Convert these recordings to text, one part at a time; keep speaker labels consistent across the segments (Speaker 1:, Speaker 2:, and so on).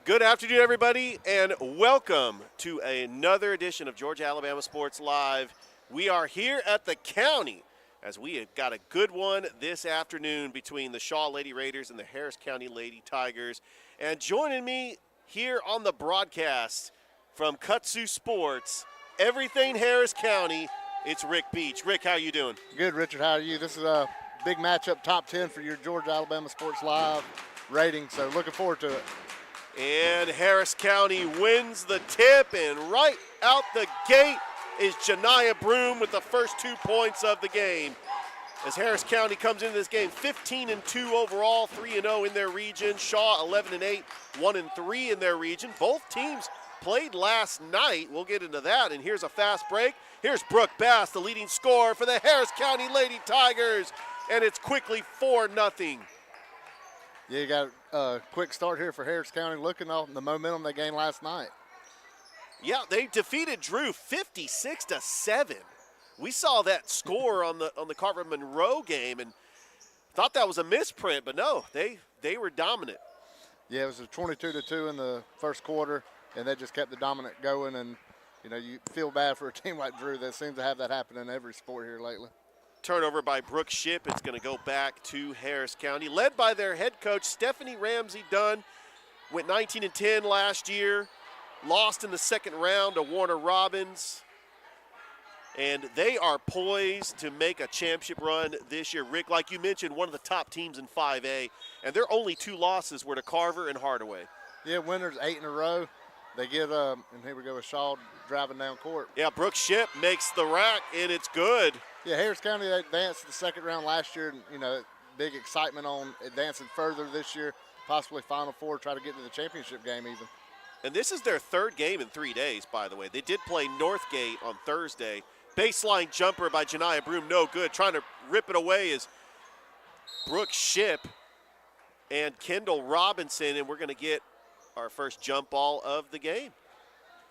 Speaker 1: Good afternoon, everybody, and welcome to another edition of Georgia Alabama Sports Live. We are here at the county as we have got a good one this afternoon between the Shaw Lady Raiders and the Harris County Lady Tigers. And joining me here on the broadcast from Kutsu Sports, everything Harris County, it's Rick Beach. Rick, how you doing?
Speaker 2: Good, Richard. How are you? This is a big matchup, top 10 for your Georgia Alabama Sports Live rating, so looking forward to it.
Speaker 1: And Harris County wins the tip, and right out the gate is Janiyah Broom with the first 2 points of the game. As Harris County comes into this game 15-2 overall, 3-0 in their region. Shaw 11-8, 1-3 in their region. Both teams played last night. We'll get into that, and here's a fast break. Here's Brooke Bass, the leading scorer for the Harris County Lady Tigers, and it's quickly 4-0.
Speaker 2: Yeah, you got a quick start here for Harris County, looking off the momentum they gained last night.
Speaker 1: Yeah, they defeated Drew 56-7. We saw that score on the Carver Monroe game and thought that was a misprint, but no, they were dominant.
Speaker 2: Yeah, it was a 22-2 in the first quarter, and they just kept the dominant going. And you know, you feel bad for a team like Drew that seems to have that happen in every sport here lately.
Speaker 1: Turnover by Brooke Ship. It's going to go back to Harris County, led by their head coach, Stephanie Ramsey Dunn. Went 19-10 last year, lost in the second round to Warner Robins. And they are poised to make a championship run this year. Rick, like you mentioned, one of the top teams in 5A, and their only 2 losses were to Carver and Hardaway.
Speaker 2: Yeah, winners 8 in a row. They get, and here we go with Shaw driving down court.
Speaker 1: Yeah, Brooke Ship makes the rack, and it's good.
Speaker 2: Yeah, Harris County, they advanced to the second round last year. And, you know, big excitement on advancing further this year, possibly Final Four, try to get to the championship game even.
Speaker 1: And this is their 3rd game in 3 days, by the way. They did play Northgate on Thursday. Baseline jumper by Janiyah Broom, no good. Trying to rip it away is Brooke Ship and Kendall Robinson, and we're going to get our first jump ball of the game.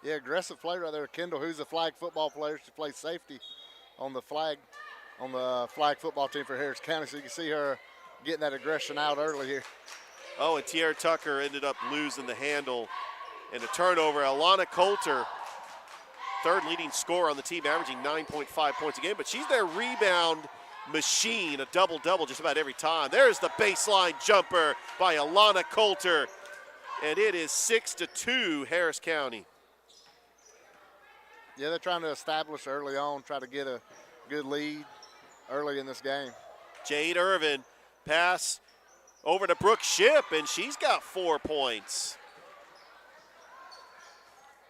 Speaker 2: Yeah, aggressive play right there. Kendall, who's a flag football player, she plays safety on the flag football team for Harris County, so you can see her getting that aggression out early here.
Speaker 1: Oh, and Tierra Tucker ended up losing the handle and a turnover. Alana Coulter, 3rd leading scorer on the team, averaging 9.5 points a game, but she's their rebound machine, a double-double just about every time. There's the baseline jumper by Alana Coulter, and it is 6-2 Harris County.
Speaker 2: Yeah, they're trying to establish early on, try to get a good lead early in this game.
Speaker 1: Jade Irvin, pass over to Brooke Ship, and she's got 4 points.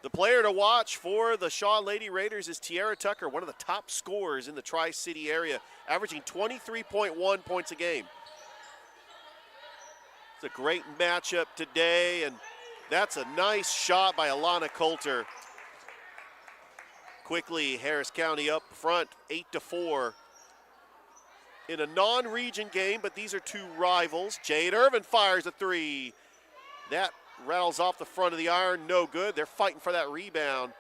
Speaker 1: The player to watch for the Shaw Lady Raiders is Tierra Tucker, one of the top scorers in the Tri-City area, averaging 23.1 points a game. It's a great matchup today, and that's a nice shot by Alana Coulter. Quickly, Harris County up front, 8-4. In a non-region game, but these are 2 rivals. Jade Irvin fires a 3. That rattles off the front of the iron, no good. They're fighting for that rebound.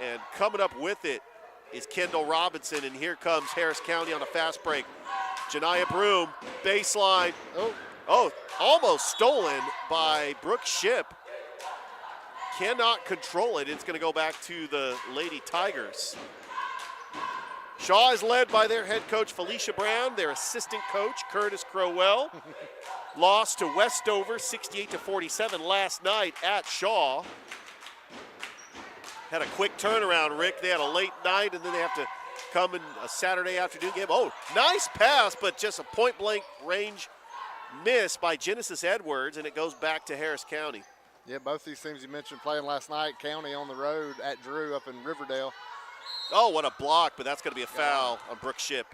Speaker 1: And coming up with it is Kendall Robinson, and here comes Harris County on a fast break. Janiyah Broom, baseline. Oh, almost stolen by Brooke Ship. Cannot control it. It's going to go back to the Lady Tigers. Shaw is led by their head coach, Felicia Brown, their assistant coach, Curtis Crowell. Lost to Westover 68-47 last night at Shaw. Had a quick turnaround, Rick. They had a late night, and then they have to come in a Saturday afternoon game. Oh, nice pass, but just a point-blank range miss by Genesis Edwards, and it goes back to Harris County.
Speaker 2: Yeah, both these teams you mentioned playing last night, County on the road at Drew up in Riverdale.
Speaker 1: Oh, what a block, but that's going to be a foul on Brooke Ship.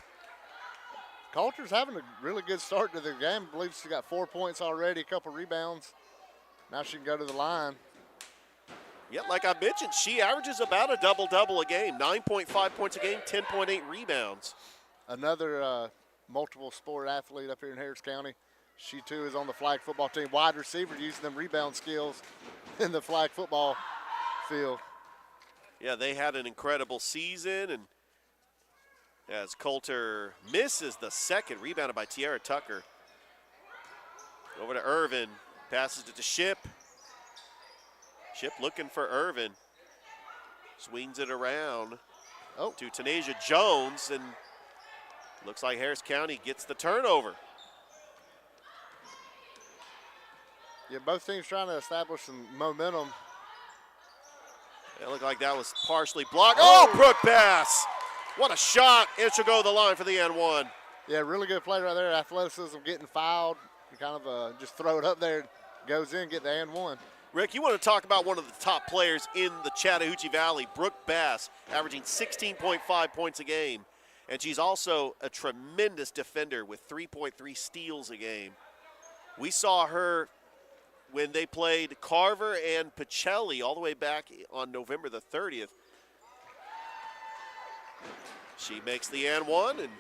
Speaker 2: Coulter's having a really good start to the game. I believe she got 4 points already, a couple rebounds. Now she can go to the line.
Speaker 1: Yeah, like I mentioned, she averages about a double-double a game, 9.5 points a game, 10.8 rebounds.
Speaker 2: Another multiple sport athlete up here in Harris County. She, too, is on the flag football team. Wide receiver using them rebound skills in the flag football field.
Speaker 1: Yeah, they had an incredible season, and as Coulter misses the second, rebounded by Tierra Tucker. Over to Irvin, passes it to Ship. Ship looking for Irvin. Swings it around to Tanasia Jones, and looks like Harris County gets the turnover.
Speaker 2: Yeah, both teams trying to establish some momentum.
Speaker 1: It looked like that was partially blocked. Oh, Brooke Bass. What a shot. It should go to the line for the N1.
Speaker 2: Yeah, really good play right there. Athleticism, getting fouled. You kind of just throw it up there, goes in, get the N1.
Speaker 1: Rick, you want to talk about one of the top players in the Chattahoochee Valley, Brooke Bass, averaging 16.5 points a game. And she's also a tremendous defender with 3.3 steals a game. We saw her when they played Carver and Pacelli all the way back on November the 30th. She makes the N1, and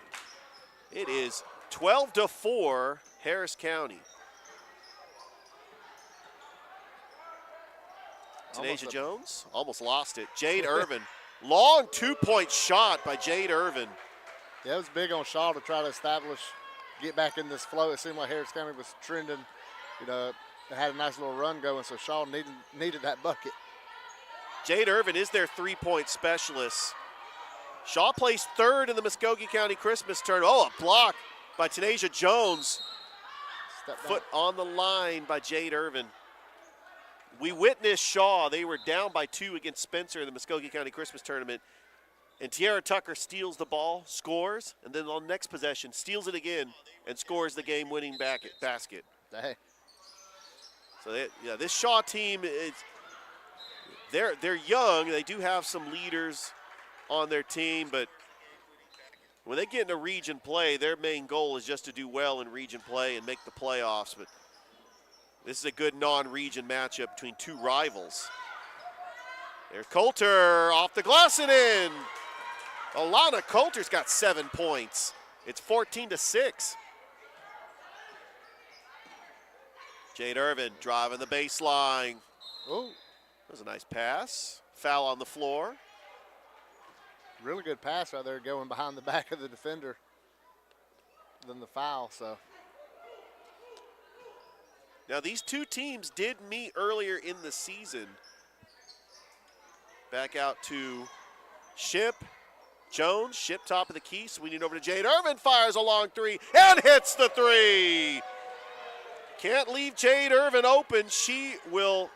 Speaker 1: it is 12-4 Harris County. Tanasia Jones almost lost it. Jade Irvin, long 2-point shot by Jade Irvin.
Speaker 2: Yeah, it was big on Shaw to try to establish, get back in this flow. It seemed like Harris County was trending, they had a nice little run going, so Shaw needed that bucket.
Speaker 1: Jade Irvin is their 3-point specialist. Shaw placed third in the Muskogee County Christmas tournament. Oh, a block by Tanasia Jones. Foot on the line by Jade Irvin. We witnessed Shaw. They were down by 2 against Spencer in the Muskogee County Christmas tournament. And Tiara Tucker steals the ball, scores, and then on the next possession steals it again and scores the game-winning basket.
Speaker 2: Hey.
Speaker 1: So this Shaw team they're young. They do have some leaders on their team, but when they get into region play, their main goal is just to do well in region play and make the playoffs. But this is a good non-region matchup between two rivals. There's Coulter off the glass and in. Alana Coulter's got 7 points. It's 14-6. Jade Irvin driving the baseline.
Speaker 2: Oh,
Speaker 1: that was a nice pass. Foul on the floor.
Speaker 2: Really good pass right there, going behind the back of the defender. Then the foul, so.
Speaker 1: Now these two teams did meet earlier in the season. Back out to Ship. Jones, Ship top of the key, swinging over to Jade Irvin, fires a long 3 and hits the 3. Can't leave Jade Irvin open. She will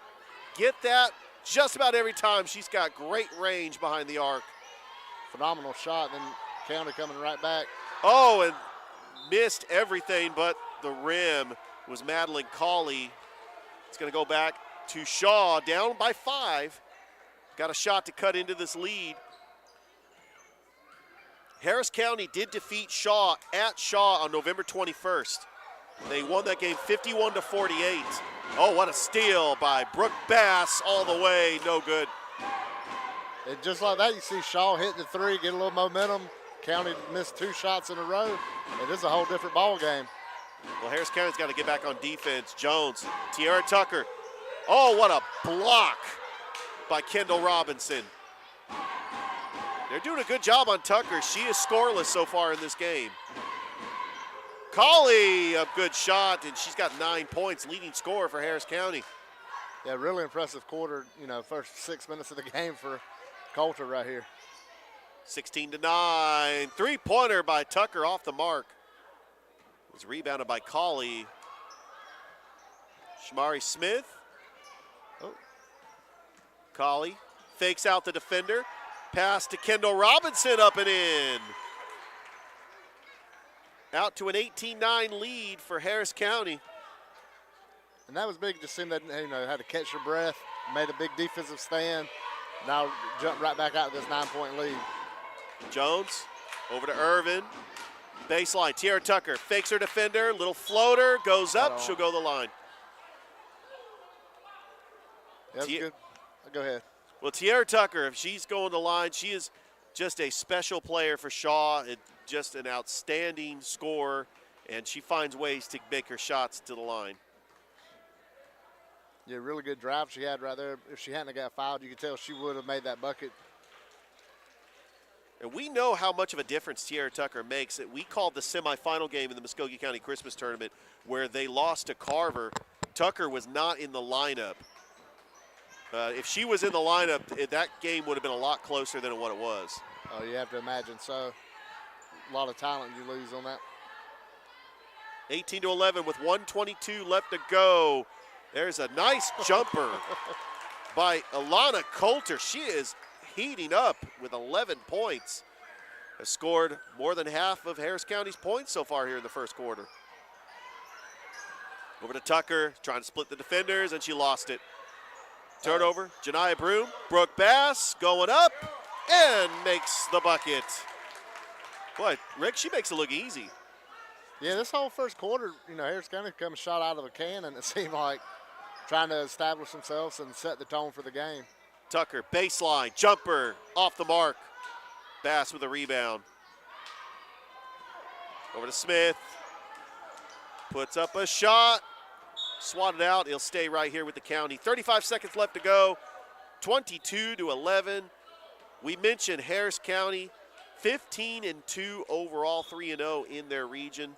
Speaker 1: get that just about every time. She's got great range behind the arc.
Speaker 2: Phenomenal shot, then County coming right back.
Speaker 1: Oh, and missed everything but the rim. Was Madeline Cawley. It's going to go back to Shaw, down by 5. Got a shot to cut into this lead. Harris County did defeat Shaw at Shaw on November 21st. They won that game 51-48. Oh, what a steal by Brooke Bass all the way, no good.
Speaker 2: And just like that, you see Shaw hit the 3, get a little momentum. County missed 2 shots in a row. It is a whole different ball game.
Speaker 1: Well, Harris County's got to get back on defense. Jones, Tiara Tucker. Oh, what a block by Kendall Robinson. They're doing a good job on Tucker. She is scoreless so far in this game. Cawley, a good shot, and she's got 9 points, leading scorer for Harris County.
Speaker 2: Yeah, really impressive quarter, first 6 minutes of the game for Coulter right here.
Speaker 1: 16-9, 3-pointer by Tucker off the mark. It was rebounded by Cawley. Shamari Smith. Oh. Cawley fakes out the defender. Pass to Kendall Robinson, up and in. Out to an 18-9 lead for Harris County.
Speaker 2: And that was big, just seeing that, had to catch your breath, made a big defensive stand. Now jump right back out to this 9-point lead.
Speaker 1: Jones over to Irvin. Baseline, Tiara Tucker fakes her defender, little floater, goes up, she'll go to the line.
Speaker 2: That's good. Go ahead.
Speaker 1: Well, Tiara Tucker, if she's going to the line, she is just a special player for Shaw, and just an outstanding scorer, and she finds ways to make her shots to the line.
Speaker 2: Yeah, really good drive she had right there. If she hadn't got fouled, you could tell she would have made that bucket.
Speaker 1: And we know how much of a difference Tiara Tucker makes. We called the semifinal game in the Muskogee County Christmas tournament where they lost to Carver. Tucker was not in the lineup. If she was in the lineup, that game would have been a lot closer than what it was.
Speaker 2: Oh, you have to imagine so. A lot of talent you lose on that.
Speaker 1: 18-11 with 1:22 left to go. There's a nice jumper by Alana Coulter. She is heating up with 11 points. Has scored more than half of Harris County's points so far here in the first quarter. Over to Tucker, trying to split the defenders, and she lost it. Turnover, Janiyah Broom. Brooke Bass going up and makes the bucket. Boy, Rick, she makes it look easy.
Speaker 2: Yeah, this whole first quarter, Harris County comes shot out of a can, and it seemed like trying to establish themselves and set the tone for the game.
Speaker 1: Tucker, baseline, jumper, off the mark. Bass with a rebound. Over to Smith. Puts up a shot. Swatted out. He'll stay right here with the County. 35 seconds left to go. 22-11. We mentioned Harris County, 15-2 overall, 3-0 in their region.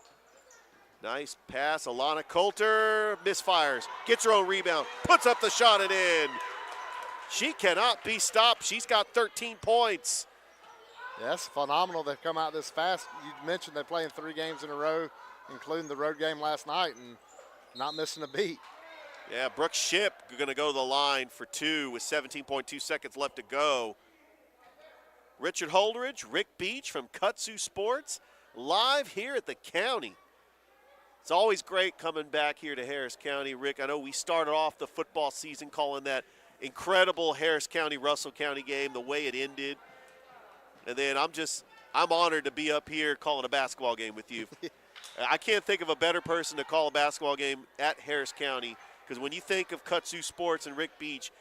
Speaker 1: Nice pass. Alana Coulter misfires. Gets her own rebound. Puts up the shot and in. She cannot be stopped. She's got 13 points.
Speaker 2: Yeah, that's phenomenal they've come out this fast. You mentioned they're playing 3 games in a row, including the road game last night, and not missing a beat.
Speaker 1: Yeah, Brooke Ship going to go to the line for 2 with 17.2 seconds left to go. Richard Holdridge, Rick Beach from Kutsu Sports, live here at the County. It's always great coming back here to Harris County. Rick, I know we started off the football season calling that incredible Harris County-Russell County game, the way it ended. And then I'm honored to be up here calling a basketball game with you. I can't think of a better person to call a basketball game at Harris County, because when you think of Kutsu Sports and Rick Beach,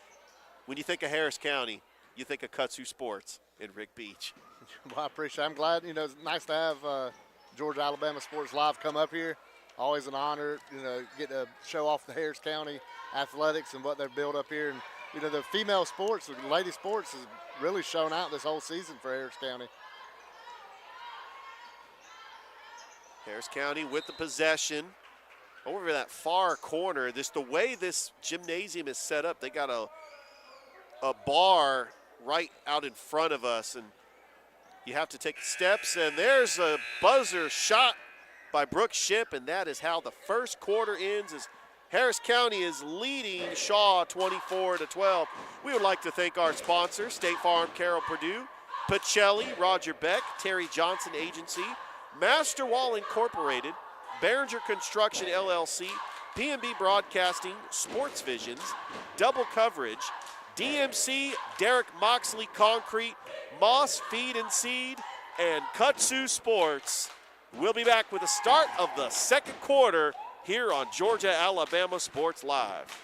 Speaker 1: when you think of Harris County, you think of Kutsu Sports and Rick Beach.
Speaker 2: Well, I appreciate it. I'm glad, it's nice to have Georgia Alabama Sports Live come up here. Always an honor, get to show off the Harris County athletics and what they've built up here. And, the female sports, the lady sports has really shown out this whole season for Harris County.
Speaker 1: Harris County with the possession. Over that far corner, the way this gymnasium is set up, they got a bar right out in front of us, and you have to take steps, and there's a buzzer shot by Brooke Ship, and that is how the first quarter ends, as Harris County is leading Shaw 24-12. We would like to thank our sponsors, State Farm, Carroll Purdue, Pacelli, Roger Beck, Terry Johnson Agency, Master Wall Incorporated, Behringer Construction LLC, PNB Broadcasting, Sports Visions, Double Coverage, DMC, Derek Moxley Concrete, Moss Feed and Seed, and Kutsu Sports. We'll be back with the start of the second quarter here on Georgia Alabama Sports Live.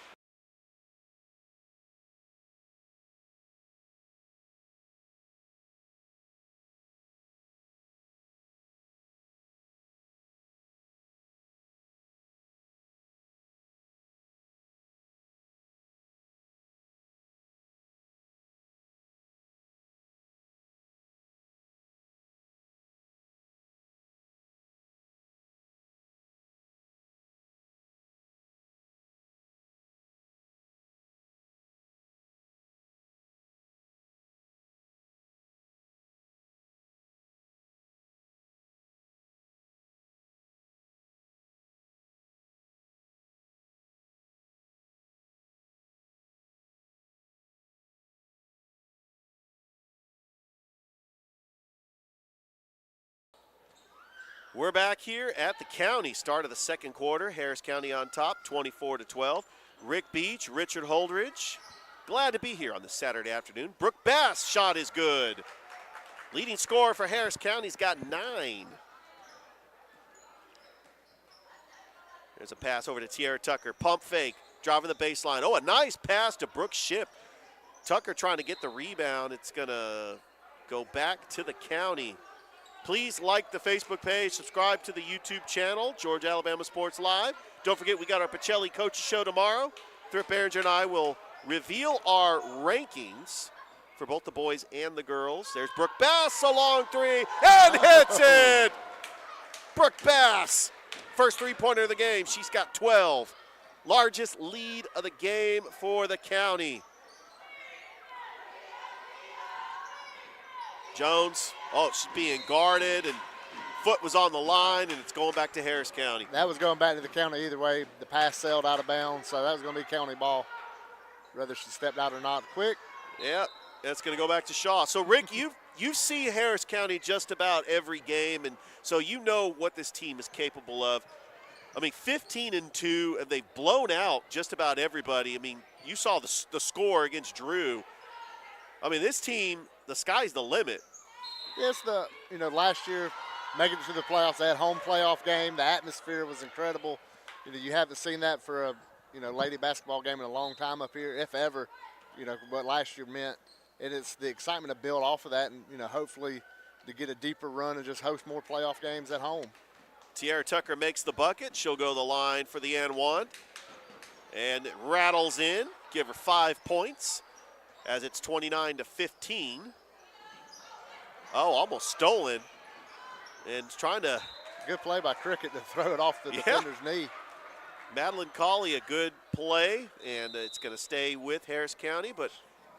Speaker 1: We're back here at the County, start of the second quarter. Harris County on top, 24-12. Rick Beach, Richard Holdridge. Glad to be here on this Saturday afternoon. Brooke Bass shot is good. Leading scorer for Harris County's got 9. There's a pass over to Tiara Tucker. Pump fake, driving the baseline. Oh, a nice pass to Brooke Ship. Tucker trying to get the rebound. It's going to go back to the County. Please like the Facebook page, subscribe to the YouTube channel, Georgia Alabama Sports Live. Don't forget, we got our Pacelli Coaches Show tomorrow. Thrip Behringer and I will reveal our rankings for both the boys and the girls. There's Brooke Bass, a long 3, and hits it! Brooke Bass, first three-pointer of the game. She's got 12. Largest lead of the game for the County. Jones, she's being guarded, and foot was on the line, and it's going back to Harris County.
Speaker 2: That was going back to the county either way. The pass sailed out of bounds, so that was going to be county ball, whether she stepped out or not quick.
Speaker 1: Yeah, that's going to go back to Shaw. So, Rick, you see Harris County just about every game, and so you know what this team is capable of. I mean, 15-2, and they've blown out just about everybody. I mean, you saw the score against Drew. I mean, this team, the sky's the limit.
Speaker 2: Yes, last year, making it to the playoffs, they had home playoff game. The atmosphere was incredible. You haven't seen that for a, lady basketball game in a long time up here, if ever, what last year meant. And it's the excitement to build off of that and, hopefully to get a deeper run and just host more playoff games at home.
Speaker 1: Tiara Tucker makes the bucket. She'll go the line for the and one. And it rattles in. Give her 5 points as it's 29-15. Oh, almost stolen. And trying to.
Speaker 2: Good play by Cricket to throw it off the defender's knee.
Speaker 1: Madeline Colley, a good play, and it's going to stay with Harris County, but.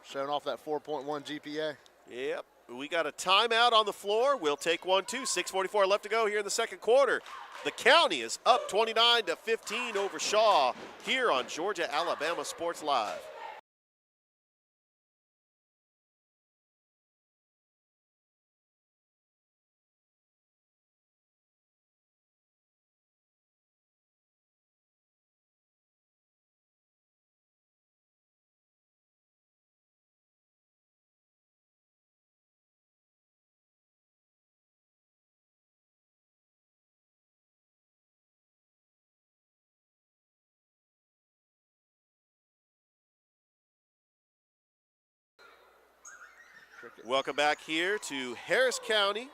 Speaker 2: Showing off that 4.1 GPA.
Speaker 1: Yep. We got a timeout on the floor. We'll take one, too. 6:44 left to go here in the second quarter. The county is up 29-15 over Shaw here on Georgia Alabama Sports Live. Welcome back here to Harris County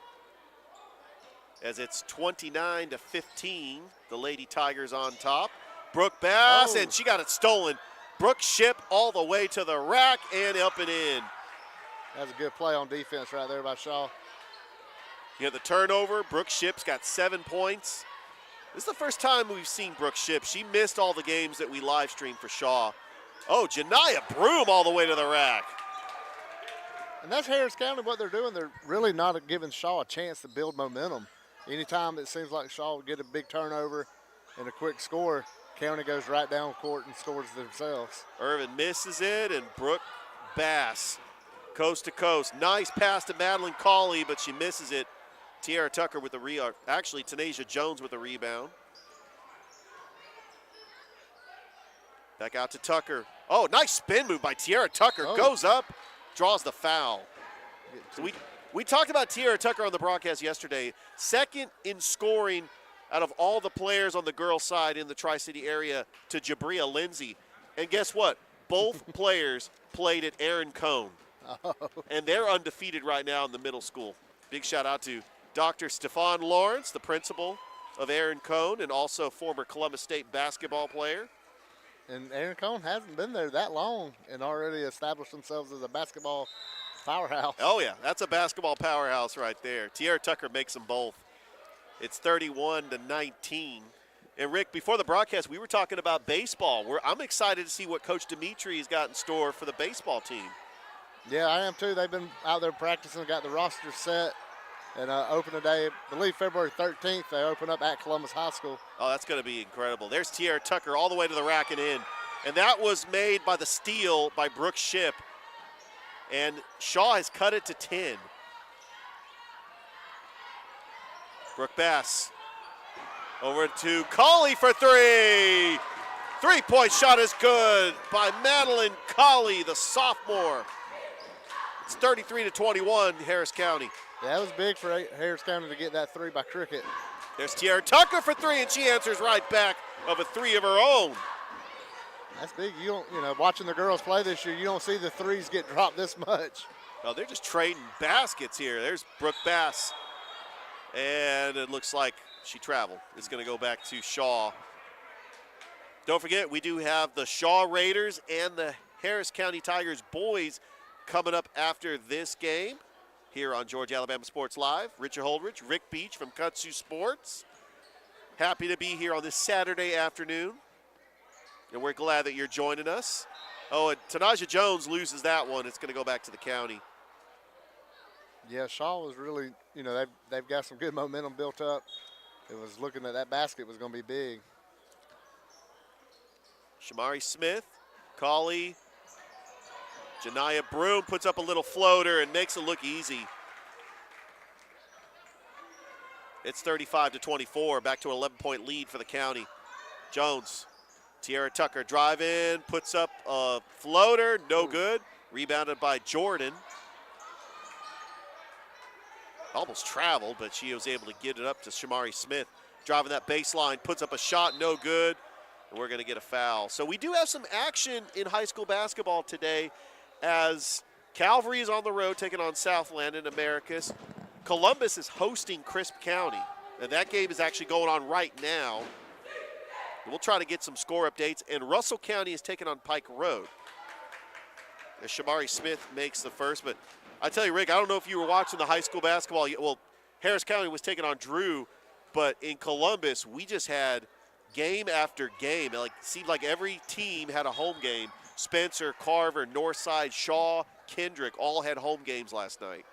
Speaker 1: as it's 29-15. The Lady Tigers on top. Brooke Bass, and she got it stolen. Brooke Ship all the way to the rack and up and in.
Speaker 2: That's a good play on defense right there by Shaw.
Speaker 1: You know, the turnover, Brooke Ship's got 7 points. This is the first time we've seen Brooke Ship. She missed all the games that we live streamed for Shaw. Oh, Janiyah Broom all the way to the rack.
Speaker 2: And that's Harris County, what they're doing. They're really not giving Shaw a chance to build momentum. Anytime it seems like Shaw would get a big turnover and a quick score, County goes right down court and scores themselves.
Speaker 1: Irvin misses it, and Brooke Bass, coast to coast. Nice pass to Madeline Colley, but she misses it. Tiara Tucker with the rebound. Actually, Tanasia Jones with the rebound. Back out to Tucker. Oh, nice spin move by Tiara Tucker. Goes up. Draws the foul. So we talked about Tiara Tucker on the broadcast yesterday. Second in scoring out of all the players on the girls' side in the Tri-City area to Jabria Lindsay. And guess what? Both players played at Aaron Cone. And they're undefeated right now in the middle school. Big shout out to Dr. Stefan Lawrence, the principal of Aaron Cone, and also former Columbus State basketball player.
Speaker 2: And Aaron Cone hasn't been there that long and already established themselves as a basketball powerhouse.
Speaker 1: Oh, yeah, that's a basketball powerhouse right there. Tiara Tucker makes them both. It's 31-19. And, Rick, before the broadcast, we were talking about baseball. I'm excited to see what Coach Dimitri has got in store for the baseball team.
Speaker 2: Yeah, I am too. They've been out there practicing, got the roster set. And open today, I believe February 13th, they open up at Columbus High School.
Speaker 1: Oh, that's going to be incredible. There's Tiara Tucker all the way to the rack and in. And that was made by the steal by Brooke Ship. And Shaw has cut it to 10. Brooke Bass over to Colley for three. 3-point shot is good by Madeline Colley, the sophomore. It's 33-21, Harris County.
Speaker 2: Yeah, that was big for Harris County to get that three by Cricket.
Speaker 1: There's Tiara Tucker for three, and she answers right back of a three of her own.
Speaker 2: That's big. Watching the girls play this year, you don't see the threes get dropped this much.
Speaker 1: Oh, they're just trading baskets here. There's Brooke Bass, and it looks like she traveled. It's going to go back to Shaw. Don't forget, we do have the Shaw Raiders and the Harris County Tigers boys coming up after this game. Here on Georgia Alabama Sports Live. Richard Holdridge, Rick Beach from Kutsu Sports. Happy to be here on this Saturday afternoon. And we're glad that you're joining us. Oh, and Tanasia Jones loses that one. It's going to go back to the county.
Speaker 2: Yeah, Shaw was really, they've got some good momentum built up. It was looking at that basket was going to be big.
Speaker 1: Shamari Smith, Cauley, Janiyah Broom puts up a little floater and makes it look easy. It's 35-24, back to an 11-point lead for the county. Jones, Tiara Tucker driving, puts up a floater, no good. Rebounded by Jordan. Almost traveled, but she was able to get it up to Shamari Smith. Driving that baseline, puts up a shot, no good. And we're going to get a foul. So we do have some action in high school basketball today as Calvary is on the road taking on Southland and Americus. Columbus is hosting Crisp County, and that game is actually going on right now. We'll try to get some score updates, and Russell County is taking on Pike Road. As Shamari Smith makes the first, but I tell you, Rick, I don't know if you were watching the high school basketball. Well, Harris County was taking on Drew, but in Columbus, we just had game after game. It seemed like every team had a home game. Spencer, Carver, Northside, Shaw, Kendrick all had home games last night.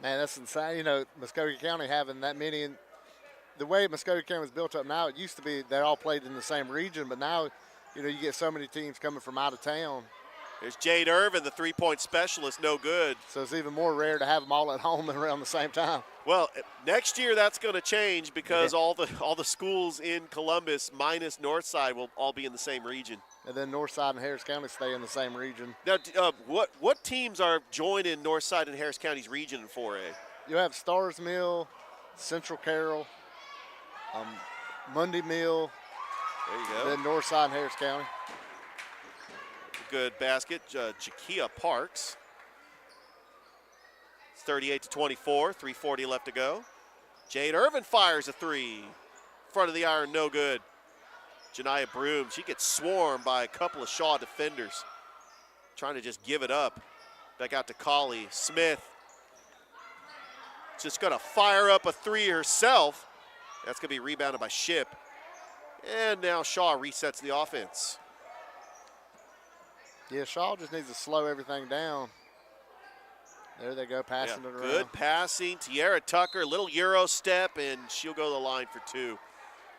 Speaker 2: Man, that's insane. Muskogee County having that many. And the way Muskogee County was built up now, it used to be they all played in the same region, but now, you get so many teams coming from out of town.
Speaker 1: There's Jade Irvin, the three-point specialist, no good.
Speaker 2: So it's even more rare to have them all at home and around the same time.
Speaker 1: Well, next year that's going to change because all the schools in Columbus minus Northside will all be in the same region.
Speaker 2: And then Northside and Harris County stay in the same region.
Speaker 1: Now, what teams are joining Northside and Harris County's region in 4A?
Speaker 2: You have Stars Mill, Central Carroll, Monday Mill.
Speaker 1: There you go.
Speaker 2: Then Northside and Harris County.
Speaker 1: Good basket, Jakia Parks. It's 38-24, 3:40 left to go. Jade Irvin fires a three. Front of the iron, no good. Janiyah Broom, she gets swarmed by a couple of Shaw defenders. Trying to just give it up. Back out to Cauley. Smith just gonna fire up a three herself. That's gonna be rebounded by Ship. And now Shaw resets the offense.
Speaker 2: Yeah, Shaw just needs to slow everything down. There they go, passing it around.
Speaker 1: Good passing. Tiara Tucker, little Euro step, and she'll go to the line for two.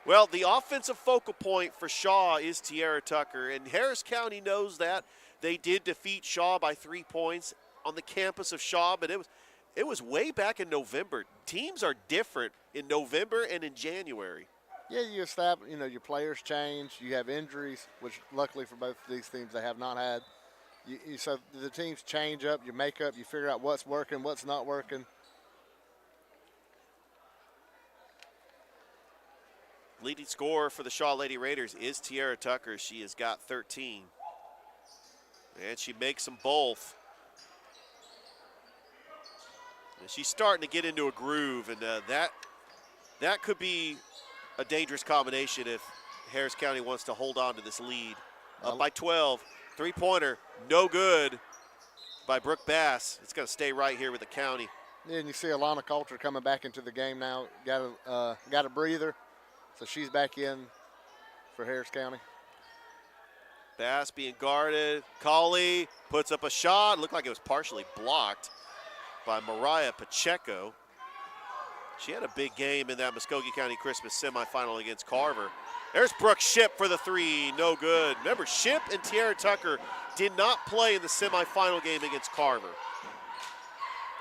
Speaker 1: Well, the offensive focal point for Shaw is Tiara Tucker, and Harris County knows that. They did defeat Shaw by 3 points on the campus of Shaw, but it was way back in November. Teams are different in November and in January.
Speaker 2: Yeah, you establish, your players change. You have injuries, which luckily for both of these teams they have not had. So the teams change up, you make up, you figure out what's working, what's not working.
Speaker 1: Leading scorer for the Shaw Lady Raiders is Tiara Tucker. She has got 13. And she makes them both. And she's starting to get into a groove, and that could be a dangerous combination if Harris County wants to hold on to this lead. Up by 12. Three-pointer, no good by Brooke Bass. It's going to stay right here with the county.
Speaker 2: Yeah, and you see Alana Coulter coming back into the game now. Got a breather, so she's back in for Harris County.
Speaker 1: Bass being guarded. Cauley puts up a shot. Looked like it was partially blocked by Mariah Pacheco. She had a big game in that Muskogee County Christmas semifinal against Carver. There's Brooke Ship for the three, no good. Remember, Ship and Tiara Tucker did not play in the semifinal game against Carver.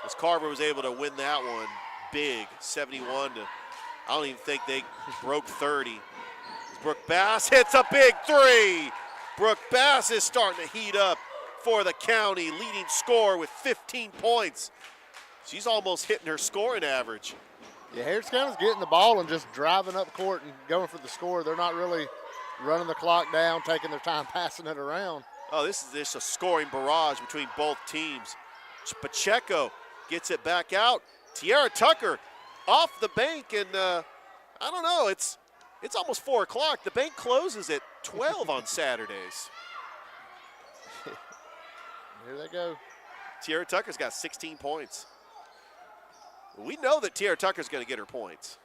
Speaker 1: As Carver was able to win that one big, 71 to, I don't even think they broke 30. Brooke Bass hits a big three. Brooke Bass is starting to heat up for the county, leading scorer with 15 points. She's almost hitting her scoring average.
Speaker 2: Yeah, Harris County's getting the ball and just driving up court and going for the score. They're not really running the clock down, taking their time passing it around.
Speaker 1: Oh, this is just a scoring barrage between both teams. Pacheco gets it back out. Tiara Tucker off the bank, and I don't know, it's almost 4 o'clock. The bank closes at 12 on Saturdays.
Speaker 2: Here they go.
Speaker 1: Tiara Tucker's got 16 points. We know that Tiara Tucker's going to get her points.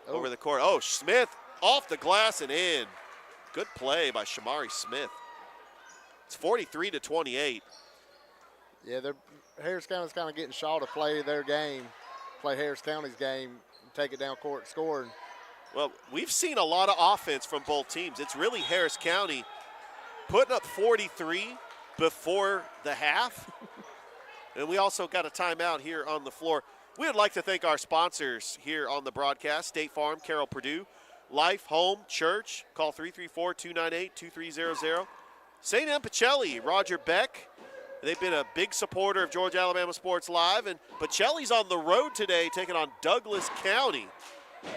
Speaker 1: Over the court. Oh, Smith off the glass and in. Good play by Shamari Smith. It's 43-28.
Speaker 2: Yeah, Harris County's kind of getting Shaw to play their game, play Harris County's game, take it down court, score.
Speaker 1: Well, we've seen a lot of offense from both teams. It's really Harris County putting up 43 before the half. And we also got a timeout here on the floor. We would like to thank our sponsors here on the broadcast: State Farm, Carroll Purdue, Life, Home, Church. Call 334-298-2300. St. M. Pacelli, Roger Beck. They've been a big supporter of Georgia Alabama Sports Live. And Pacelli's on the road today taking on Douglas County.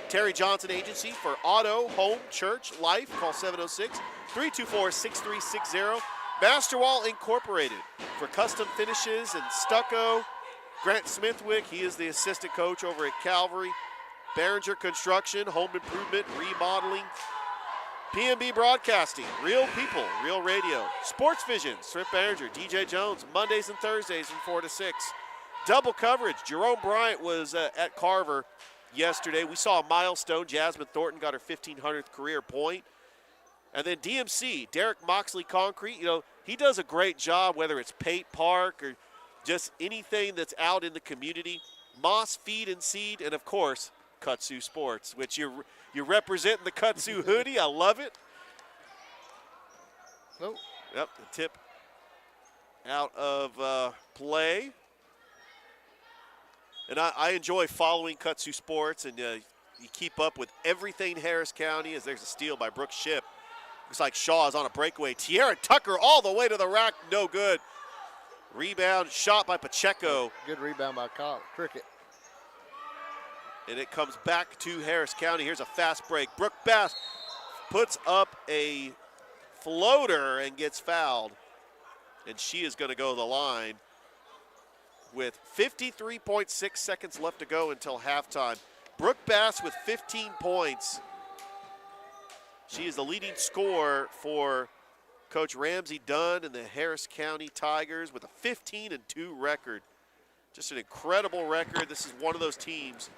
Speaker 1: Terry Johnson Agency for auto, home, church, life. Call 706-324-6360. Masterwall Incorporated for custom finishes and stucco. Grant Smithwick, he is the assistant coach over at Calvary. Behringer Construction, home improvement, remodeling. PNB Broadcasting, real people, real radio. Sports Vision, Strip Behringer, DJ Jones, Mondays and Thursdays from 4 to 6. Double coverage, Jerome Bryant was at Carver yesterday. We saw a milestone. Jasmine Thornton got her 1,500th career point. And then DMC, Derek Moxley Concrete, he does a great job, whether it's Pate Park or just anything that's out in the community. Moss Feed and Seed, and of course, Kutsu Sports, which you're representing the Kutsu hoodie. I love it.
Speaker 2: Nope.
Speaker 1: Yep, the tip out of play. And I enjoy following Kutsu Sports, and you keep up with everything Harris County as there's a steal by Brooke Shipp. Looks like Shaw is on a breakaway. Tierra Tucker all the way to the rack, no good. Rebound, shot by Pacheco.
Speaker 2: Good rebound by Cricket.
Speaker 1: And it comes back to Harris County. Here's a fast break. Brooke Bass puts up a floater and gets fouled. And she is going to go to the line with 53.6 seconds left to go until halftime. Brooke Bass with 15 points. She is the leading scorer for Coach Ramsey Dunn and the Harris County Tigers with a 15-2 record. Just an incredible record. This is one of those teams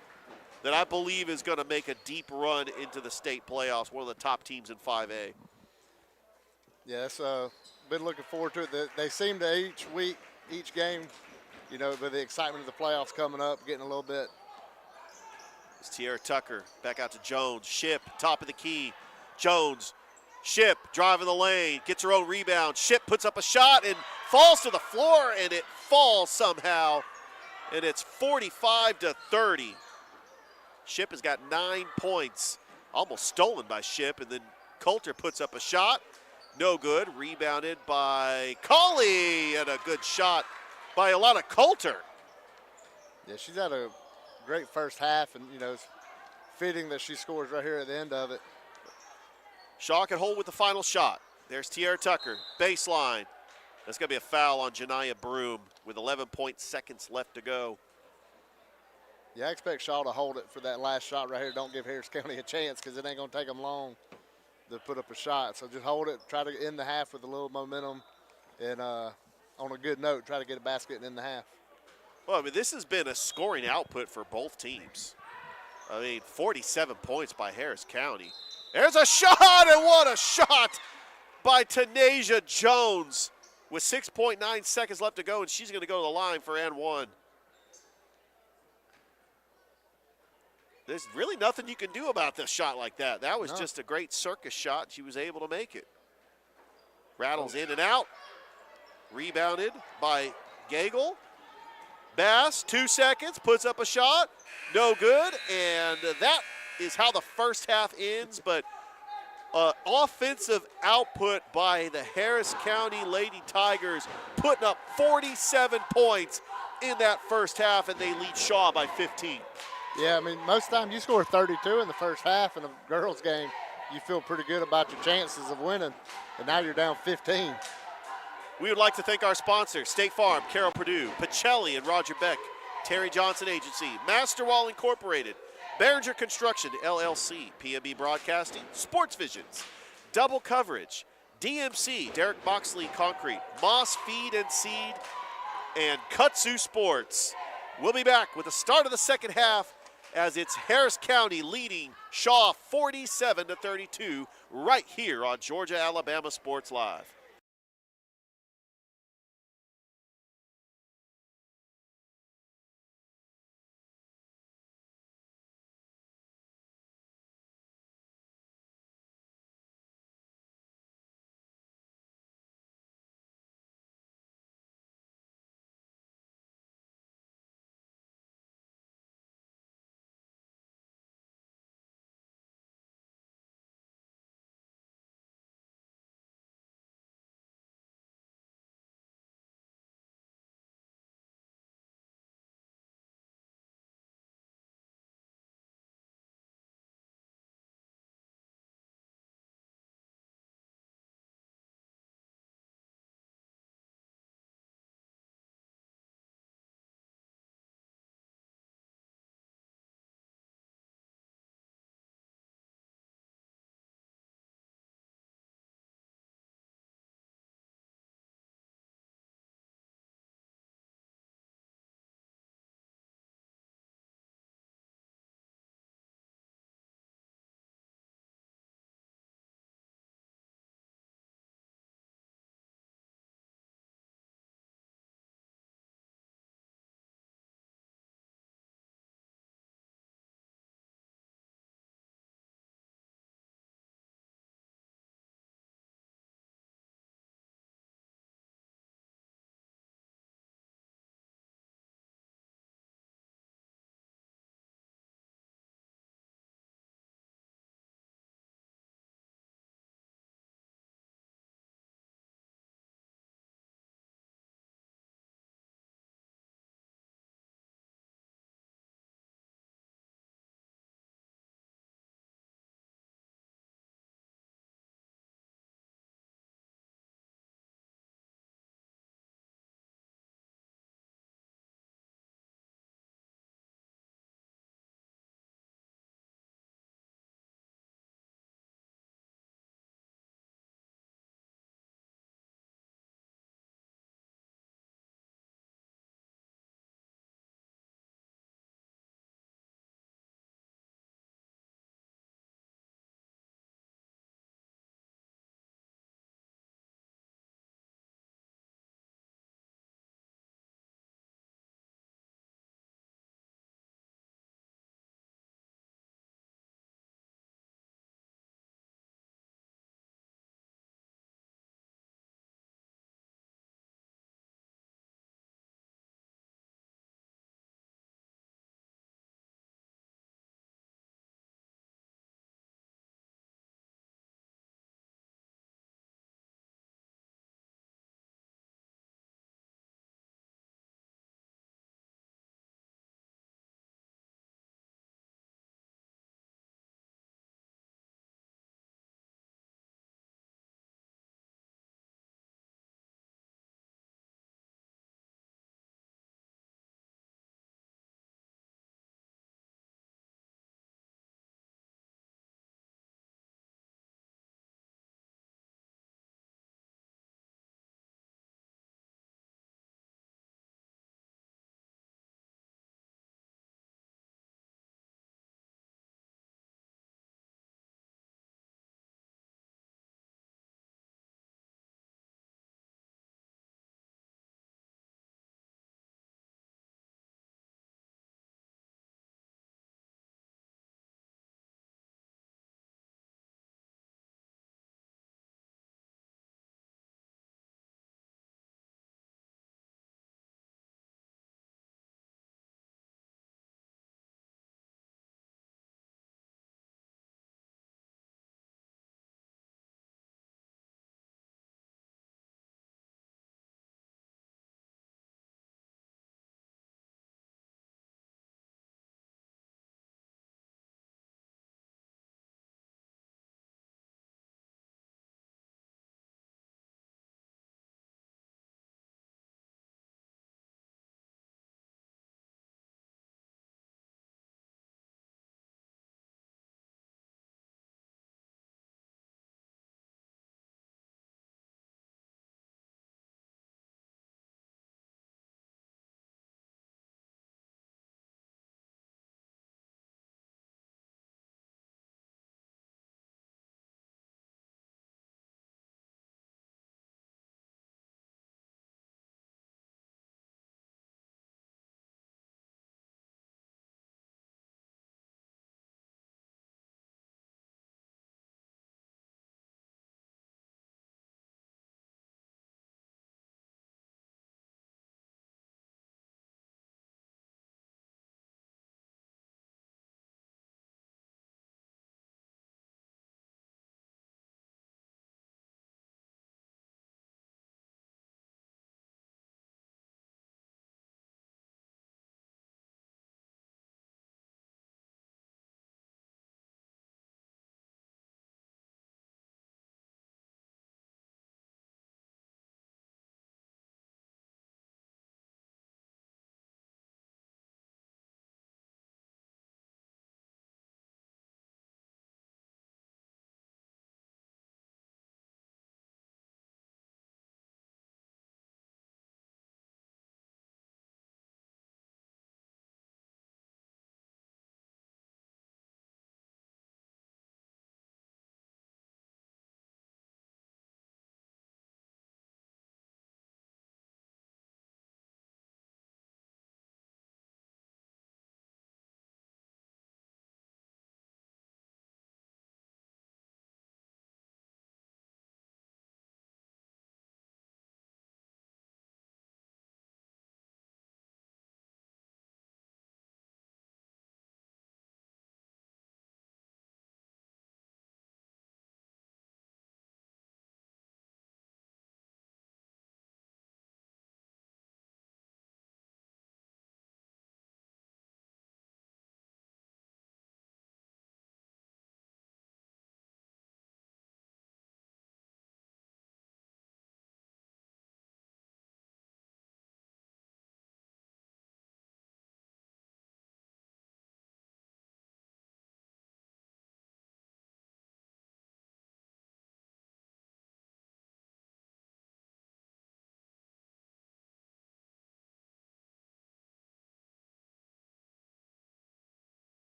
Speaker 1: that I believe is going to make a deep run into the state playoffs, one of the top teams in 5A.
Speaker 2: Yes, been looking forward to it. They seem to each week, each game, with the excitement of the playoffs coming up, getting a little bit.
Speaker 1: It's Tierra Tucker back out to Jones. Shipp, top of the key. Jones, Shipp driving the lane, gets her own rebound. Shipp puts up a shot and falls to the floor, and it falls somehow, and it's 45-30. Shipp has got 9 points, almost stolen by Shipp, and then Coulter puts up a shot. No good. Rebounded by Colley, and a good shot by Alana Coulter.
Speaker 2: Yeah, she's had a great first half, and, it's fitting that she scores right here at the end of it.
Speaker 1: Shaw can hold with the final shot. There's Tierra Tucker, baseline. That's going to be a foul on Janiyah Broom with 11 seconds left to go.
Speaker 2: Yeah, I expect Shaw to hold it for that last shot right here. Don't give Harris County a chance because it ain't going to take them long to put up a shot. So just hold it, try to end the half with a little momentum, and on a good note, try to get a basket in the half.
Speaker 1: Well, this has been a scoring output for both teams. 47 points by Harris County. There's a shot, and what a shot by Tanasia Jones with 6.9 seconds left to go, and she's going to go to the line for and one. There's really nothing you can do about this shot like that. That was just a great circus shot. She was able to make it. Rattles in and out. Rebounded by Gagel. Bass, 2 seconds, puts up a shot. No good, and that is how the first half ends, but offensive output by the Harris County Lady Tigers, putting up 47 points in that first half, and they lead Shaw by 15.
Speaker 2: Yeah, most times you score 32 in the first half in a girls' game, you feel pretty good about your chances of winning, and now you're down 15.
Speaker 1: We would like to thank our sponsors: State Farm, Carroll Purdue, Pacelli and Roger Beck, Terry Johnson Agency, Masterwall Incorporated, Behringer Construction, LLC, PNB Broadcasting, Sports Visions, Double Coverage, DMC, Derek Moxley Concrete, Moss Feed and Seed, and Kutsu Sports. We'll be back with the start of the second half as it's Harris County leading Shaw 47-32 right here on Georgia Alabama Sports Live.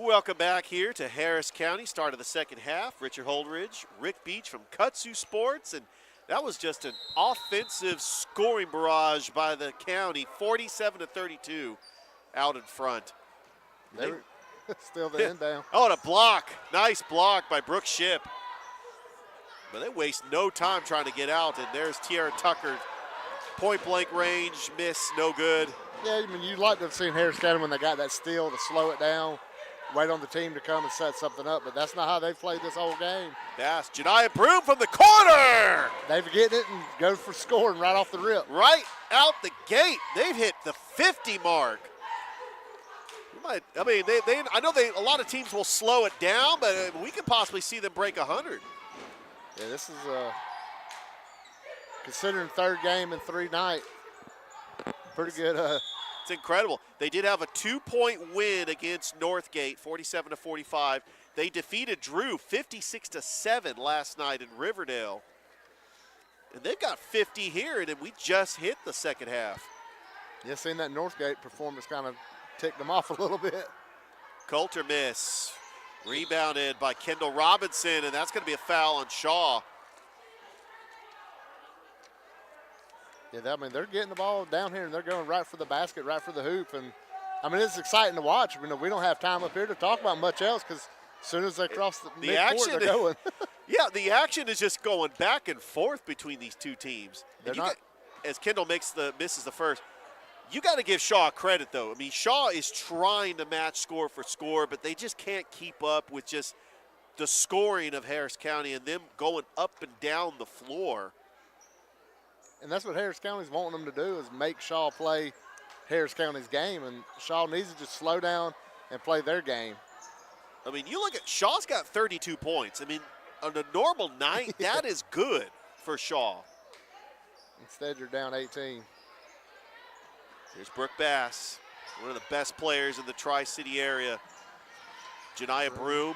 Speaker 1: Welcome back here to Harris County, start of the second half. Richard Holdridge, Rick Beach from Kutsu Sports, and that was just an offensive scoring barrage by the county, 47-32 out in front.
Speaker 2: They were still the inbound.
Speaker 1: Oh, and a block. Nice block by Brooke Ship. But they waste no time trying to get out, and there's Tiara Tucker. Point blank range, miss, no good.
Speaker 2: Yeah, I mean, you'd like to have seen Harris County when they got that steal to slow it down, wait on the team to come and set something up, but that's not how they've played this whole game.
Speaker 1: Pass, Janiah Broom from the corner.
Speaker 2: They've getting it and go for scoring right off the rip.
Speaker 1: Right out the gate. They've hit the 50 mark. I know a lot of teams will slow it down, but we could possibly see them break 100.
Speaker 2: Yeah, this is considering third game in 3 nights, pretty good.
Speaker 1: It's incredible. They did have a 2-point win against Northgate, 47-45. They defeated Drew 56-7 last night in Riverdale. And they've got 50 here, and then we just hit the second half.
Speaker 2: Yeah, seeing that Northgate performance kind of ticked them off a little bit.
Speaker 1: Coulter miss. Rebounded by Kendall Robinson, and that's going to be a foul on Shaw.
Speaker 2: Yeah, I mean, they're getting the ball down here, and they're going right for the basket, right for the hoop. And, I mean, it's exciting to watch. We don't have time up here to talk about much else because as soon as they cross the midcourt, they're going.
Speaker 1: Yeah, the action is just going back and forth between these two teams. As Kendall misses the first, you got to give Shaw credit, though. I mean, Shaw is trying to match score for score, but they just can't keep up with just the scoring of Harris County and them going up and down the floor.
Speaker 2: And that's what Harris County's wanting them to do is make Shaw play Harris County's game, and Shaw needs to just slow down and play their game.
Speaker 1: I mean, you look at Shaw's got 32 points. I mean, on a normal night, that is good for Shaw.
Speaker 2: Instead, you're down 18.
Speaker 1: Here's Brooke Bass, one of the best players in the Tri-City area. Janiah Broom.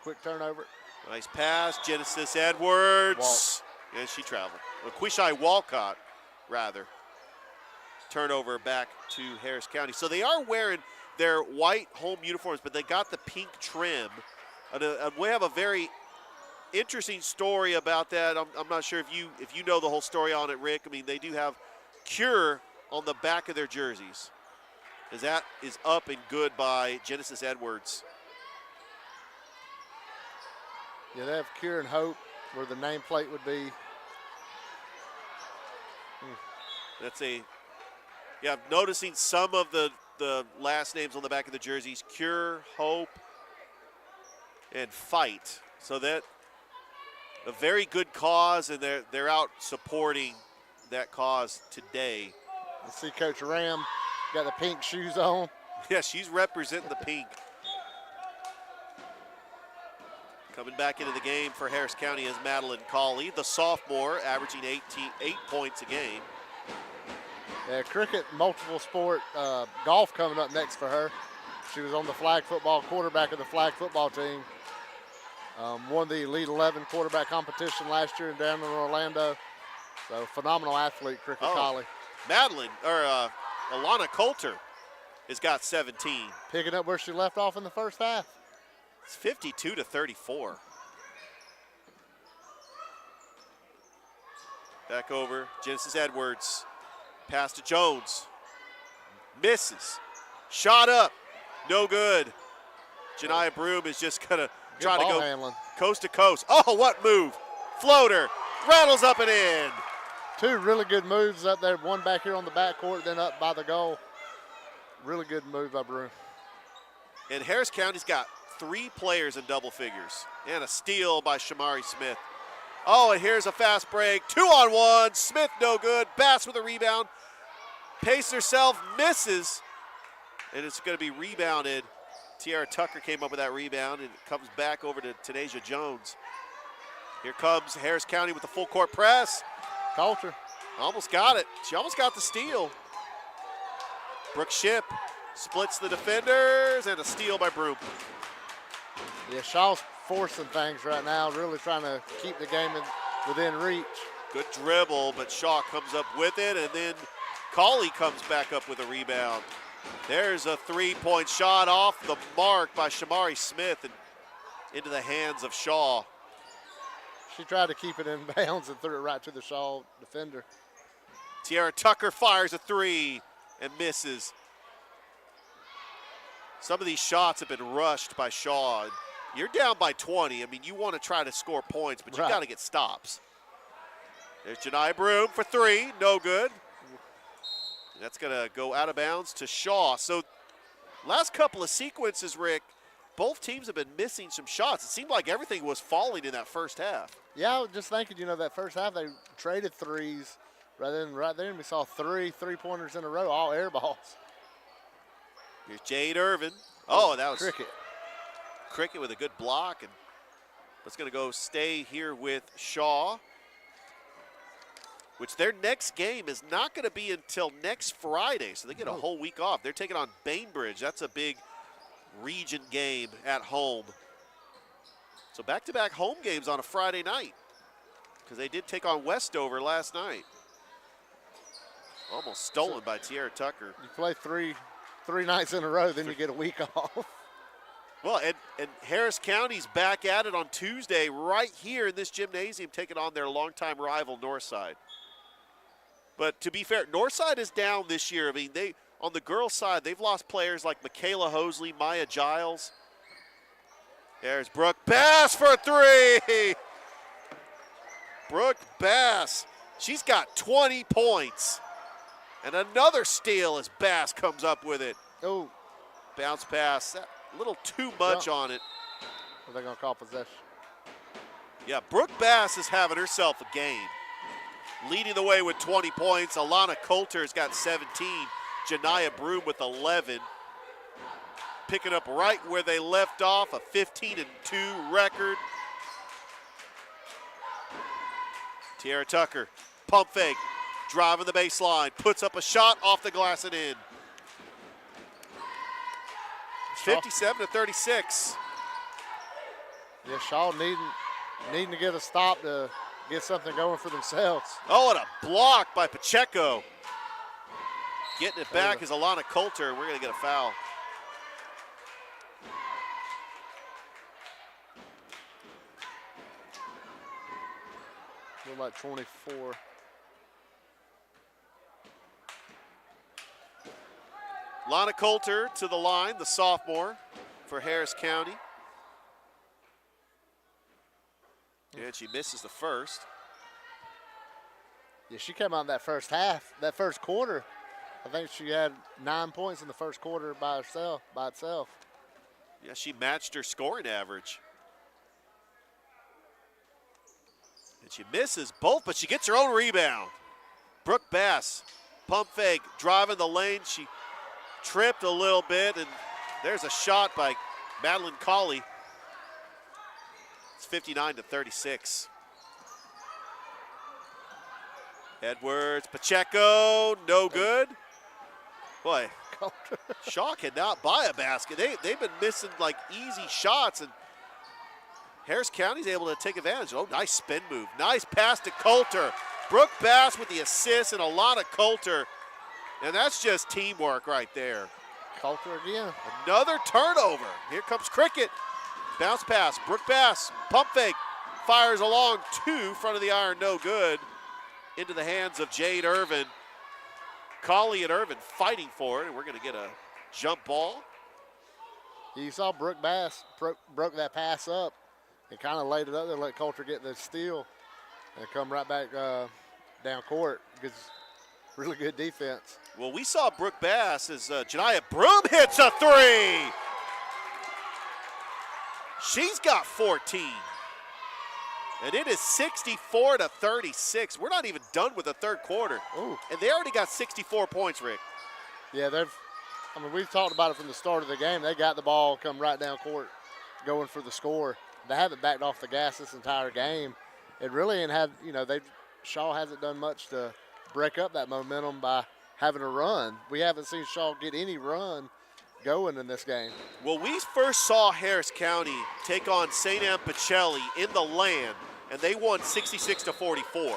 Speaker 2: Quick turnover.
Speaker 1: Nice pass. Genesis Edwards. Yeah, she traveled. Well, Quishai Walcott, rather. Turnover back to Harris County. So they are wearing their white home uniforms, but they got the pink trim. We have a very interesting story about that. I'm not sure if you know the whole story on it, Rick. I mean, they do have Cure on the back of their jerseys, as that is up and good by Genesis Edwards.
Speaker 2: Yeah, they have Cure and Hope where the nameplate would be.
Speaker 1: I'm noticing some of the last names on the back of the jerseys: Cure, Hope, and Fight. So that a very good cause, and they're out supporting that cause today.
Speaker 2: You see Coach Ram got the pink shoes on.
Speaker 1: Yeah, she's representing the pink. Coming back into the game for Harris County is Madeline Cawley, the sophomore, averaging 8 points a game.
Speaker 2: Yeah, cricket, multiple sport, golf coming up next for her. She was on the flag football, quarterback of the flag football team. Won the Elite 11 quarterback competition last year down in Orlando. So phenomenal athlete, Cricket Cawley.
Speaker 1: Madeline, or Alana Coulter has got 17.
Speaker 2: Picking up where she left off in the first half.
Speaker 1: It's 52-34. Back over, Genesis Edwards. Pass to Jones. Misses. Shot up. No good. Janiah Broom is just going to try to go
Speaker 2: handling.
Speaker 1: Coast to coast. Oh, what move. Floater. Rattles up and in.
Speaker 2: 2 really good moves up there. One back here on the backcourt, then up by the goal. Really good move by Broom.
Speaker 1: And Harris County's got 3 players in double figures. And a steal by Shamari Smith. Oh, and here's a fast break. 2-on-1. Smith no good. Bass with a rebound. Pace herself, misses. And it's going to be rebounded. Tiara Tucker came up with that rebound, and it comes back over to Tanasia Jones. Here comes Harris County with the full court press.
Speaker 2: Coulter.
Speaker 1: Almost got it. She almost got the steal. Brooke Ship splits the defenders, and a steal by Broom.
Speaker 2: Yeah, Shaw's forcing things right now, really trying to keep the game within reach.
Speaker 1: Good dribble, but Shaw comes up with it, and then Cawley comes back up with a rebound. There's a three-point shot off the mark by Shamari Smith and into the hands of Shaw.
Speaker 2: She tried to keep it in bounds and threw it right to the Shaw defender.
Speaker 1: Tiara Tucker fires a three and misses. Some of these shots have been rushed by Shaw. You're down by 20. I mean, you want to try to score points, but you got to get stops. There's Janiyah Broom for three, no good. That's going to go out of bounds to Shaw. So last couple of sequences, Rick, both teams have been missing some shots. It seemed like everything was falling in that first half.
Speaker 2: Yeah, I was just thinking, that first half they traded threes rather than right there, and we saw three-pointers in a row, all air balls.
Speaker 1: Here's Jade Irvin. Oh, that was
Speaker 2: Cricket
Speaker 1: with a good block. And that's going to go stay here with Shaw, which their next game is not going to be until next Friday, so they get a whole week off. They're taking on Bainbridge. That's a big region game at home. So back-to-back home games on a Friday night, because they did take on Westover last night. Almost stolen by Tiara Tucker.
Speaker 2: You play three nights in a row, then you get a week off.
Speaker 1: Well, and Harris County's back at it on Tuesday right here in this gymnasium, taking on their longtime rival Northside. But to be fair, Northside is down this year. I mean, on the girls' side, they've lost players like Michaela Hosley, Maya Giles. There's Brooke Bass for three. Brooke Bass, she's got 20 points. And another steal as Bass comes up with it.
Speaker 2: Oh.
Speaker 1: Bounce pass, a little too much on it.
Speaker 2: Are they going to call possession?
Speaker 1: Yeah, Brooke Bass is having herself a game. Leading the way with 20 points. Alana Coulter's got 17. Janiyah Broom with 11. Picking up right where they left off, a 15-2 record. Tiara Tucker, pump fake, driving the baseline, puts up a shot off the glass and in. 57-36.
Speaker 2: Yeah, Shaw needing to get a stop to get something going for themselves.
Speaker 1: Oh, and a block by Pacheco. Getting it back is Alana Coulter. We're going to get a foul.
Speaker 2: Look like 24.
Speaker 1: Lana Coulter to the line, the sophomore for Harris County. And she misses the first.
Speaker 2: Yeah, she came out in that first half, that first quarter. I think she had 9 points in the first quarter by itself.
Speaker 1: Yeah, she matched her scoring average. And she misses both, but she gets her own rebound. Brooke Bass, pump fake, driving the lane. She tripped a little bit, and there's a shot by Madeline Colley. It's 59-36. Edwards, Pacheco, no good. Boy, Shaw cannot buy a basket. They've been missing like easy shots, and Harris County's able to take advantage. Oh, nice spin move. Nice pass to Coulter. Brooke Bass with the assist and a lot of Coulter. And that's just teamwork right there.
Speaker 2: Coulter again.
Speaker 1: Another turnover. Here comes Cricket. Bounce pass. Brooke Bass, pump fake. Fires along two, front of the iron, no good. Into the hands of Jade Irvin. Colley and Irvin fighting for it, and we're going to get a jump ball.
Speaker 2: You saw Brooke Bass broke that pass up and kind of laid it up there, let Coulter get the steal and come right back down court. Because really good defense.
Speaker 1: Well, we saw Brooke Bass as Janiyah Broom hits a three. She's got 14. And it is 64-36. We're not even done with the third quarter.
Speaker 2: Ooh.
Speaker 1: And they already got 64 points, Rick.
Speaker 2: Yeah, we've talked about it from the start of the game. They got the ball, come right down court, going for the score. They haven't backed off the gas this entire game. It really ain't had, Shaw hasn't done much to break up that momentum by having a run. We haven't seen Shaw get any run going in this game.
Speaker 1: Well, we first saw Harris County take on St. Anne Pacelli in the LAN, and they won 66-44.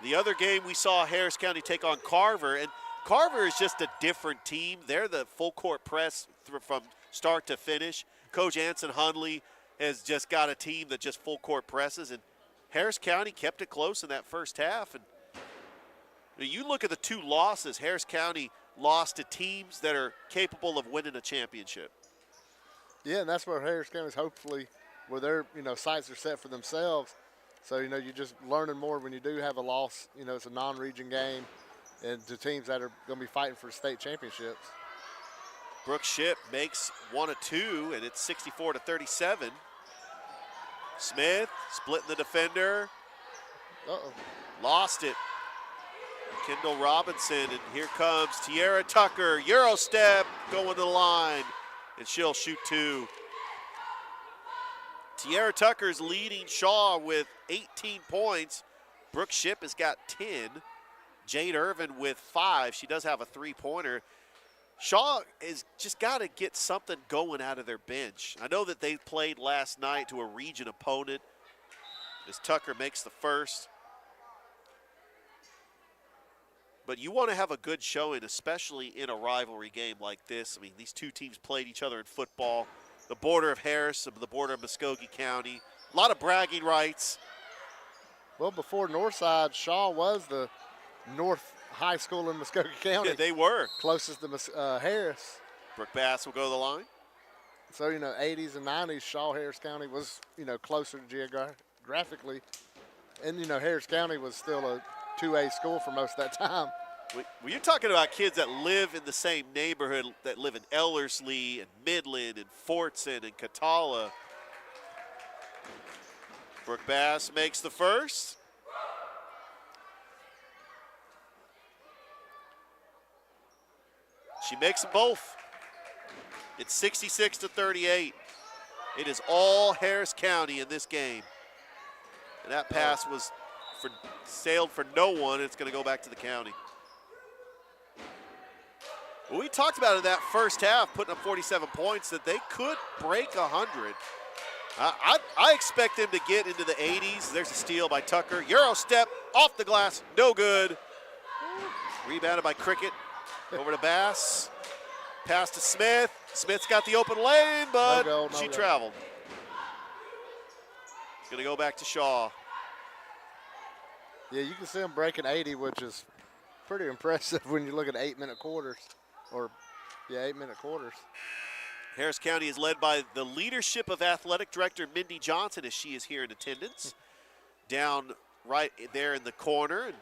Speaker 1: The other game we saw Harris County take on Carver, and Carver is just a different team. They're the full court press from start to finish. Coach Anson Hundley has just got a team that just full court presses, and Harris County kept it close in that first half. And you look at the two losses, Harris County lost to teams that are capable of winning a championship.
Speaker 2: Yeah, and that's where Harris County's hopefully, where their sights are set for themselves. So you're just learning more when you do have a loss. It's a non-region game, and to teams that are going to be fighting for state championships.
Speaker 1: Brooke Shipp makes one of two, and it's 64-37. Smith splitting the defender.
Speaker 2: Uh-oh.
Speaker 1: Lost it. Kendall Robinson, and here comes Tiara Tucker. Euro step, going to the line, and she'll shoot two. Tiara Tucker's leading Shaw with 18 points. Brooke Shipp has got 10. Jade Irvin with 5. She does have a three-pointer. Shaw has just got to get something going out of their bench. I know that they played last night to a region opponent as Tucker makes the first. But you want to have a good showing, especially in a rivalry game like this. I mean, these two teams played each other in football. The border of Harris and the border of Muskogee County. A lot of bragging rights.
Speaker 2: Well, before Northside, Shaw was the North High School in Muskogee County.
Speaker 1: Yeah, they were.
Speaker 2: Closest to Harris.
Speaker 1: Brooke Bass will go to the line.
Speaker 2: So, 80s and 90s, Shaw-Harris County was, closer geographically. And, Harris County was still a 2A school for most of that time.
Speaker 1: Well, you're talking about kids that live in the same neighborhood, that live in Ellerslie and Midland and Fortson and Catala. Brooke Bass makes the first. She makes them both. It's 66-38. It is all Harris County in this game. And that pass was sailed for no one. It's going to go back to the county. Well, we talked about in that first half, putting up 47 points, that they could break 100. I expect them to get into the 80s. There's a steal by Tucker. Euro step, off the glass, no good. Rebounded by Cricket. Over to Bass. Pass to Smith. Smith's got the open lane, but she traveled. It's going to go back to Shaw.
Speaker 2: Yeah, you can see them breaking 80, which is pretty impressive when you look at 8-minute quarters. 8-minute quarters.
Speaker 1: Harris County is led by the leadership of athletic director Mindy Johnson, as she is here in attendance. Down right there in the corner, and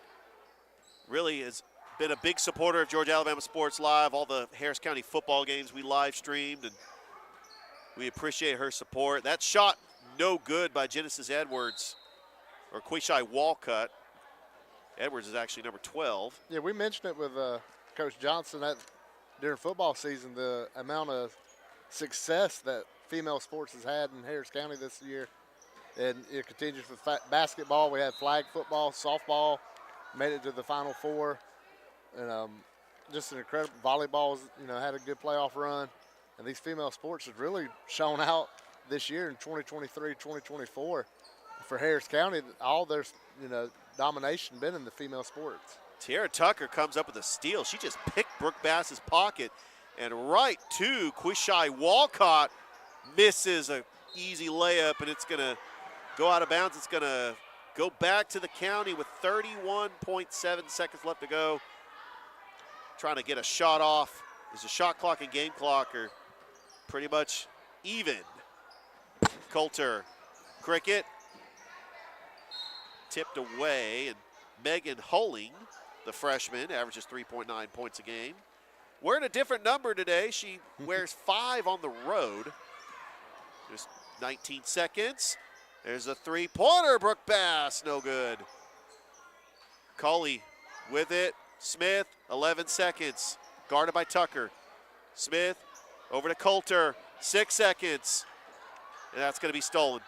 Speaker 1: really has been a big supporter of Georgia Alabama Sports Live, all the Harris County football games we live streamed, and we appreciate her support. That shot no good by Genesis Edwards, or Quishai Walcott. Edwards is actually number 12.
Speaker 2: Yeah, we mentioned it with Coach Johnson that during football season, the amount of success that female sports has had in Harris County this year. And it continues with basketball. We had flag football, softball, made it to the Final Four. And just an incredible volleyball, had a good playoff run. And these female sports have really shown out this year in 2023, 2024. For Harris County, all their, domination been in the female sports.
Speaker 1: Tiara Tucker comes up with a steal. She just picked Brooke Bass's pocket, and right to Quishai Walcott, misses a easy layup, and it's going to go out of bounds. It's going to go back to the county with 31.7 seconds left to go. Trying to get a shot off. Is the shot clock and game clock are pretty much even. Coulter, Cricket, tipped away, and Megan Hulling, the freshman, averages 3.9 points a game. We're in a different number today. She wears 5 on the road. Just 19 seconds. There's a three-pointer, Brooke Bass, no good. Culley with it. Smith, 11 seconds. Guarded by Tucker. Smith over to Coulter, 6 seconds. And that's going to be stolen.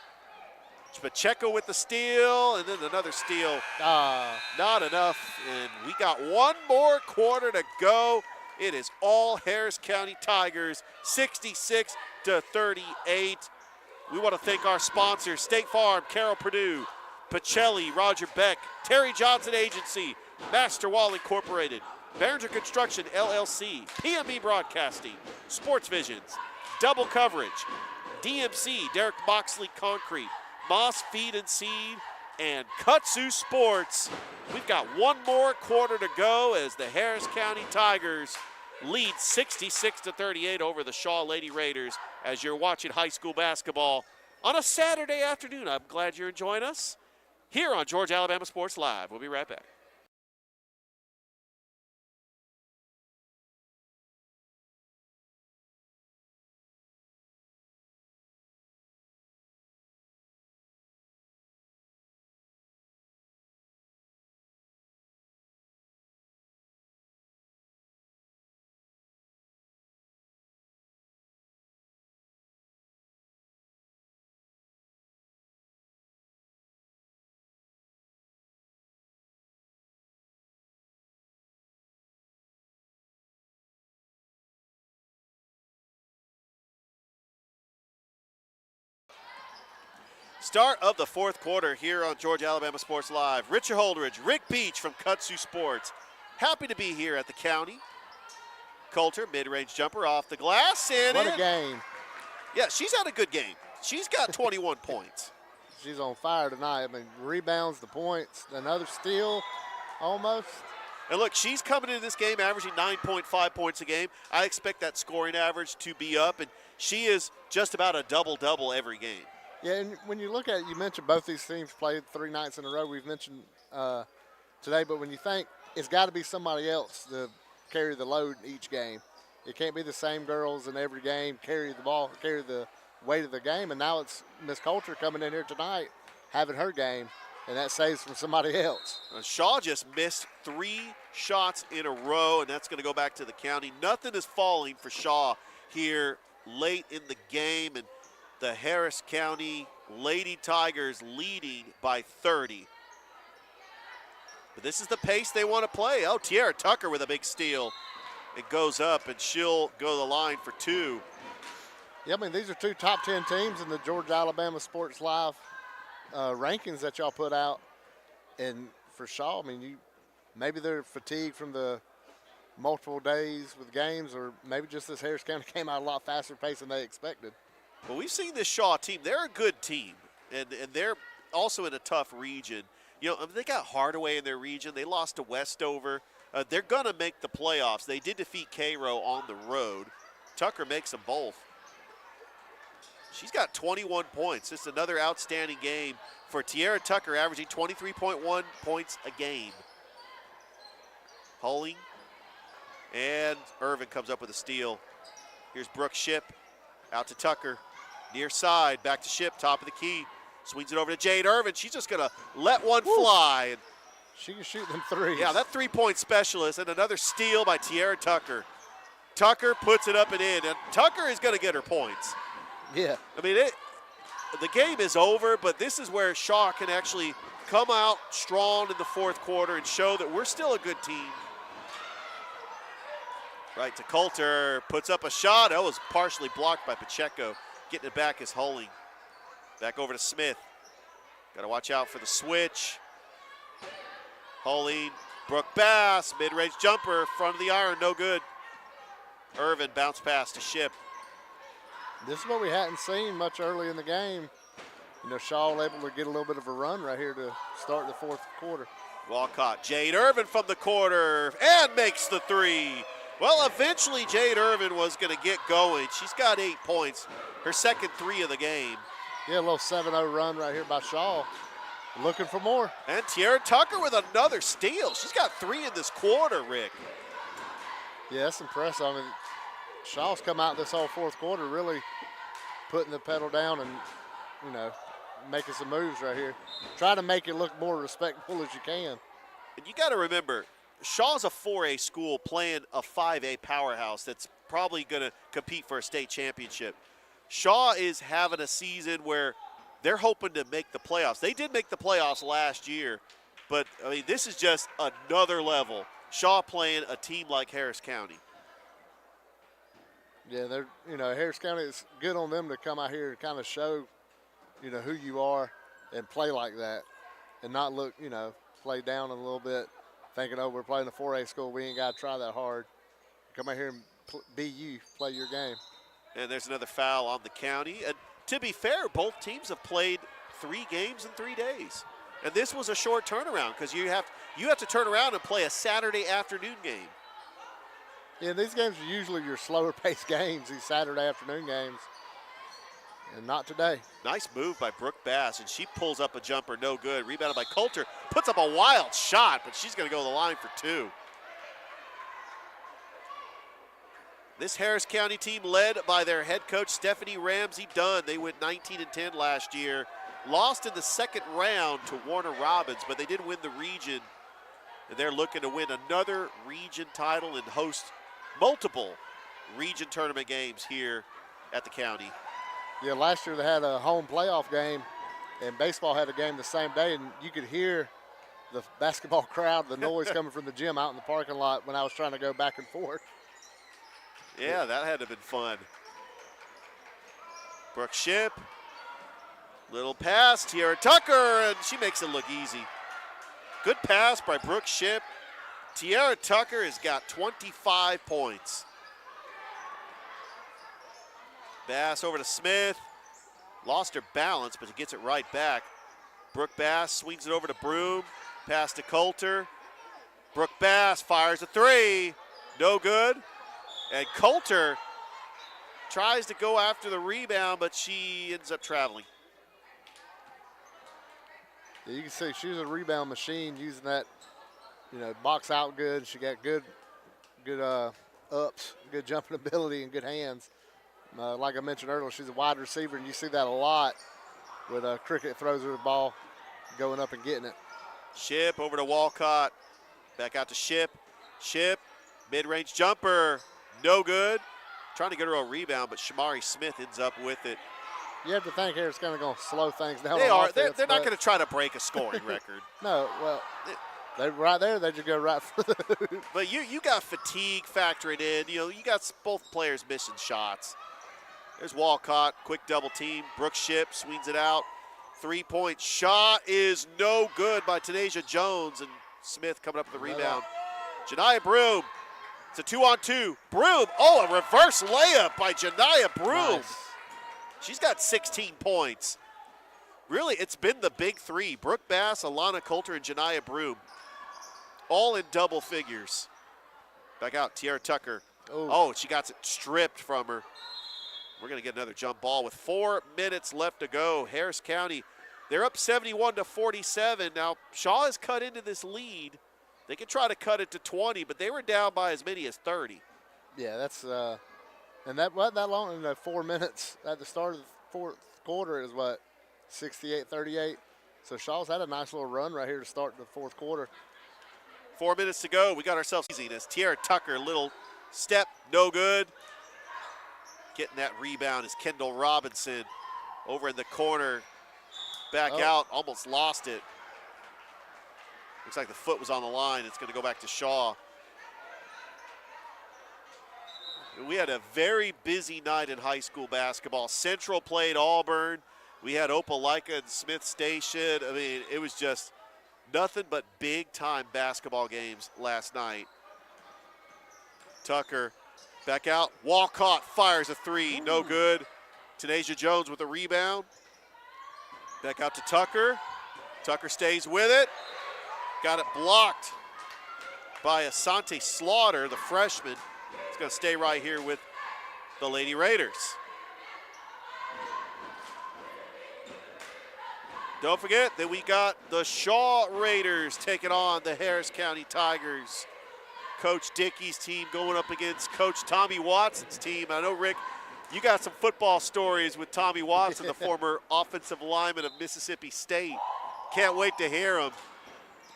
Speaker 1: Pacheco with the steal, and then another steal. Not enough, and we got one more quarter to go. It is all Harris County Tigers, 66-38. We want to thank our sponsors, State Farm, Carroll Purdue, Pacelli, Roger Beck, Terry Johnson Agency, Master Wall Incorporated, Behringer Construction, LLC, PME Broadcasting, Sports Visions, Double Coverage, DMC, Derek Moxley Concrete, Moss Feed and Seed, and Kutsu Sports. We've got one more quarter to go as the Harris County Tigers lead 66-38 over the Shaw Lady Raiders as you're watching high school basketball on a Saturday afternoon. I'm glad you're enjoying us here on Georgia Alabama Sports Live. We'll be right back. Start of the fourth quarter here on Georgia Alabama Sports Live. Richard Holdridge, Rick Beach from Kutsu Sports. Happy to be here at the county. Coulter, mid-range jumper off the glass. And
Speaker 2: what a game.
Speaker 1: Yeah, she's had a good game. She's got 21 points.
Speaker 2: She's on fire tonight. I mean, rebounds, the points, another steal almost.
Speaker 1: And look, she's coming into this game averaging 9.5 points a game. I expect that scoring average to be up, and she is just about a double-double every game.
Speaker 2: Yeah, and when you look at it, you mentioned both these teams played 3 nights in a row. We've mentioned today, but when you think it's got to be somebody else to carry the load in each game. It can't be the same girls in every game carry the ball, carry the weight of the game. And now it's Miss Coulter coming in here tonight having her game, and that saves from somebody else.
Speaker 1: Shaw just missed 3 shots in a row, and that's going to go back to the county. Nothing is falling for Shaw here late in the game, and the Harris County Lady Tigers leading by 30. But this is the pace they want to play. Oh, Tiara Tucker with a big steal. It goes up, and she'll go to the line for 2.
Speaker 2: Yeah, I mean, these are 2 top 10 teams in the Georgia Alabama Sports Live rankings that y'all put out. And for Shaw, I mean, maybe they're fatigued from the multiple days with games, or maybe just this Harris County came out a lot faster pace than they expected.
Speaker 1: Well, we've seen this Shaw team. They're a good team, and they're also in a tough region. You know, they got Hardaway in their region. They lost to Westover. They're going to make the playoffs. They did defeat Cairo on the road. Tucker makes them both. She's got 21 points. It's another outstanding game for Tiara Tucker, averaging 23.1 points a game. Holing, and Irvin comes up with a steal. Here's Brooke Ship, out to Tucker. Near side, back to Ship, top of the key. Swings it over to Jade Irvin. She's just going to let one fly. And
Speaker 2: she can shoot them threes.
Speaker 1: yeah, that three-point specialist, and another steal by Tiara Tucker. Tucker puts it up and in, and Tucker is going to get her points.
Speaker 2: Yeah.
Speaker 1: I mean, the game is over, but this is where Shaw can actually come out strong in the fourth quarter and show that we're still a good team. Right to Coulter, puts up a shot. That was partially blocked by Pacheco. Getting it back is Holing. Back over to Smith. Got to watch out for the switch. Holing, Brooke Bass, mid-range jumper, front of the iron, no good. Irvin bounce pass to Ship.
Speaker 2: This is what we hadn't seen much early in the game. You know, Shaw able to get a little bit of a run right here to start the fourth quarter.
Speaker 1: Walcott, Jade Irvin from the corner and makes the 3. Well, eventually Jade Irvin was going to get going. She's got 8 points, her second 3 of the game.
Speaker 2: Yeah, a little 7-0 run right here by Shaw. Looking for more.
Speaker 1: And Tiara Tucker with another steal. She's got 3 in this quarter, Rick.
Speaker 2: Yeah, that's impressive. I mean, Shaw's come out this whole fourth quarter really putting the pedal down and, you know, making some moves right here. Try to make it look more respectful as you can.
Speaker 1: And you got to remember, Shaw's a 4A school playing a 5A powerhouse that's probably going to compete for a state championship. Shaw is having a season where they're hoping to make the playoffs. They did make the playoffs last year, but, I mean, this is just another level. Shaw playing a team like Harris County.
Speaker 2: Yeah, they're, you know, Harris County, it's good on them to come out here and kind of show, you know, who you are and play like that and not look, you know, play down a little bit, thinking, oh, we're playing a 4A school. We ain't got to try that hard. Come out here and be you, play your game.
Speaker 1: And there's another foul on the county. And to be fair, both teams have played 3 games in 3 days. And this was a short turnaround because you have to turn around and play a Saturday afternoon game.
Speaker 2: Yeah, these games are usually your slower paced games, these Saturday afternoon games. And not today.
Speaker 1: Nice move by Brooke Bass, and she pulls up a jumper, no good. Rebounded by Coulter, puts up a wild shot, but she's going to go to the line for 2. This Harris County team led by their head coach, Stephanie Ramsey Dunn. They went 19-10 last year. Lost in the second round to Warner Robins, but they did win the region. And they're looking to win another region title and host multiple region tournament games here at the county.
Speaker 2: Yeah, last year they had a home playoff game, and baseball had a game the same day, and you could hear the basketball crowd, the noise coming from the gym out in the parking lot when I was trying to go back and forth.
Speaker 1: Yeah, that had to have been fun. Brooke Ship, little pass, Tiara Tucker, and she makes it look easy. Good pass by Brooke Ship. Tiara Tucker has got 25 points. Bass over to Smith. Lost her balance, but she gets it right back. Brooke Bass swings it over to Broom. Pass to Coulter. Brooke Bass fires a 3. No good. And Coulter tries to go after the rebound, but she ends up traveling.
Speaker 2: Yeah, you can see she was a rebound machine using that, box out good. She got good ups, good jumping ability, and good hands. Like I mentioned earlier, she's a wide receiver, and you see that a lot with Cricket throws her the ball, going up and getting it.
Speaker 1: Ship over to Walcott. Back out to Ship. Ship, mid-range jumper, no good. Trying to get her a rebound, but Shamari Smith ends up with it.
Speaker 2: You have to think here it's kind of going to slow things down.
Speaker 1: They are. They're not going to try to break a scoring record.
Speaker 2: No, well, they right there. They just go right for the.
Speaker 1: But you got fatigue factoring in. You got both players missing shots. There's Walcott, quick double team. Brooke Ship swings it out. 3-point shot is no good by Tanasia Jones, and Smith coming up with the rebound. Janiyah Broom. It's a 2-on-2. Broom. Oh, a reverse layup by Janiyah Broom.
Speaker 2: Nice.
Speaker 1: She's got 16 points. Really, it's been the big 3. Brooke Bass, Alana Coulter, and Janiyah Broom. All in double figures. Back out, Tiara Tucker.
Speaker 2: Ooh.
Speaker 1: Oh, she got it stripped from her. We're going to get another jump ball with 4 minutes left to go. Harris County, they're up 71-47. Now, Shaw has cut into this lead. They could try to cut it to 20, but they were down by as many as 30.
Speaker 2: Yeah, that's and that wasn't that long. In 4 minutes at the start of the fourth quarter is 68-38. So Shaw's had a nice little run right here to start the fourth quarter.
Speaker 1: 4 minutes to go. We got ourselves easiness. Tiara Tucker, little step, no good. Getting that rebound is Kendall Robinson over in the corner. Back out, almost lost it. Looks like the foot was on the line. It's going to go back to Shaw. We had a very busy night in high school basketball. Central played Auburn. We had Opelika and Smith Station. I mean, it was just nothing but big-time basketball games last night. Tucker back out. Walcott fires a 3. No good. Tanasia Jones with a rebound. Back out to Tucker. Tucker stays with it. Got it blocked by Asante Slaughter, the freshman. He's going to stay right here with the Lady Raiders. Don't forget that we got the Shaw Raiders taking on the Harris County Tigers. Coach Dickey's team going up against Coach Tommy Watson's team. I know, Rick, you got some football stories with Tommy Watson, the former offensive lineman of Mississippi State. Can't wait to hear him.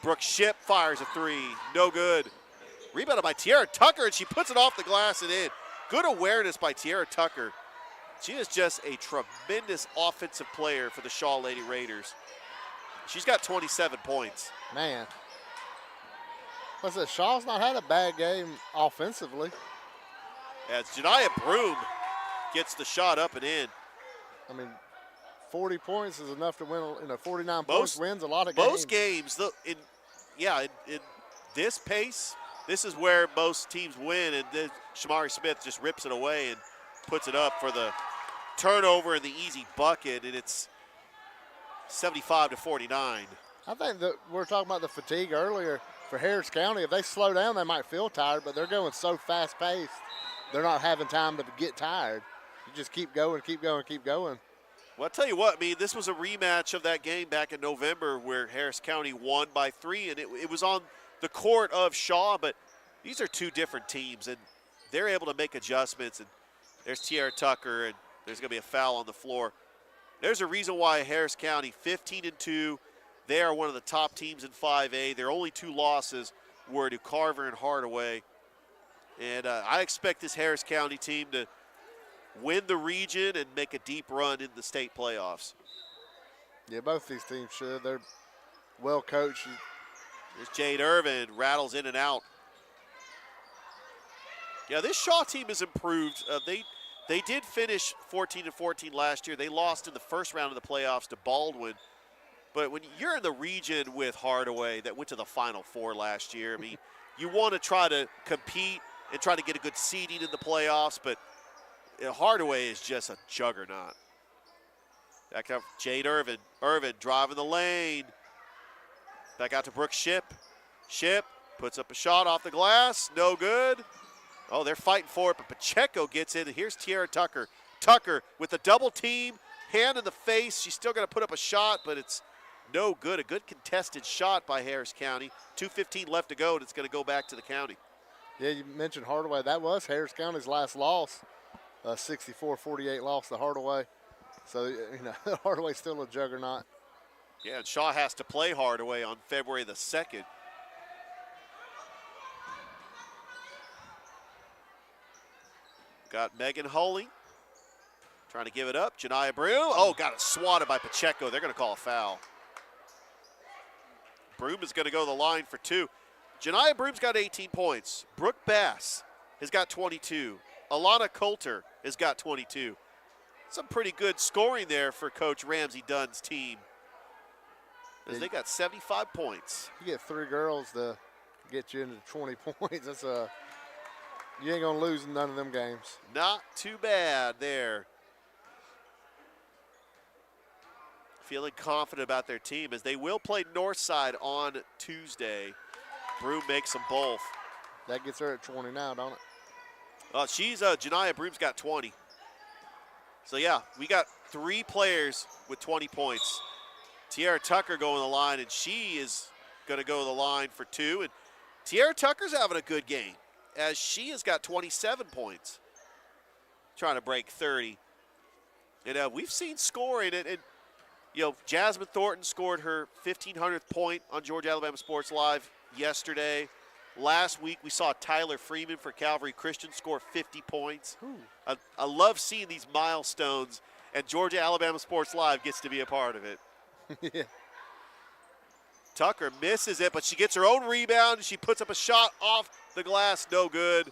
Speaker 1: Brooke Ship fires a 3. No good. Rebounded by Tiara Tucker, and she puts it off the glass and in. Good awareness by Tiara Tucker. She is just a tremendous offensive player for the Shaw Lady Raiders. She's got 27 points.
Speaker 2: Man. Listen, Shaw's not had a bad game offensively.
Speaker 1: As Janiyah Broom gets the shot up and in.
Speaker 2: I mean, 40 points is enough to win, 49 points wins a lot of games.
Speaker 1: Most games, in this pace, this is where most teams win, and then Shamari Smith just rips it away and puts it up for the turnover and the easy bucket, and it's 75-49.
Speaker 2: I think that we're talking about the fatigue earlier for Harris County. If they slow down, they might feel tired, but they're going so fast-paced, they're not having time to get tired. You just keep going, keep going, keep going.
Speaker 1: Well, I'll tell you what, I mean, this was a rematch of that game back in November where Harris County won by 3, and it was on the court of Shaw, but these are two different teams, and they're able to make adjustments, and there's Tierra Tucker, and there's going to be a foul on the floor. There's a reason why Harris County, 15-2, they are one of the top teams in 5A. Their only 2 losses were to Carver and Hardaway, and I expect this Harris County team to win the region and make a deep run in the state playoffs.
Speaker 2: Yeah, both these teams should. They're well coached.
Speaker 1: There's Jade Irvin, rattles in and out. Yeah, this Shaw team has improved. They did finish 14-14 last year. They lost in the first round of the playoffs to Baldwin. But when you're in the region with Hardaway that went to the Final Four last year, I mean, you want to try to compete and try to get a good seeding in the playoffs, but Hardaway is just a juggernaut. Back up, Jade Irvin. Irvin driving the lane. Back out to Brooke Ship. Ship puts up a shot off the glass. No good. Oh, they're fighting for it, but Pacheco gets in, and here's Tierra Tucker. Tucker with the double team, hand in the face. She's still going to put up a shot, but it's no good. A good contested shot by Harris County. 2:15 left to go, and it's going to go back to the county.
Speaker 2: Yeah, you mentioned Hardaway. That was Harris County's last loss. 64-48 loss to Hardaway. So, you know, Hardaway's still a juggernaut.
Speaker 1: Yeah, and Shaw has to play Hardaway on February the 2nd. Got Megan Holy trying to give it up. Janiyah Broom. Oh, got it swatted by Pacheco. They're going to call a foul. Broom is going to go to the line for 2. Janiyah Broom's got 18 points. Brooke Bass has got 22. Alana Coulter has got 22. Some pretty good scoring there for Coach Ramsey Dunn's team, as they got 75 points.
Speaker 2: You get 3 girls to get you into 20 points. That's you ain't going to lose in none of them games.
Speaker 1: Not too bad there. Feeling confident about their team as they will play Northside on Tuesday. Broom makes them both.
Speaker 2: That gets her at 20 now, don't it?
Speaker 1: Janiyah Broom's got 20. So, yeah, we got 3 players with 20 points. Tierra Tucker going to the line, and she is going to go to the line for 2. And Tierra Tucker's having a good game, as she has got 27 points, trying to break 30. And we've seen scoring, and you know, Jasmine Thornton scored her 1,500th point on Georgia Alabama Sports Live yesterday. Last week, we saw Tyler Freeman for Calvary Christian score 50 points. I love seeing these milestones, and Georgia Alabama Sports Live gets to be a part of it.
Speaker 2: Yeah.
Speaker 1: Tucker misses it, but she gets her own rebound, and she puts up a shot off the glass. No good.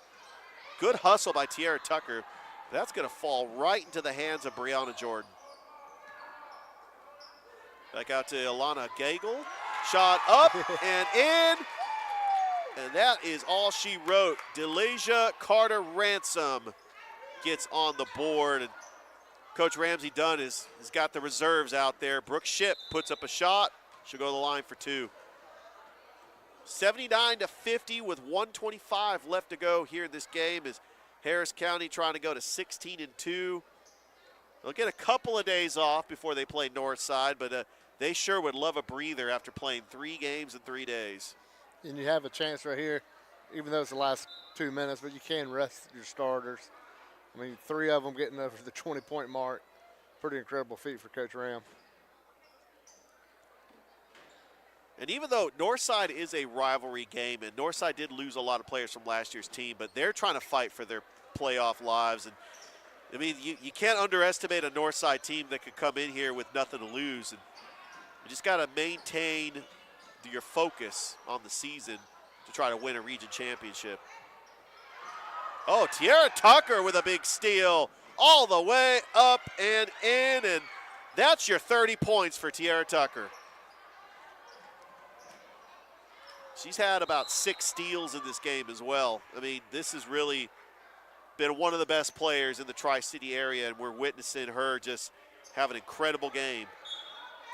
Speaker 1: Good hustle by Tierra Tucker. That's going to fall right into the hands of Brianna Jordan. Back out to Alana Gagel. Shot up and in. And that is all she wrote. Delasia Carter Ransom gets on the board. And Coach Ramsey Dunn has got the reserves out there. Brooke Ship puts up a shot. She'll go to the line for 2. 79-50 with 1:25 left to go here in this game as Harris County trying to go to 16-2. They'll get a couple of days off before they play Northside, but they sure would love a breather after playing 3 games in 3 days.
Speaker 2: And you have a chance right here, even though it's the last 2 minutes, but you can rest your starters. I mean, 3 of them getting over the 20-point mark. Pretty incredible feat for Coach Ram.
Speaker 1: And even though Northside is a rivalry game, and Northside did lose a lot of players from last year's team, but they're trying to fight for their playoff lives. And I mean, you can't underestimate a Northside team that could come in here with nothing to lose. And you just got to maintain your focus on the season to try to win a region championship. Oh, Tierra Tucker with a big steal all the way up and in, and that's your 30 points for Tierra Tucker. She's had about 6 steals in this game as well. I mean, this has really been one of the best players in the Tri-City area, and we're witnessing her just have an incredible game.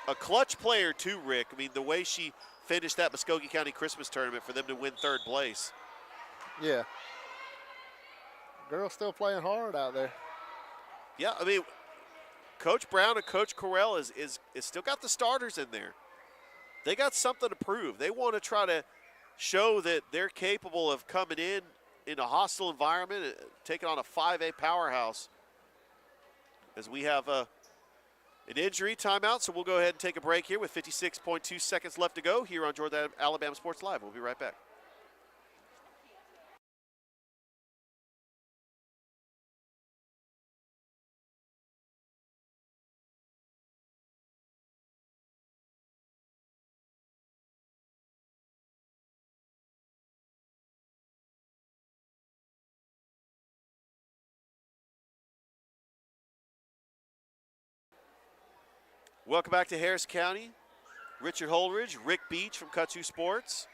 Speaker 1: A clutch player too, Rick. I mean, the way she finished that Muskogee County Christmas tournament for them to win 3rd place.
Speaker 2: Yeah. Girl's still playing hard out there.
Speaker 1: Yeah, I mean, Coach Brown and Coach Correll is still got the starters in there. They got something to prove. They want to try to show that they're capable of coming in a hostile environment, taking on a 5A powerhouse. As we have an injury timeout, so we'll go ahead and take a break here with 56.2 seconds left to go here on Georgia Alabama Sports Live. We'll be right back. Welcome back to Harris County. Richard Holdridge, Rick Beach from Kutsu Sports.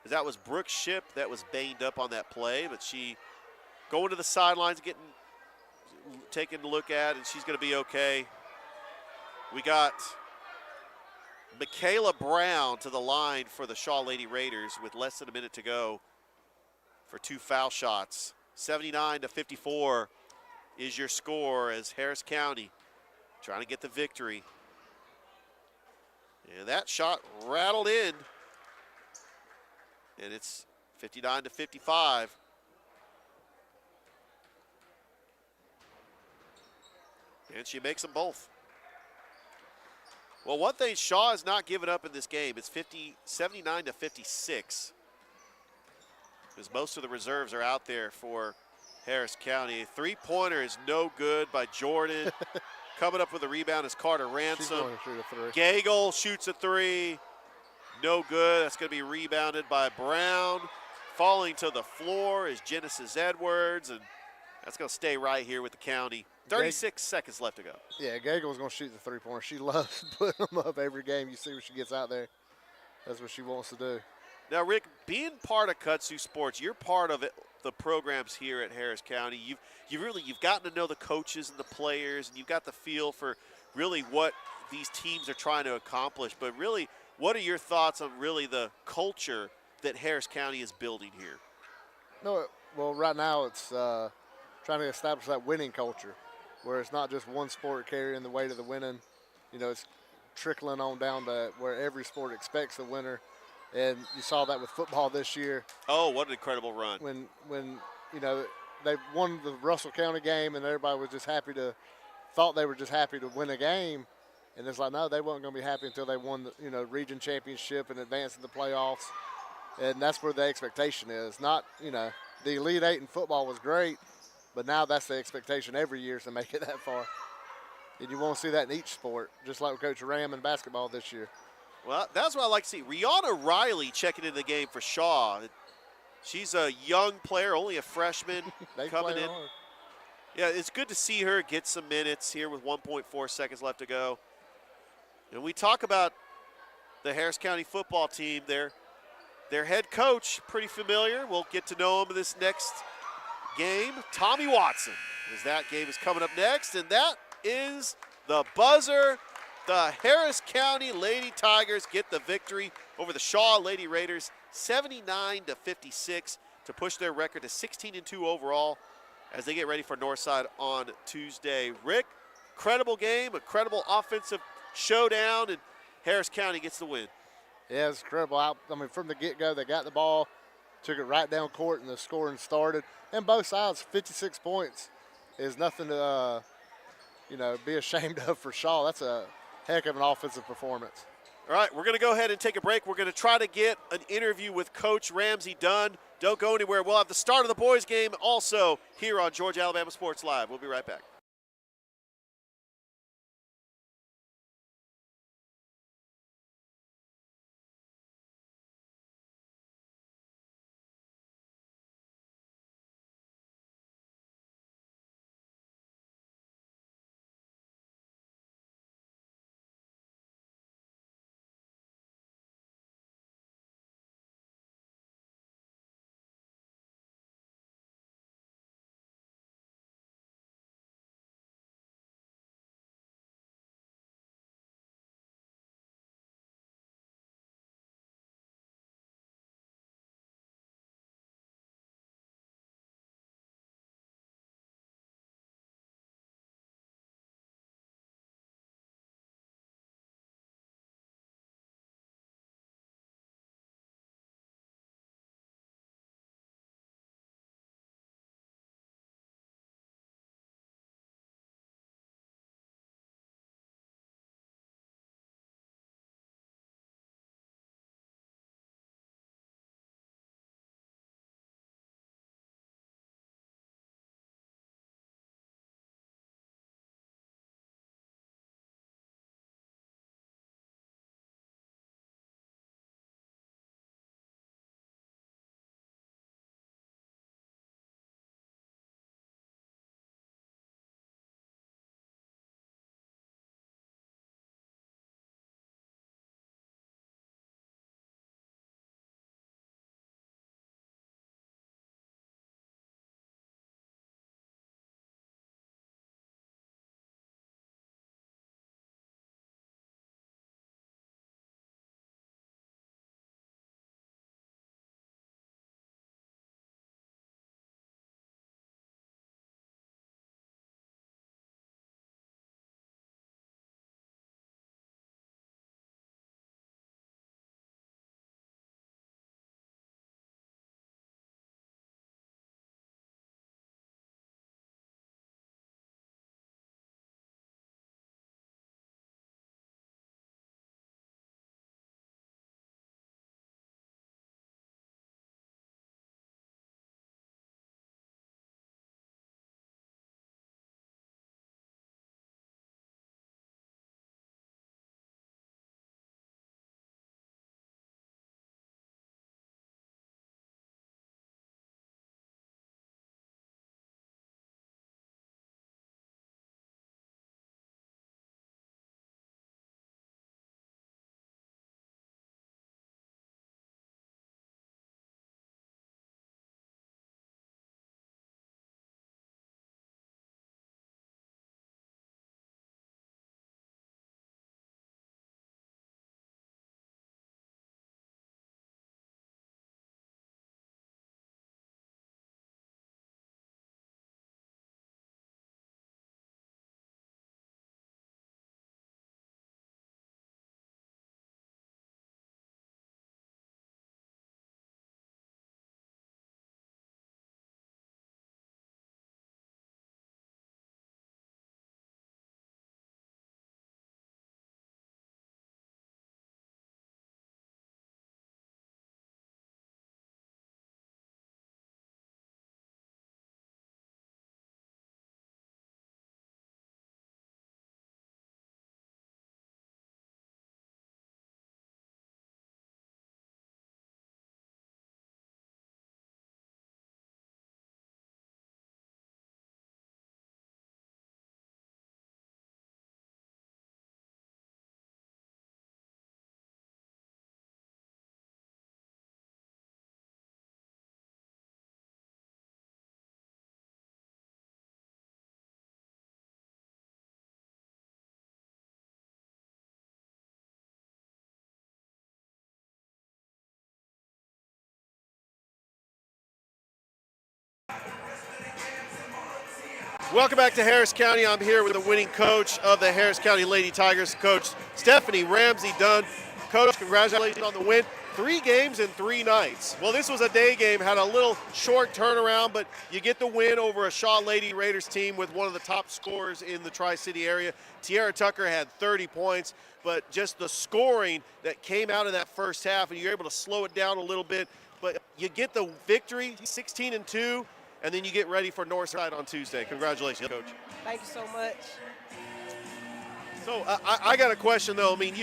Speaker 1: That was Brooke Ship that was banged up on that play, but she going to the sidelines, taking a look at, and she's going to be okay. We got Michaela Brown to the line for the Shaw Lady Raiders with less than a minute to go for 2 foul shots. 79-54 is your score as Harris County trying to get the victory. And that shot rattled in. And it's 59-55. And she makes them both. Well, one thing Shaw has not given up in this game. It's 79-56. Because most of the reserves are out there for Harris County. A 3-pointer is no good by Jordan. Coming up with a rebound is Carter Ransom. Gagel shoots a 3. No good. That's going to be rebounded by Brown. Falling to the floor is Genesis Edwards, and that's going to stay right here with the county. 36 seconds left to go.
Speaker 2: Yeah, Gagel's going to shoot the 3-pointer. She loves putting them up every game. You see what she gets out there. That's what she wants to do.
Speaker 1: Now, Rick, being part of Kutsu Sports, you're part of it, the programs here at Harris County. You've gotten to know the coaches and the players, and you've got the feel for really what these teams are trying to accomplish. But really, what are your thoughts on really the culture that Harris County is building here?
Speaker 2: No, well, right now it's trying to establish that winning culture, where it's not just one sport carrying the weight of the winning. You know, it's trickling on down to where every sport expects the winner. And you saw that with football this year.
Speaker 1: Oh, what an incredible run.
Speaker 2: When you know, they won the Russell County game and everybody was just thought they were just happy to win a game. And it's like, no, they weren't going to be happy until they won the, region championship and advanced in the playoffs. And that's where the expectation is. Not, the Elite Eight in football was great, but now that's the expectation every year is to make it that far. And you want to see that in each sport, just like with Coach Ram in basketball this year.
Speaker 1: Well, that's what I like to see. Rihanna Riley checking in the game for Shaw. She's a young player, only a freshman coming in.
Speaker 2: Hard.
Speaker 1: Yeah, it's good to see her get some minutes here with 1.4 seconds left to go. And we talk about the Harris County football team. Their head coach, pretty familiar. We'll get to know him in this next game. Tommy Watson, as that game is coming up next. And that is the buzzer. The Harris County Lady Tigers get the victory over the Shaw Lady Raiders, 79-56, to push their record to 16-2 overall as they get ready for Northside on Tuesday. Rick, credible game, a credible offensive showdown, and Harris County gets the win.
Speaker 2: Yeah, it's incredible. From the get-go, they got the ball, took it right down court, and the scoring started. And both sides, 56 points is nothing to, be ashamed of for Shaw. That's a heck of an offensive performance.
Speaker 1: All right, we're going to go ahead and take a break. We're going to try to get an interview with Coach Ramsey done. Don't go anywhere. We'll have the start of the boys' game also here on Georgia Alabama Sports Live. We'll be right back. Welcome back to Harris County. I'm here with the winning coach of the Harris County Lady Tigers, Coach Stephanie Ramsey Dunn. Coach, congratulations on the win. 3 games in 3 nights. Well, this was a day game, had a little short turnaround, but you get the win over a Shaw Lady Raiders team with one of the top scorers in the Tri-City area. Tiara Tucker had 30 points, but just the scoring that came out of that first half, and you're able to slow it down a little bit, but you get the victory, 16-2, and then you get ready for Northside on Tuesday. Congratulations, Coach.
Speaker 3: Thank you so much.
Speaker 1: So I got a question, though. I mean,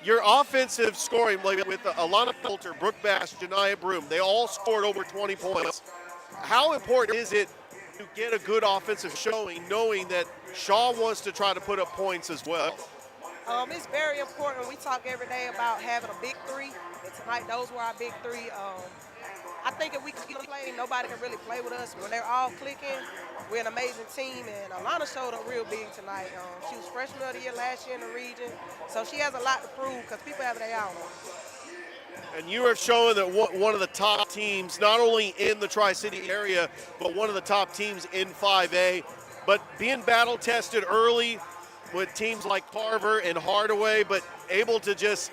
Speaker 1: your offensive scoring, like with Alana Coulter, Brooke Bass, Janiyah Broom, they all scored over 20 points. How important is it to get a good offensive showing, knowing that Shaw wants to try to put up points as well?
Speaker 3: It's very important. We talk every day about having a big 3, and tonight those were our big 3. I think if we can play, nobody can really play with us. When they're all clicking, we're an amazing team, and Alana showed up real big tonight. She was freshman of the year last year in the region, so she has a lot to prove because people have their eye on her.
Speaker 1: And you are showing that one of the top teams, not only in the Tri-City area, but one of the top teams in 5A. But being battle-tested early with teams like Carver and Hardaway, but able to just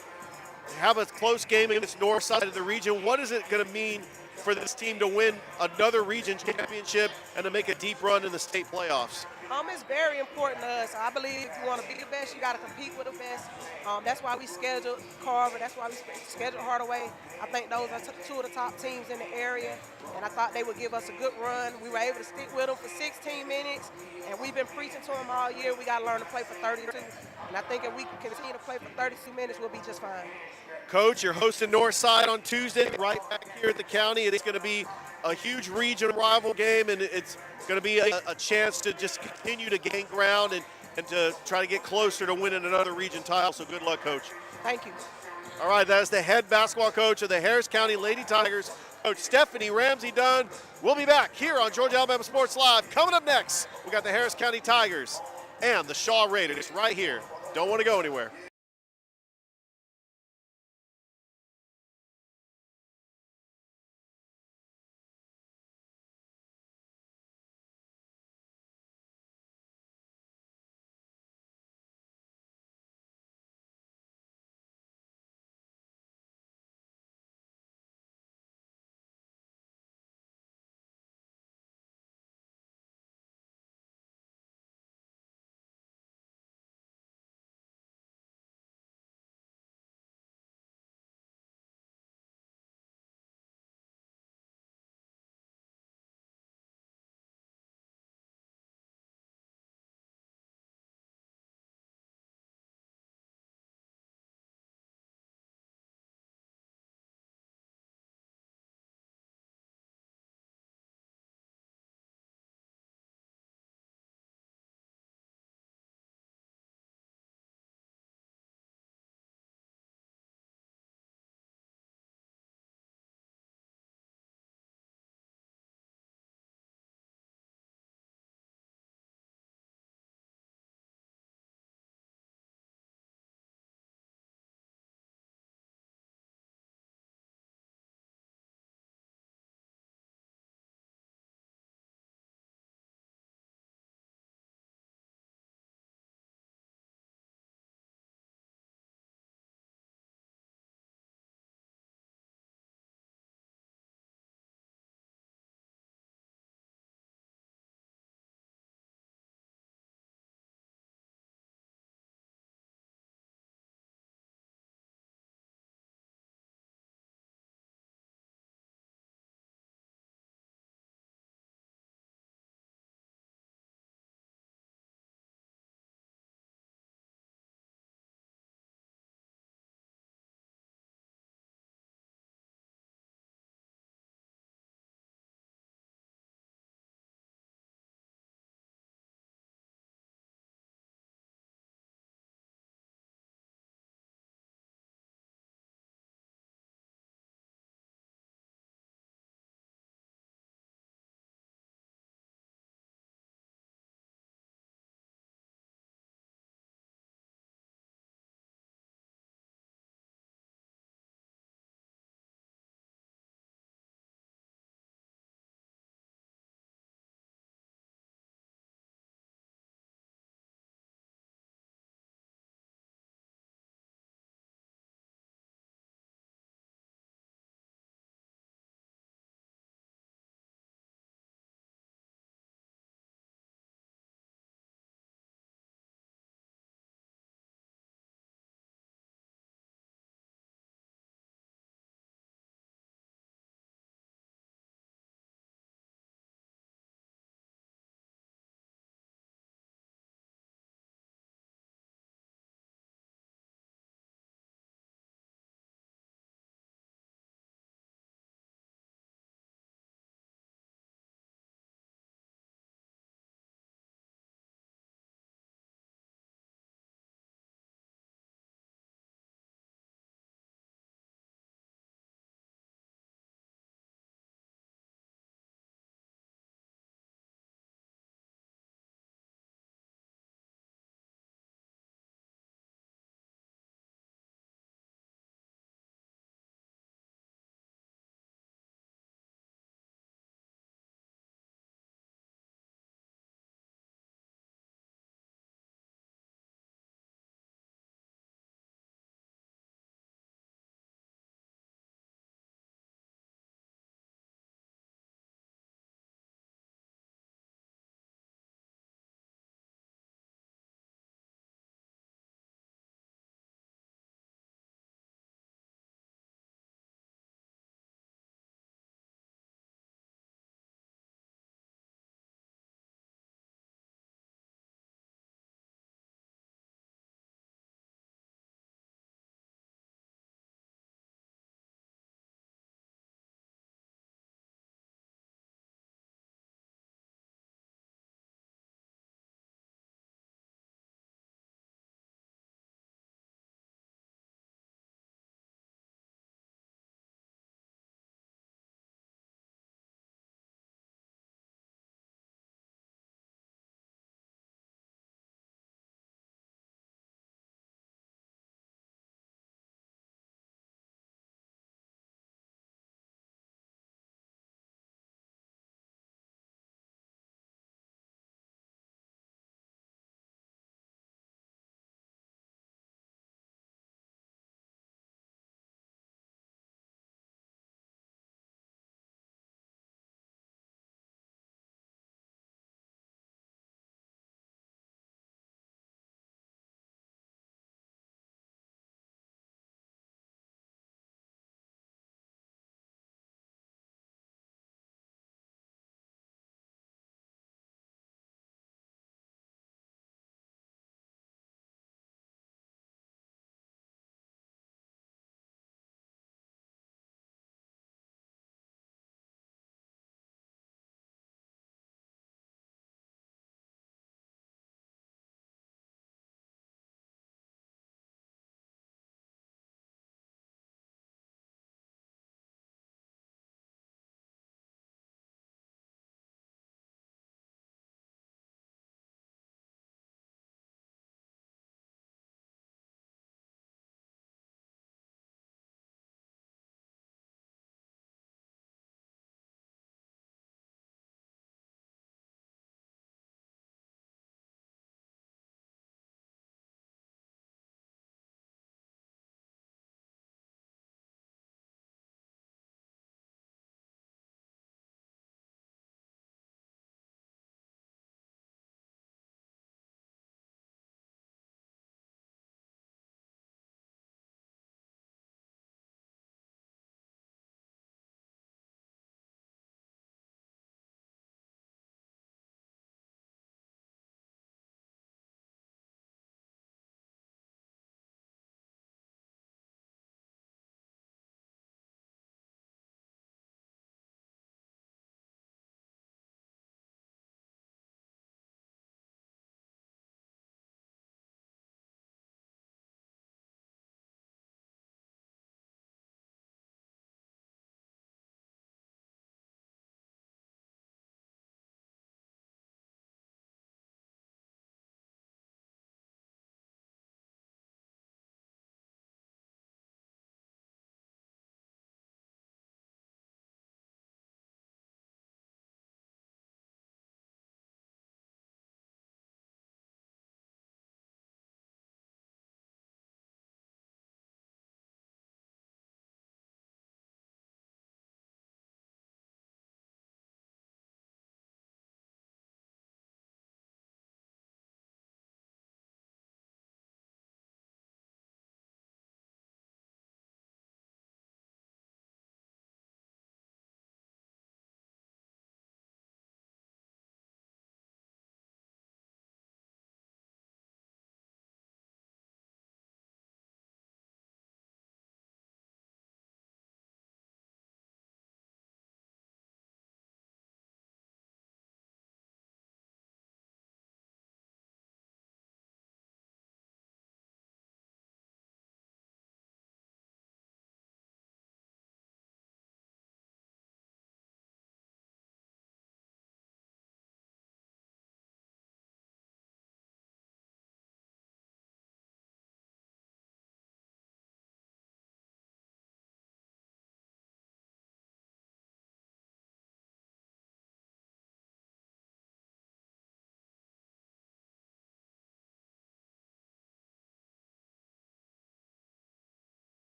Speaker 1: have a close game against north side of the region, what is it going to mean for this team to win another region championship and to make a deep run in the state playoffs?
Speaker 3: It's very important to us. I believe if you want to be the best, you got to compete with the best. That's why we scheduled Carver. That's why we scheduled Hardaway. I think those are 2 of the top teams in the area, and I thought they would give us a good run. We were able to stick with them for 16 minutes, and we've been preaching to them all year. We got to learn to play for 32, and I think if we can continue to play for 32 minutes, we'll be just fine.
Speaker 1: Coach, you're hosting Northside on Tuesday, right back here at the county. It's going to be a huge region rival game, and it's going to be a chance to just continue to gain ground and to try to get closer to winning another region title. So good luck, Coach.
Speaker 3: Thank you.
Speaker 1: All right, that is the head basketball coach of the Harris County Lady Tigers, Coach Stephanie Ramsey Dunn. We'll be back here on Georgia Alabama Sports Live. Coming up next, we got the Harris County Tigers and the Shaw Raiders right here. Don't want to go anywhere.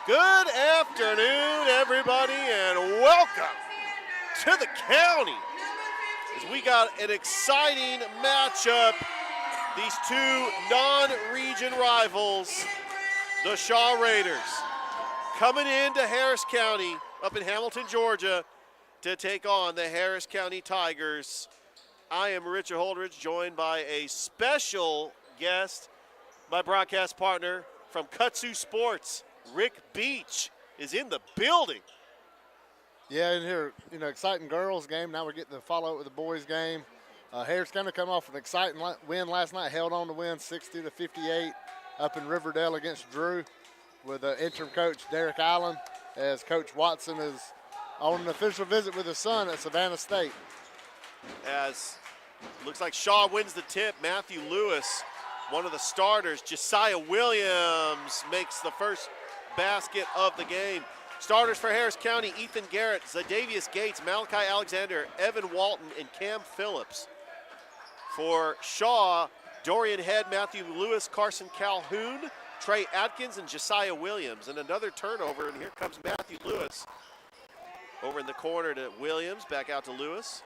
Speaker 1: Good afternoon, everybody, and welcome to the county. As we got an exciting matchup, these two non-region rivals, the Shaw Raiders, coming into Harris County up in Hamilton, Georgia, to take on the Harris County Tigers. I am Richard Holdridge, joined by a special guest, my broadcast partner from Kutsu Sports, Rick Beach, is in the building.
Speaker 2: Yeah, in here, exciting girls game. Now we're getting to follow it with the boys game. Harris County come off an exciting win last night, held on to win 60-58 up in Riverdale against Drew with interim coach Derek Allen, as Coach Watson is on an official visit with his son at Savannah State.
Speaker 1: As looks like Shaw wins the tip, Matthew Lewis, one of the starters, Josiah Williams makes the first basket of the game. Starters for Harris County, Ethan Garrett, Zadavius Gates, Malachi Alexander, Evan Walton, and Cam Phillips. For Shaw, Dorian Head, Matthew Lewis, Carson Calhoun, Trey Atkins, and Josiah Williams. And another turnover, and here comes Matthew Lewis. Over in the corner to Williams, back out to Lewis.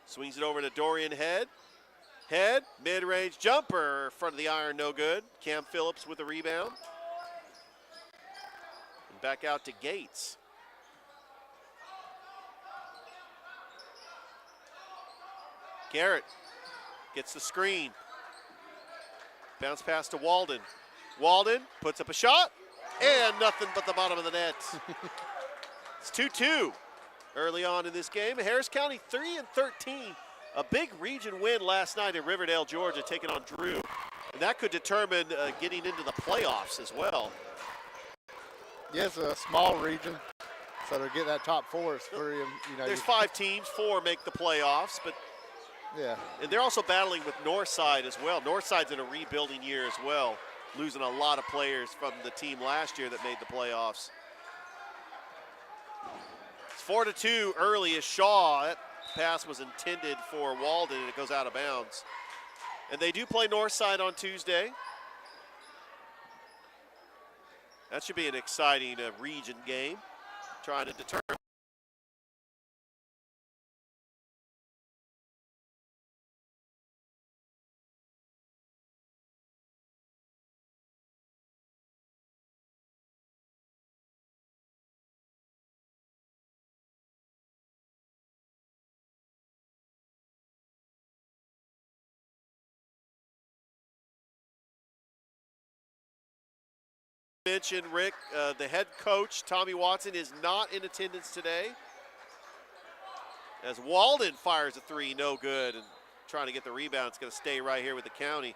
Speaker 1: Swings it over to Dorian Head. Head, mid-range jumper, front of the iron, no good. Cam Phillips with the rebound. And back out to Gates. Garrett gets the screen. Bounce pass to Walden. Walden puts up a shot, and nothing but the bottom of the net. It's 2-2 early on in this game. Harris County 3-13. A big region win last night in Riverdale, Georgia, taking on Drew. And that could determine getting into the playoffs as well.
Speaker 2: Yes, a small region, so to get that top four is pretty,
Speaker 1: There's 5 teams, 4 make the playoffs, but
Speaker 2: yeah.
Speaker 1: And they're also battling with Northside as well. Northside's in a rebuilding year as well, losing a lot of players from the team last year that made the playoffs. It's 4-2 early as Shaw. That pass was intended for Walden, and it goes out of bounds. And they do play Northside on Tuesday. That should be an exciting region game, trying to determine. Mentioned, Rick, the head coach, Tommy Watson, is not in attendance today. As Walden fires a 3, no good, and trying to get the rebound. It's going to stay right here with the county.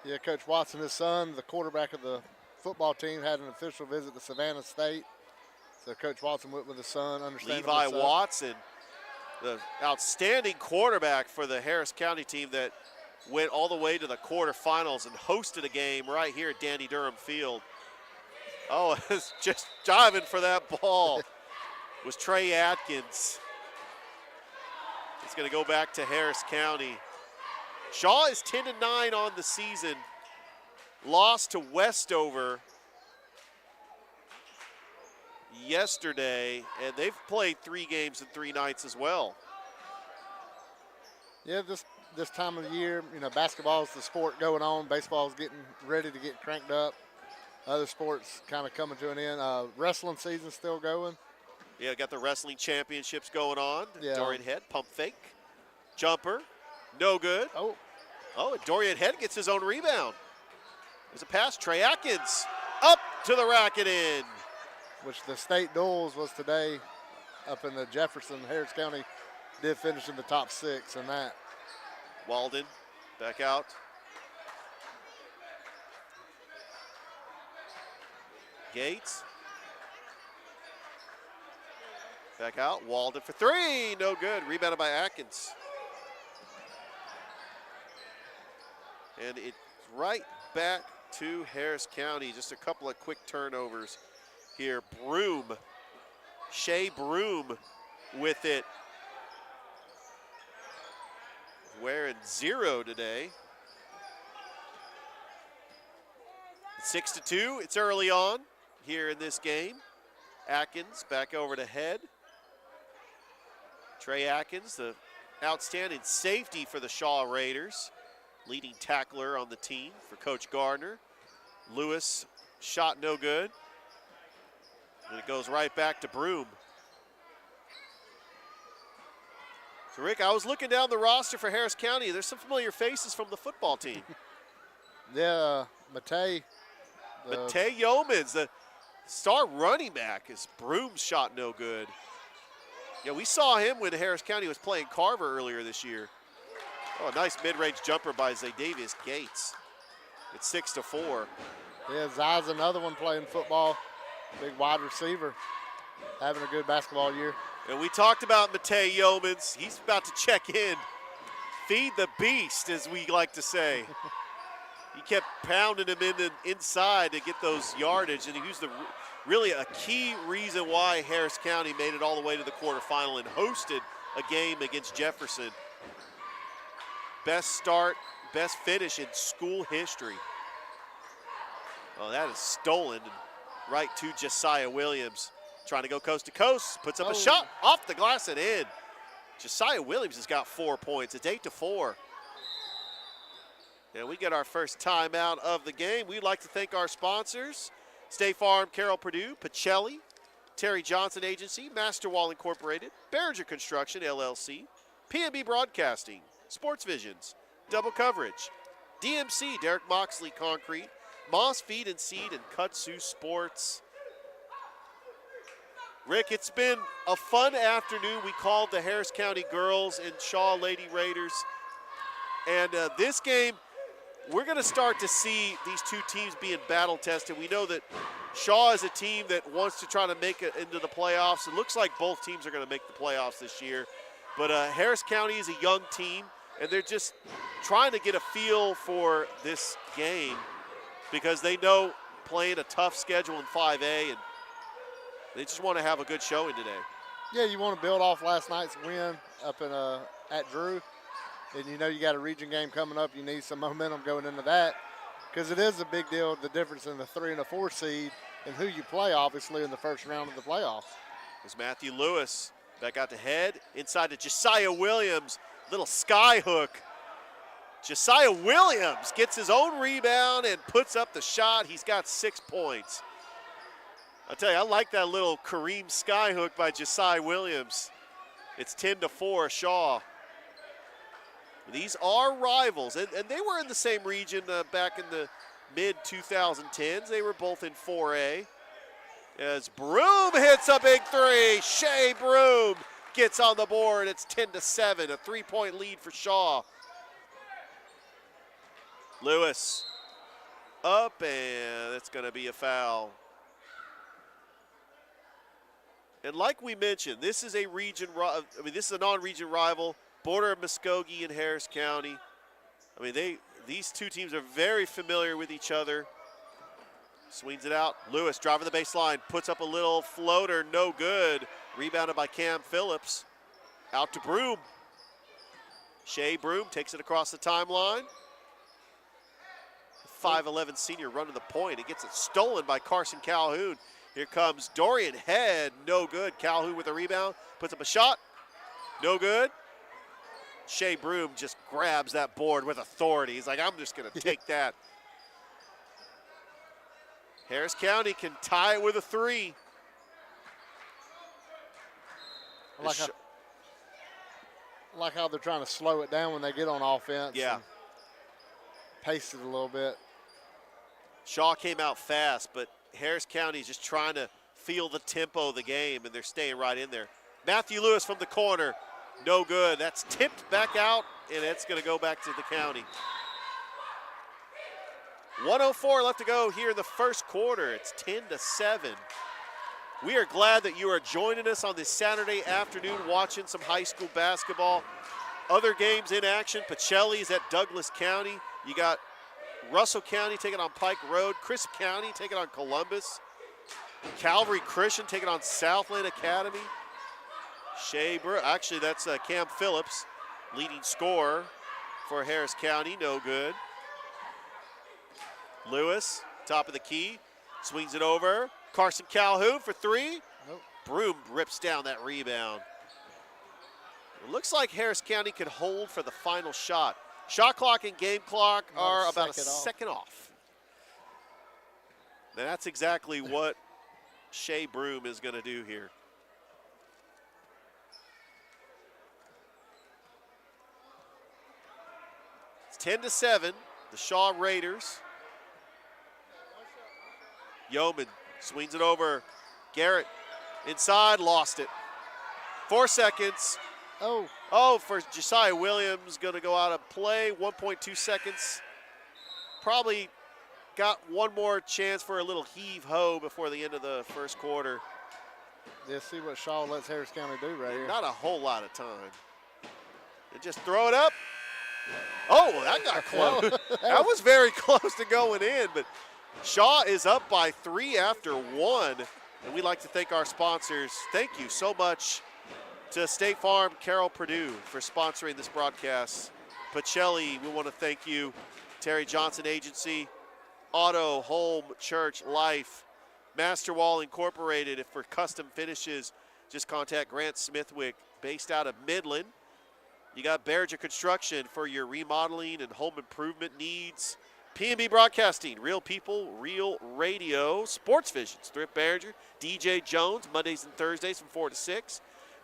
Speaker 2: Yeah, Coach Watson, his son, the quarterback of the football team, had an official visit to Savannah State. So Coach Watson went with his son,
Speaker 1: Levi Watson, the outstanding quarterback for the Harris County team that went all the way to the quarterfinals and hosted a game right here at Danny Durham Field. Oh, it's just diving for that ball was Trey Atkins. It's going to go back to Harris County. Shaw is 10-9 on the season. Lost to Westover yesterday, and they've played 3 games in 3 nights as well.
Speaker 2: Yeah, this time of the year, basketball is the sport going on. Baseball is getting ready to get cranked up. Other sports kind of coming to an end. Wrestling season's still going.
Speaker 1: Yeah, got the wrestling championships going on.
Speaker 2: Yeah.
Speaker 1: Dorian Head, pump fake. Jumper, no good.
Speaker 2: Oh,
Speaker 1: and Dorian Head gets his own rebound. There's a pass, Trey Atkins, up to the rack and in.
Speaker 2: Which the state duels was today up in the Jefferson. Harris County did finish in the top 6 in that.
Speaker 1: Walden, back out. Gates. Back out, Walden for 3, no good. Rebounded by Atkins. And it's right back to Harris County. Just a couple of quick turnovers here. Broom, Shea Broom with it. Wearing 0 today. 6-2, it's early on here in this game. Atkins back over to head. Trey Atkins, the outstanding safety for the Shaw Raiders, leading tackler on the team for Coach Gardner. Lewis, shot no good. And it goes right back to Broom. So, Rick, I was looking down the roster for Harris County. There's some familiar faces from the football team.
Speaker 2: Yeah, Matei.
Speaker 1: Matei Yeomans, the star running back, is Broom's shot no good. Yeah, we saw him when Harris County was playing Carver earlier this year. Oh, a nice mid-range jumper by Zaydavius Gates. It's 6-4.
Speaker 2: Yeah, Zai's another one playing football. Big wide receiver, having a good basketball year.
Speaker 1: And we talked about Matei Yeomans. He's about to check in. Feed the beast, as we like to say. He kept pounding him inside to get those yardage, and he was really a key reason why Harris County made it all the way to the quarterfinal and hosted a game against Jefferson. Best start, best finish in school history. Oh, that is stolen right to Josiah Williams. Trying to go coast to coast, puts up a shot off the glass and in. Josiah Williams has got 4 points. It's 8-4. And we get our first timeout of the game. We'd like to thank our sponsors: State Farm, Carroll Purdue, Pacelli, Terry Johnson Agency, Master Wall Incorporated, Behringer Construction, LLC, PNB Broadcasting, Sports Visions, Double Coverage, DMC, Derek Moxley Concrete, Moss Feed and Seed, and Kutsu Sports. Rick, it's been a fun afternoon. We called the Harris County Girls and Shaw Lady Raiders. And this game, we're going to start to see these two teams being battle tested. We know that Shaw is a team that wants to try to make it into the playoffs. It looks like both teams are going to make the playoffs this year. But Harris County is a young team, and they're just trying to get a feel for this game because they know playing a tough schedule in 5A, and they just want to have a good showing today.
Speaker 2: Yeah, you want to build off last night's win up in at Drew. And you know you got a region game coming up. You need some momentum going into that because it is a big deal, the difference in the 3 and the 4 seed and who you play, obviously, in the first round of the playoffs.
Speaker 1: There's Matthew Lewis back out to head. Inside to Josiah Williams. Little sky hook. Josiah Williams gets his own rebound and puts up the shot. He's got 6 points. I'll tell you, I like that little Kareem skyhook by Josiah Williams. It's 10-4 Shaw. These are rivals, and they were in the same region back in the mid-2010s. They were both in 4A. As Broom hits a big three, Shea Broom gets on the board. It's 10-7, a 3-point lead for Shaw. Lewis up, and it's going to be a foul. And like we mentioned, this is a this is a non-region rival, border of Muskogee and Harris County. I mean, these two teams are very familiar with each other. Swings it out. Lewis driving the baseline, puts up a little floater, no good. Rebounded by Cam Phillips. Out to Broom. Shea Broom takes it across the timeline. 5'11 senior running the point. He gets it stolen by Carson Calhoun. Here comes Dorian Head, no good. Calhoun with a rebound, puts up a shot, no good. Shea Broom just grabs that board with authority. He's like, I'm just gonna take that. Harris County can tie it with a 3.
Speaker 2: I like how they're trying to slow it down when they get on offense.
Speaker 1: Yeah.
Speaker 2: Pace it a little bit.
Speaker 1: Shaw came out fast, but Harris County is just trying to feel the tempo of the game, and they're staying right in there. Matthew Lewis from the corner, no good. That's tipped back out, and it's going to go back to the county. 1:04 left to go here in the first quarter. It's 10-7. We are glad that you are joining us on this Saturday afternoon watching some high school basketball. Other games in action, Pacelli's at Douglas County. You got Russell County taking on Pike Road. Crisp County taking on Columbus. Calvary Christian taking on Southland Academy. Actually, that's Cam Phillips, leading scorer for Harris County, no good. Lewis top of the key, swings it over. Carson Calhoun for three.
Speaker 2: Nope.
Speaker 1: Broom rips down that rebound. It looks like Harris County could hold for the final shot. Shot clock and game clock are about a second off. Now that's exactly what Shea Broom is going to do here. It's 10-7, the Shaw Raiders. Yeoman swings it over. Garrett inside, lost it. 4 seconds. Oh, for Josiah Williams, going to go out of play. 1.2 seconds. Probably got one more chance for a little heave-ho before the end of the first quarter.
Speaker 2: Yeah, see what Shaw lets Harris County do right here.
Speaker 1: Not a whole lot of time. And just throw it up. Oh, that got close. That was very close to going in, but Shaw is up by 3 after 1. And we'd like to thank our sponsors. Thank you so much to State Farm, Carroll Purdue for sponsoring this broadcast. Pacelli, we want to thank you. Terry Johnson Agency, Auto, Home, Church, Life, Master Wall Incorporated. If for custom finishes, just contact Grant Smithwick, based out of Midland. You got Berger Construction for your remodeling and home improvement needs. P&B Broadcasting, real people, real radio. Sports Visions, Thrift Berger, DJ Jones, Mondays and Thursdays from 4 to 6.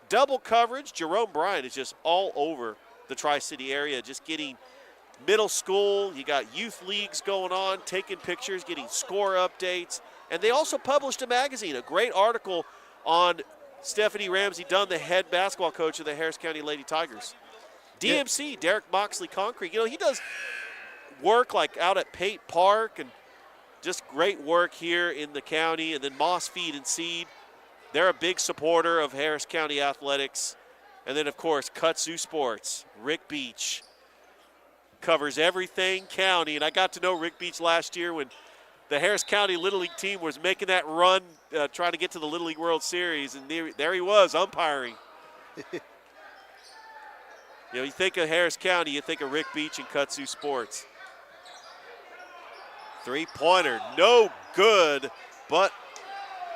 Speaker 1: Double coverage, Jerome Bryant is just all over the Tri-City area, just getting middle school. You got youth leagues going on, taking pictures, getting score updates. And they also published a magazine, a great article on Stephanie Ramsey Dunn, the head basketball coach of the Harris County Lady Tigers. DMC, Derek Moxley Concrete. You know, he does work like out at Pate Park and just great work here in the county. And then Moss Feed and Seed, they're a big supporter of Harris County athletics. And then, of course, Kutsu Sports, Rick Beach covers everything county. And I got to know Rick Beach last year when the Harris County Little League team was making that run, trying to get to the Little League World Series. And there he was, umpiring. You know, you think of Harris County, you think of Rick Beach and Kutsu Sports. Three-pointer, no good, but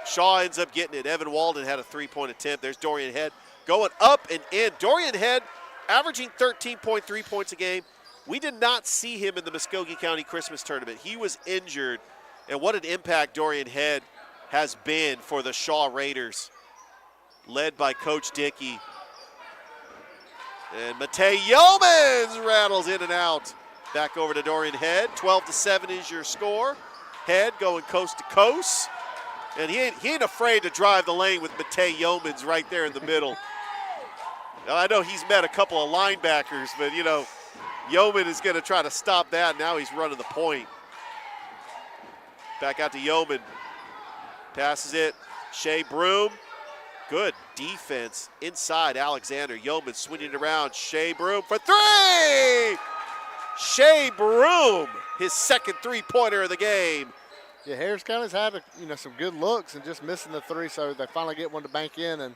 Speaker 1: Shaw ends up getting it. Evan Walden had a three-point attempt. There's Dorian Head going up and in. Dorian Head averaging 13.3 points a game. We did not see him in the Muskogee County Christmas tournament. He was injured, and what an impact Dorian Head has been for the Shaw Raiders, led by Coach Dickey. And Matei Yeomans rattles in and out. Back over to Dorian Head. 12-7 is your score. Head going coast to coast. And he ain't afraid to drive the lane with Matei Yeomans right there in the middle. Now, I know he's met a couple of linebackers, but, you know, Yeoman is going to try to stop that. Now he's running the point. Back out to Yeoman. Passes it. Shea Broom. Good defense inside Alexander. Yeoman swinging it around. Shea Broom for three! Shea Broom, his second three-pointer of the game.
Speaker 2: Yeah, Harris County's had some good looks and just missing the three, so they finally get one to bank in and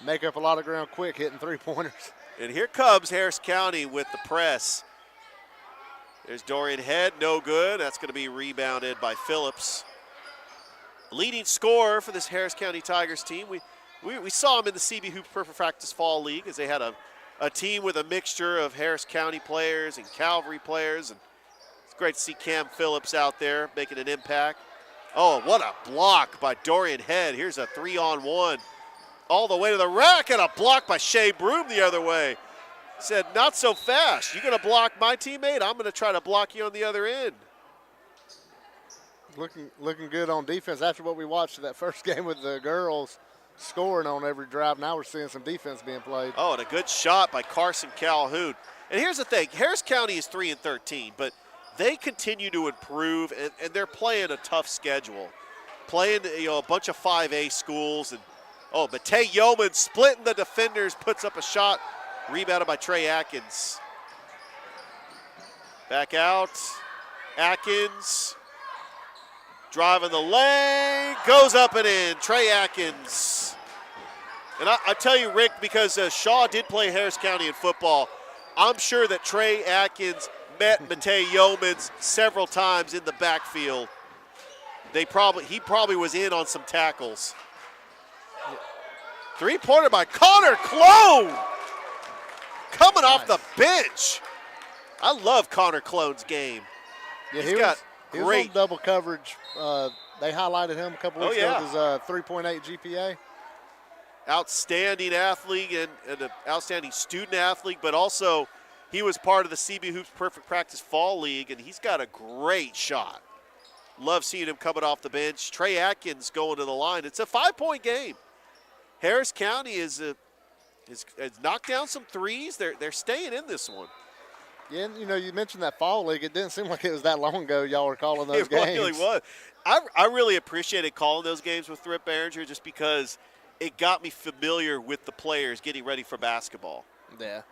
Speaker 2: make up a lot of ground quick hitting three-pointers.
Speaker 1: And here comes Harris County with the press. There's Dorian Head, no good. That's going to be rebounded by Phillips. Leading scorer for this Harris County Tigers team. We saw him in the CB Hoops Perfect Practice Fall League as they had a team with a mixture of Harris County players and Calvary players. And it's great to see Cam Phillips out there making an impact. Oh, what a block by Dorian Head. Here's a 3-on-1 all the way to the rack, and a block by Shea Broom the other way. Said, not so fast. You're going to block my teammate? I'm going to try to block you on the other end.
Speaker 2: Looking good on defense after what we watched that first game with the girls scoring on every drive. Now we're seeing some defense being played.
Speaker 1: Oh, and a good shot by Carson Calhoun. And here's the thing. Harris County is 3-13, but they continue to improve, and they're playing a tough schedule. Playing, a bunch of 5A schools. And Matei Yeoman splitting the defenders, puts up a shot. Rebounded by Trey Atkins. Back out. Atkins. Driving the lane, goes up and in. Trey Atkins. And I tell you, Rick, because Shaw did play Harris County in football, I'm sure that Trey Atkins met Matei Yeomans several times in the backfield. He probably was in on some tackles. Three-pointer by Connor Clone. Coming off the bench. I love Connor Clone's game.
Speaker 2: Yeah,
Speaker 1: He was
Speaker 2: on double coverage. They highlighted him a couple weeks ago with his 3.8 GPA.
Speaker 1: Outstanding athlete and an outstanding student athlete, but also he was part of the CB Hoops Perfect Practice Fall League, and he's got a great shot. Love seeing him coming off the bench. Trey Atkins going to the line. It's a 5-point game. Harris County has knocked down some threes. They're staying in this one.
Speaker 2: Yeah, and you mentioned that fall league. It didn't seem like it was that long ago y'all were calling those games.
Speaker 1: It really was. I really appreciated calling those games with Rip Behringer just because it got me familiar with the players getting ready for basketball.
Speaker 2: Yeah.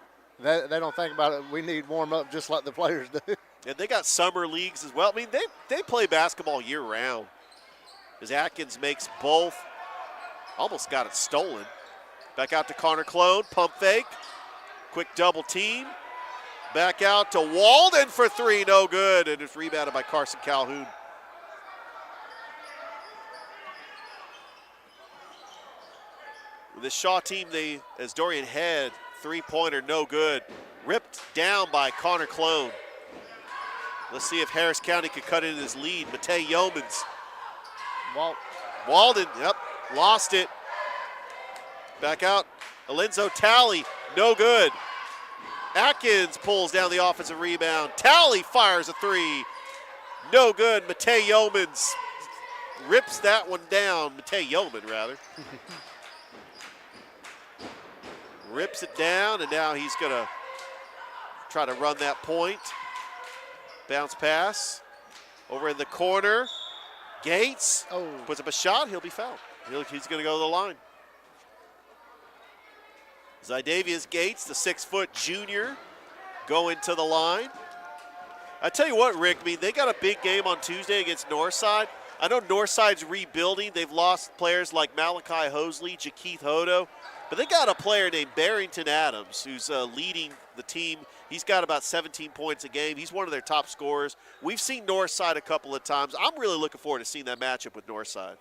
Speaker 2: They don't think about it. We need warm up just like the players do.
Speaker 1: And they got summer leagues as well. I mean, they play basketball year-round. As Atkins makes both. Almost got it stolen. Back out to Connor Clone. Pump fake. Quick double team. Back out to Walden for three. No good. And it's rebounded by Carson Calhoun. This Shaw team, as Dorian Head, three-pointer, no good. Ripped down by Connor Clone. Let's see if Harris County could cut into his lead. Matei Yeomans. Walden, yep, lost it. Back out, Alenzo Talley, no good. Atkins pulls down the offensive rebound. Talley fires a three. No good. Matei Yeomans rips that one down. Matei Yeoman, rather. Rips it down, and now he's going to try to run that point. Bounce pass. Over in the corner. Gates puts up a shot. He'll be fouled. He's going to go to the line. Zydavius Gates, the 6-foot junior, going to the line. I tell you what, Rick, I mean, they got a big game on Tuesday against Northside. I know Northside's rebuilding. They've lost players like Malachi Hosley, Jakeith Hodo, but they got a player named Barrington Adams who's leading the team. He's got about 17 points a game. He's one of their top scorers. We've seen Northside a couple of times. I'm really looking forward to seeing that matchup with Northside.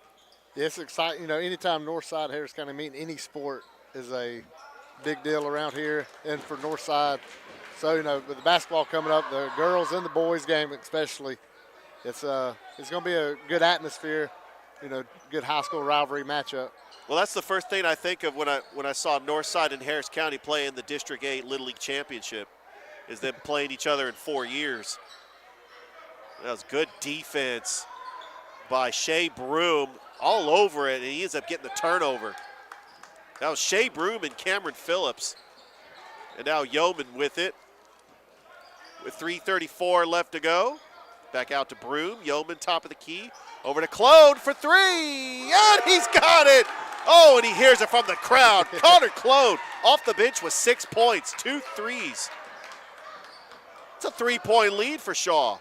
Speaker 2: Yeah, it's exciting. Anytime Northside, Harris County meet in any sport is a big deal around here and for Northside. So, with the basketball coming up, the girls and the boys game especially, it's going to be a good atmosphere, good high school rivalry matchup.
Speaker 1: Well, that's the first thing I think of when I saw Northside and Harris County play in the District 8 Little League Championship, is them playing each other in 4 years. That was good defense by Shea Broom, all over it, and he ends up getting the turnover. That was Shea Broom and Cameron Phillips. And now Yeoman with it. With 3:34 left to go. Back out to Broom. Yeoman top of the key. Over to Clone for three. And he's got it. Oh, and he hears it from the crowd. Connor Clone off the bench with 6 points, 2 threes. It's a 3-point lead for Shaw.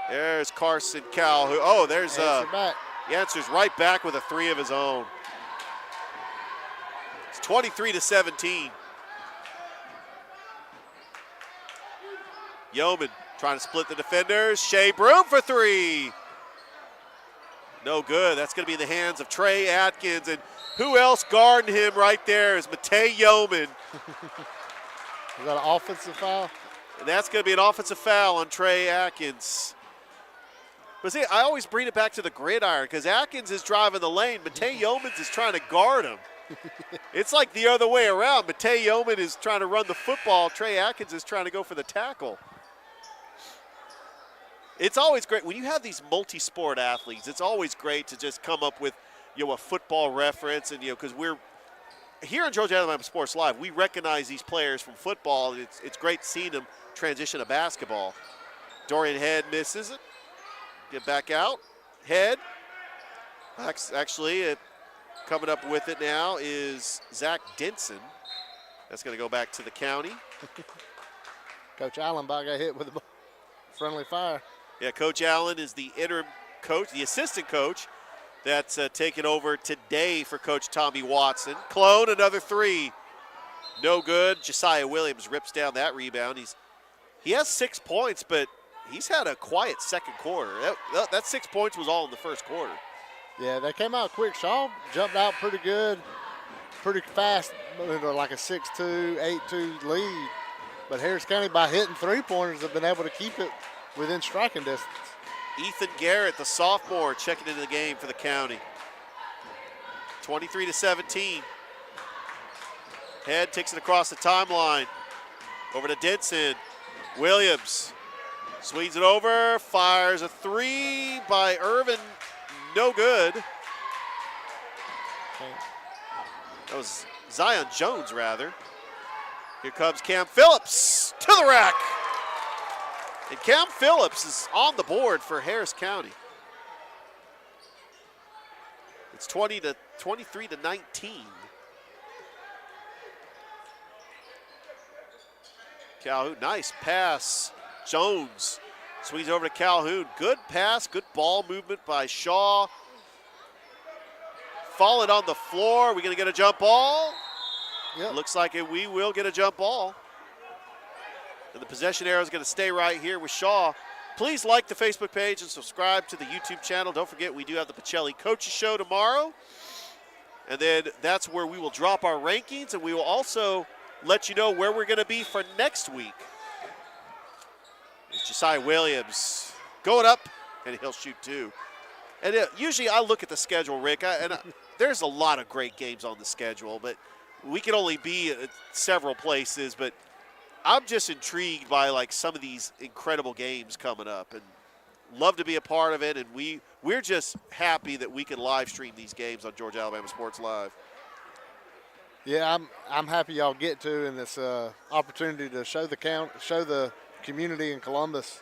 Speaker 1: There's Carson Calhoun. Oh, there's he answers right back with a three of his own. It's 23-17. Yeoman trying to split the defenders. Shea Broom for three. No good. That's going to be in the hands of Trey Atkins. And who else guarding him right there is Matei Yeoman.
Speaker 2: Is that an offensive foul?
Speaker 1: And that's going to be an offensive foul on Trey Atkins. But see, I always bring it back to the gridiron because Atkins is driving the lane. Matei Yeomans is trying to guard him. It's like the other way around. Matei Yeoman is trying to run the football. Trey Atkins is trying to go for the tackle. It's always great. When you have these multi-sport athletes, it's always great to just come up with, a football reference. And, because we're here on Georgia Alabama Sports Live, we recognize these players from football. It's great seeing them transition to basketball. Dorian Head misses it. Get back out. Head. Actually, coming up with it now is Zach Denson. That's going to go back to the county.
Speaker 2: Coach Allenbach got hit with a friendly fire.
Speaker 1: Yeah, Coach Allen is the interim coach, the assistant coach that's taken over today for Coach Tommy Watson. Clone, another three. No good. Josiah Williams rips down that rebound. He has 6 points, but he's had a quiet second quarter. That 6 points was all in the first quarter.
Speaker 2: Yeah, they came out quick. Shaw jumped out pretty good, pretty fast, like a 6-2, 8-2 lead. But Harris County, by hitting three-pointers, have been able to keep it within striking distance.
Speaker 1: Ethan Garrett, the sophomore, checking into the game for the county. 23-17. Head takes it across the timeline. Over to Denson. Williams swings it over, fires a three by Irvin. No good. That was Zion Jones, rather. Here comes Cam Phillips to the rack. And Cam Phillips is on the board for Harris County. It's 23-19. Calhoun, nice pass. Jones swings over to Calhoun. Good pass, good ball movement by Shaw. Falling on the floor. We gonna get a jump ball?
Speaker 2: Yep.
Speaker 1: Looks like we will get a jump ball. And the possession arrow is gonna stay right here with Shaw. Please like the Facebook page and subscribe to the YouTube channel. Don't forget, we do have the Pacelli Coaches Show tomorrow. And then that's where we will drop our rankings, and we will also let you know where we're going to be for next week. It's Josiah Williams going up, and he'll shoot two. And usually I look at the schedule, Rick, and there's a lot of great games on the schedule, but we can only be at several places. But I'm just intrigued by like some of these incredible games coming up, and love to be a part of it. And we're just happy that we can live stream these games on Georgia Alabama Sports Live.
Speaker 2: Yeah, I'm happy y'all get to in this opportunity to show the community in Columbus,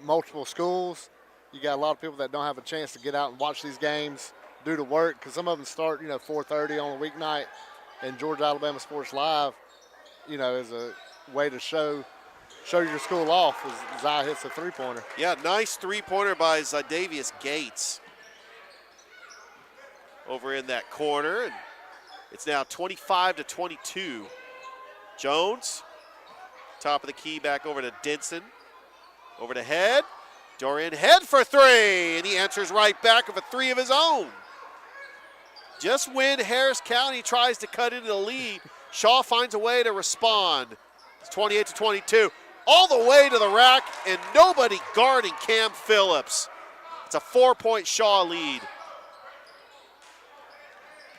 Speaker 2: multiple schools. You got a lot of people that don't have a chance to get out and watch these games due to work, because some of them start 4:30 on a weeknight, and Georgia Alabama Sports Live, is a way to show your school off as Zai hits a three-pointer.
Speaker 1: Yeah, nice three-pointer by Zydavius Gates over in that corner. And it's now 25-22. Jones, top of the key, back over to Denson. Over to Head. Dorian Head for three, and he answers right back with a three of his own. Just when Harris County tries to cut into the lead, Shaw finds a way to respond. It's 28-22. All the way to the rack, and nobody guarding Cam Phillips. It's a 4-point Shaw lead.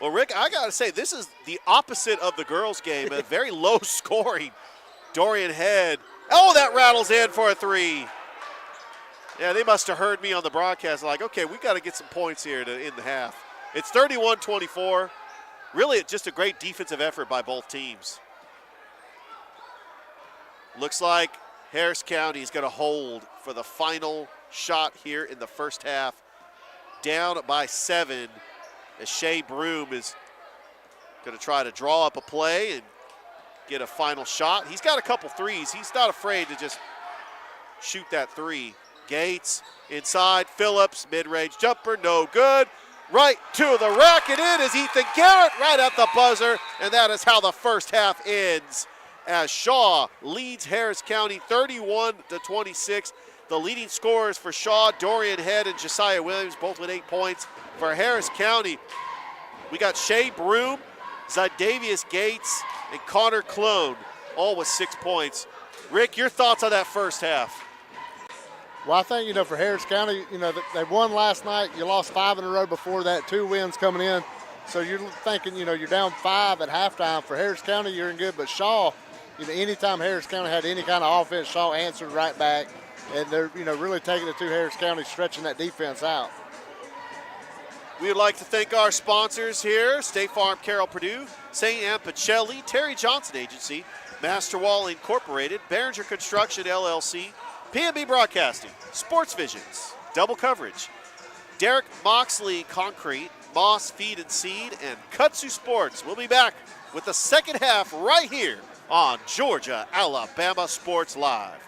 Speaker 1: Well, Rick, I got to say, this is the opposite of the girls' game, a very low scoring. Dorian Head. Oh, that rattles in for a three. Yeah, they must have heard me on the broadcast like, okay, we got to get some points here to end the half. It's 31-24. Really just a great defensive effort by both teams. Looks like Harris County is going to hold for the final shot here in the first half. Down by 7. As Shea Broom is going to try to draw up a play and get a final shot. He's got a couple threes. He's not afraid to just shoot that three. Gates inside. Phillips, mid-range jumper, no good. Right to the rack, and in is Ethan Garrett right at the buzzer, and that is how the first half ends as Shaw leads Harris County 31-26. The leading scorers for Shaw, Dorian Head and Josiah Williams, both with 8 points. For Harris County, we got Shea Broom, Zydavius Gates, and Connor Clone, all with 6 points. Rick, your thoughts on that first half?
Speaker 2: Well, I think, for Harris County, they won last night. You lost 5 in a row before that, 2 wins coming in. So you're thinking, you're down 5 at halftime. For Harris County, you're in good. But Shaw, anytime Harris County had any kind of offense, Shaw answered right back. And they're, really taking it to Harris County, stretching that defense out.
Speaker 1: We would like to thank our sponsors here, State Farm, Carroll Purdue, St. Anne Pacelli, Terry Johnson Agency, Master Wall Incorporated, Behringer Construction LLC, P&B Broadcasting, Sports Visions, Double Coverage, Derek Moxley Concrete, Moss Feed and Seed, and Kutsu Sports. We'll be back with the second half right here on Georgia Alabama Sports Live.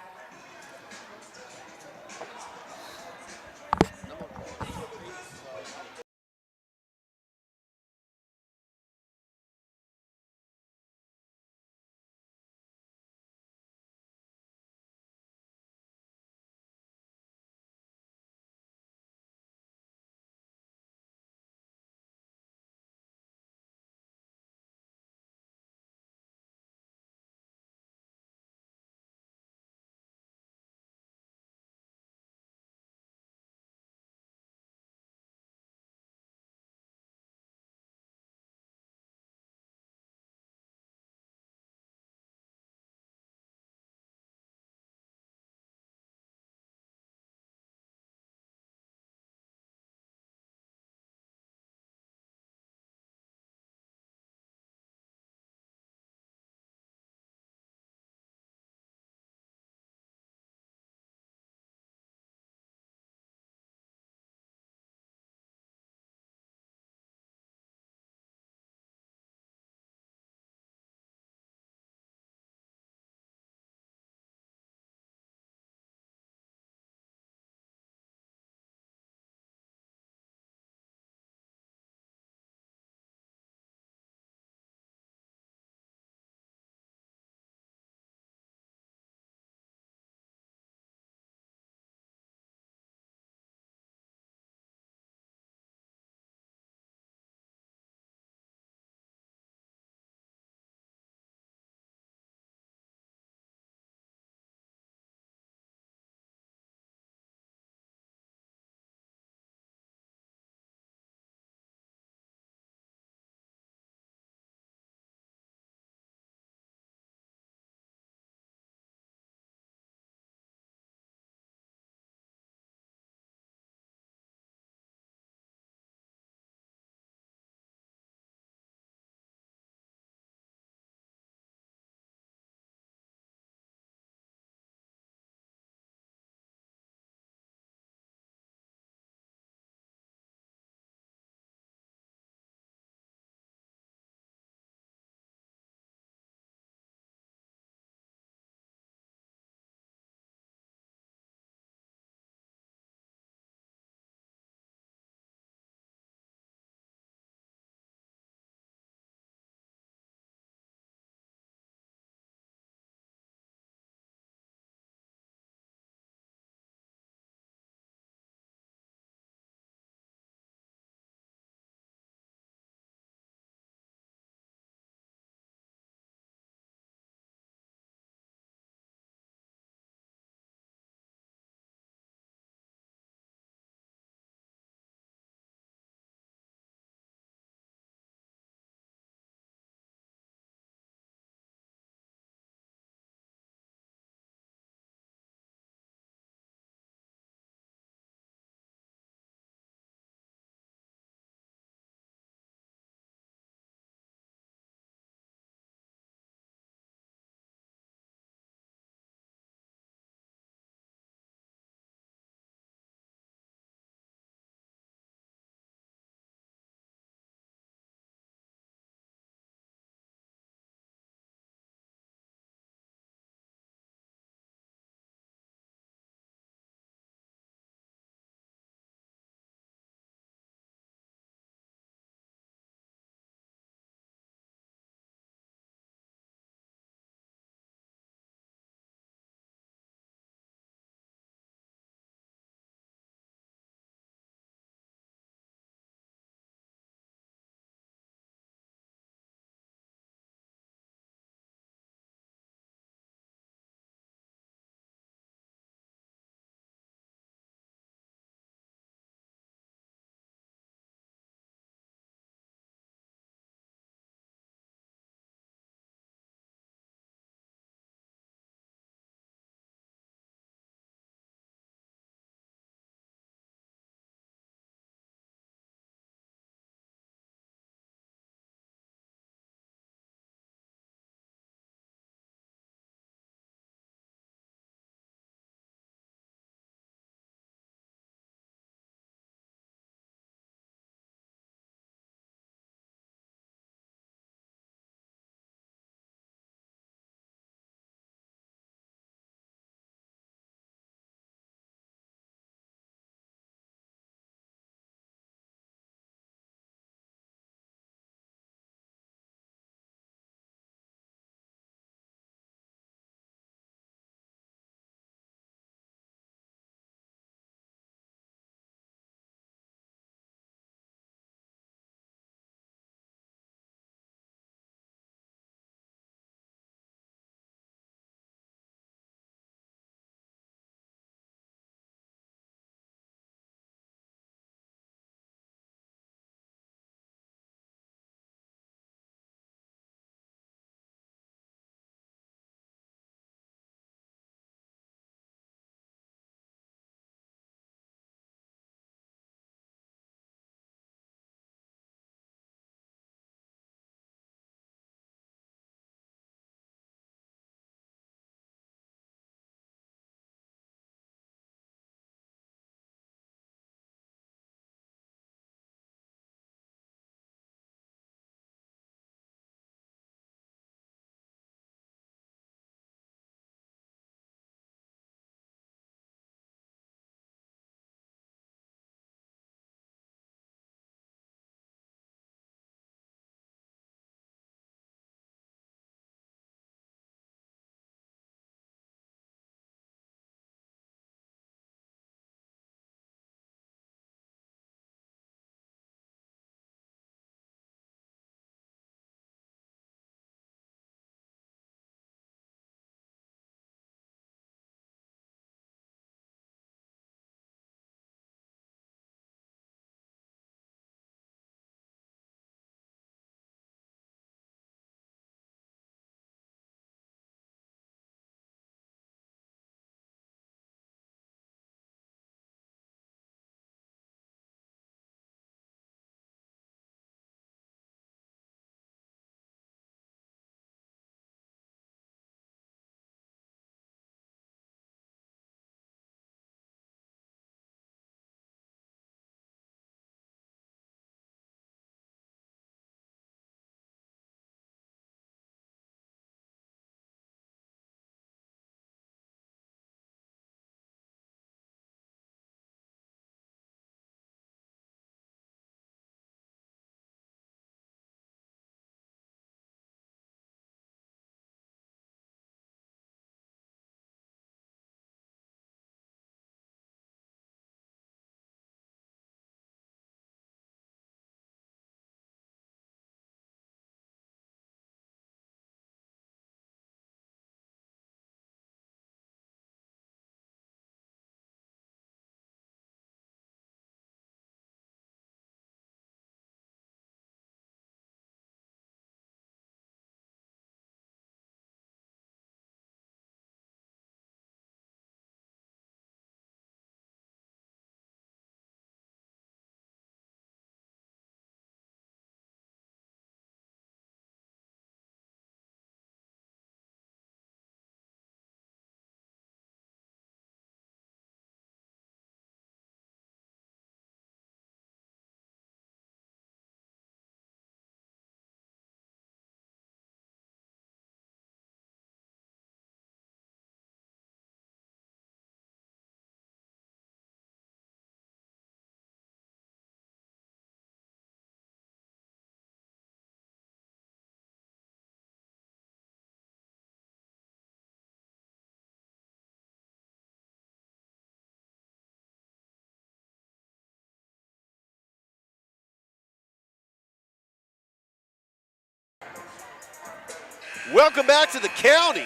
Speaker 1: Welcome back to the county.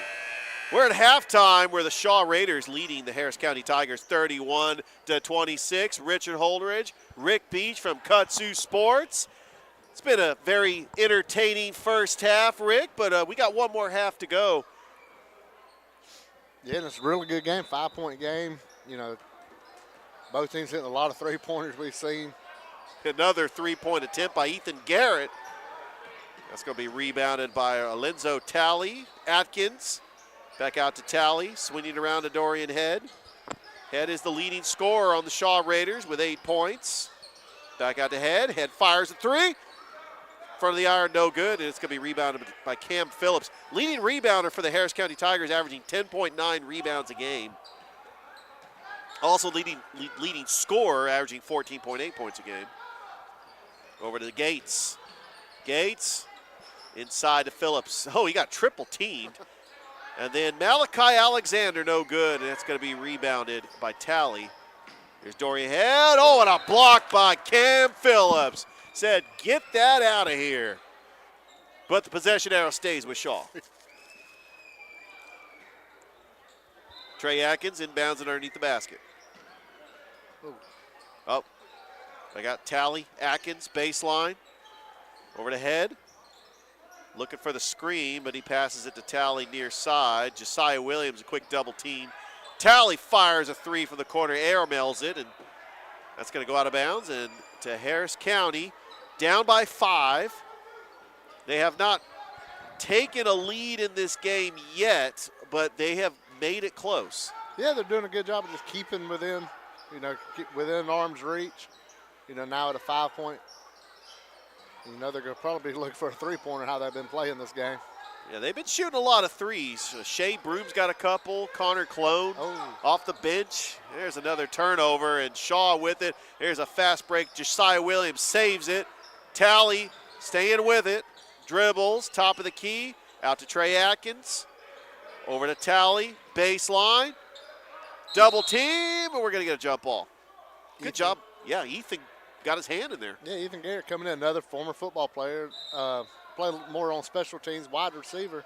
Speaker 1: We're at halftime where the Shaw Raiders leading the Harris County Tigers 31-26. Richard Holdridge, Rick Beach from Kutsu Sports. It's been a very entertaining first half, Rick, but we got one more half to go.
Speaker 2: Yeah, and it's a really good game, 5-point game. Both teams hitting a lot of three-pointers we've seen.
Speaker 1: Another three-point attempt by Ethan Garrett. That's going to be rebounded by Alenzo Talley. Atkins back out to Talley, swinging around to Dorian Head. Head is the leading scorer on the Shaw Raiders with 8 points. Back out to Head. Head fires a three. Front of the iron, no good, and it's going to be rebounded by Cam Phillips. Leading rebounder for the Harris County Tigers, averaging 10.9 rebounds a game. Also leading scorer, averaging 14.8 points a game. Over to the Gates. Gates inside to Phillips. Oh, he got triple teamed. And then Malachi Alexander, no good, and it's going to be rebounded by Talley. Here's Dorian Head. Oh, and a block by Cam Phillips. Said, get that out of here. But the possession arrow stays with Shaw. Trey Atkins inbounds it underneath the basket. Oh, I got Talley, Atkins, baseline. Over to Head. Looking for the screen, but he passes it to Talley near side. Josiah Williams, a quick double team. Talley fires a three from the corner, airmails it, and that's going to go out of bounds. And to Harris County, down by 5. They have not taken a lead in this game yet, but they have made it close.
Speaker 2: Yeah, they're doing a good job of just keeping within, within arm's reach. Now at a 5-point. They're going to probably look for a three-pointer, how they've been playing this game.
Speaker 1: Yeah, they've been shooting a lot of threes. Shea Broom's got a couple. Connor Clone off the bench. There's another turnover, and Shaw with it. There's a fast break. Josiah Williams saves it. Talley staying with it. Dribbles, top of the key. Out to Trey Atkins. Over to Talley. Baseline. Double team, and we're going to get a jump ball. Good job. Yeah, Ethan got his hand in there.
Speaker 2: Yeah, Ethan Garrett coming in, another former football player. Play more on special teams, wide receiver.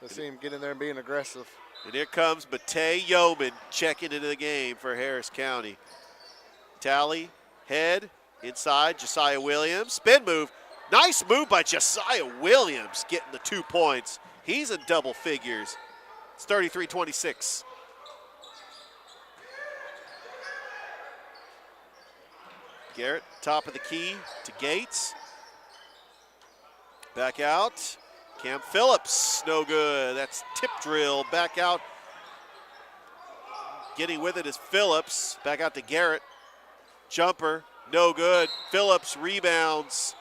Speaker 2: Let's see him get in there and being aggressive.
Speaker 1: And here comes Matei Yeoman checking into the game for Harris County. Talley, Head, inside, Josiah Williams. Spin move. Nice move by Josiah Williams getting the 2 points. He's in double figures. It's 33-26. Garrett, top of the key to Gates. Back out. Cam Phillips, no good. That's tip drill. Back out. Getting with it is Phillips. Back out to Garrett. Jumper, no good. Phillips rebounds.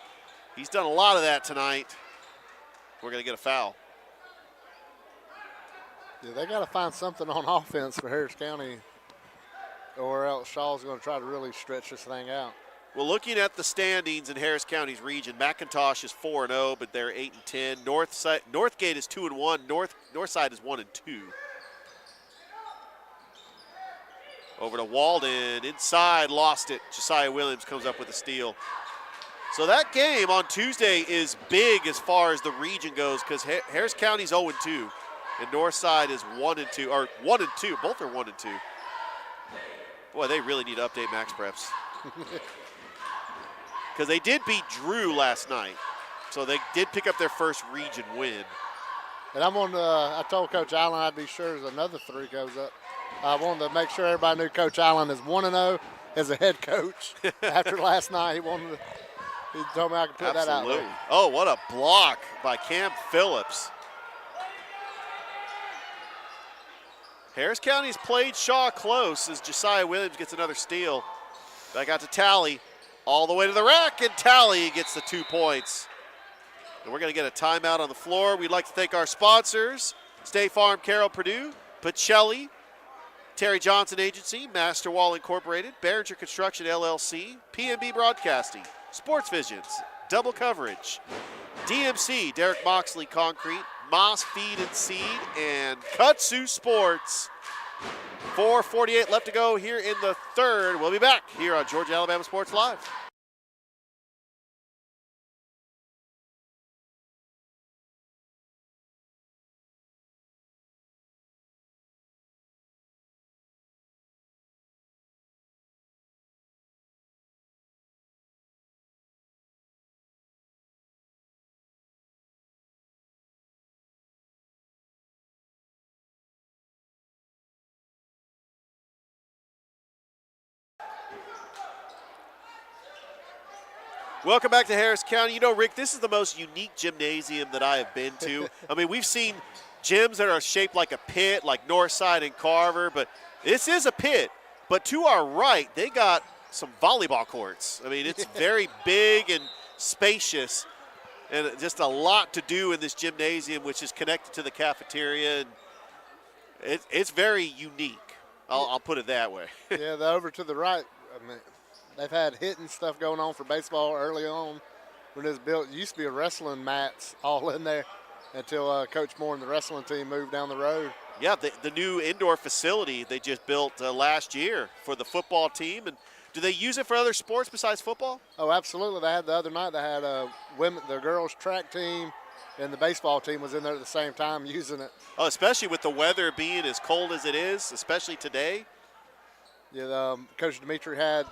Speaker 1: He's done a lot of that tonight. We're going to get a foul.
Speaker 2: Yeah, they got to find something on offense for Harris County, or else Shaw's going to try to really stretch this thing out.
Speaker 1: Well, looking at the standings in Harris County's region, McIntosh is 4-0, but they're 8-10. Northgate is 2-1. Northside is 1-2. Over to Walden, inside, lost it. Josiah Williams comes up with a steal. So that game on Tuesday is big as far as the region goes, because Harris County's 0-2, and Northside is 1-2, or 1-2. Both are 1-2. Boy, they really need to update Max Preps. Because they did beat Drew last night. So they did pick up their first region win.
Speaker 2: And I told Coach Allen I'd be sure as another 3 goes up. I wanted to make sure everybody knew Coach Allen is 1-0 as a head coach. After last night, he told me I could put that out there.
Speaker 1: Oh, what a block by Cam Phillips. Harris County's played Shaw close as Josiah Williams gets another steal. Back out to Talley. All the way to the rack, and Talley gets the 2 points. And we're going to get a timeout on the floor. We'd like to thank our sponsors, State Farm, Carroll Purdue, Pacelli, Terry Johnson Agency, Master Wall Incorporated, Behringer Construction LLC, PNB Broadcasting, Sports Visions, Double Coverage, DMC, Derek Moxley Concrete, Moss Feed and Seed, and Kutsu Sports. 4:48 left to go here in the third. We'll be back here on Georgia Alabama Sports Live. Welcome back to Harris County. You know, Rick, this is the most unique gymnasium that I have been to. I mean, we've seen gyms that are shaped like a pit, like Northside and Carver, but this is a pit. But to our right, they got some volleyball courts. I mean, it's very big and spacious, and just a lot to do in this gymnasium, which is connected to the cafeteria. And it's very unique. I'll put it that way.
Speaker 2: Yeah, the over to the right, I mean, they've had hitting stuff going on for baseball early on when it was built. It used to be a wrestling mats all in there until Coach Moore and the wrestling team moved down the road.
Speaker 1: Yeah, the new indoor facility they just built last year for the football team. And do they use it for other sports besides football?
Speaker 2: Oh, absolutely. They had the other night, they had the girls track team and the baseball team was in there at the same time using it.
Speaker 1: Oh, especially with the weather being as cold as it is, especially today.
Speaker 2: Yeah, Coach Dimitri had,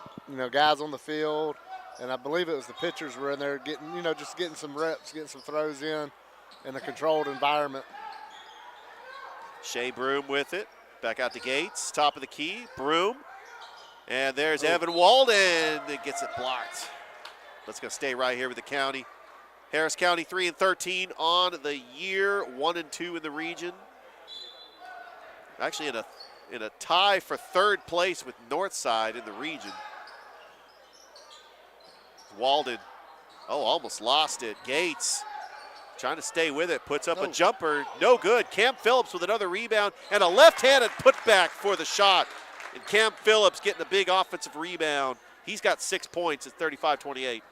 Speaker 2: guys on the field, and I believe it was the pitchers were in there getting, just getting some reps, getting some throws in a controlled environment.
Speaker 1: Shea Broom with it. Back out to Gates, top of the key, Broom. And there's Evan Walden that gets it blocked. Let's go stay right here with the county. Harris County 3-13 on the year, 1-2 in the region. Actually in a tie for third place with Northside in the region. Walden, almost lost it. Gates trying to stay with it, puts up a jumper, no good. Cam Phillips with another rebound and a left-handed putback for the shot. And Cam Phillips getting a big offensive rebound. He's got 6 points at 35-28.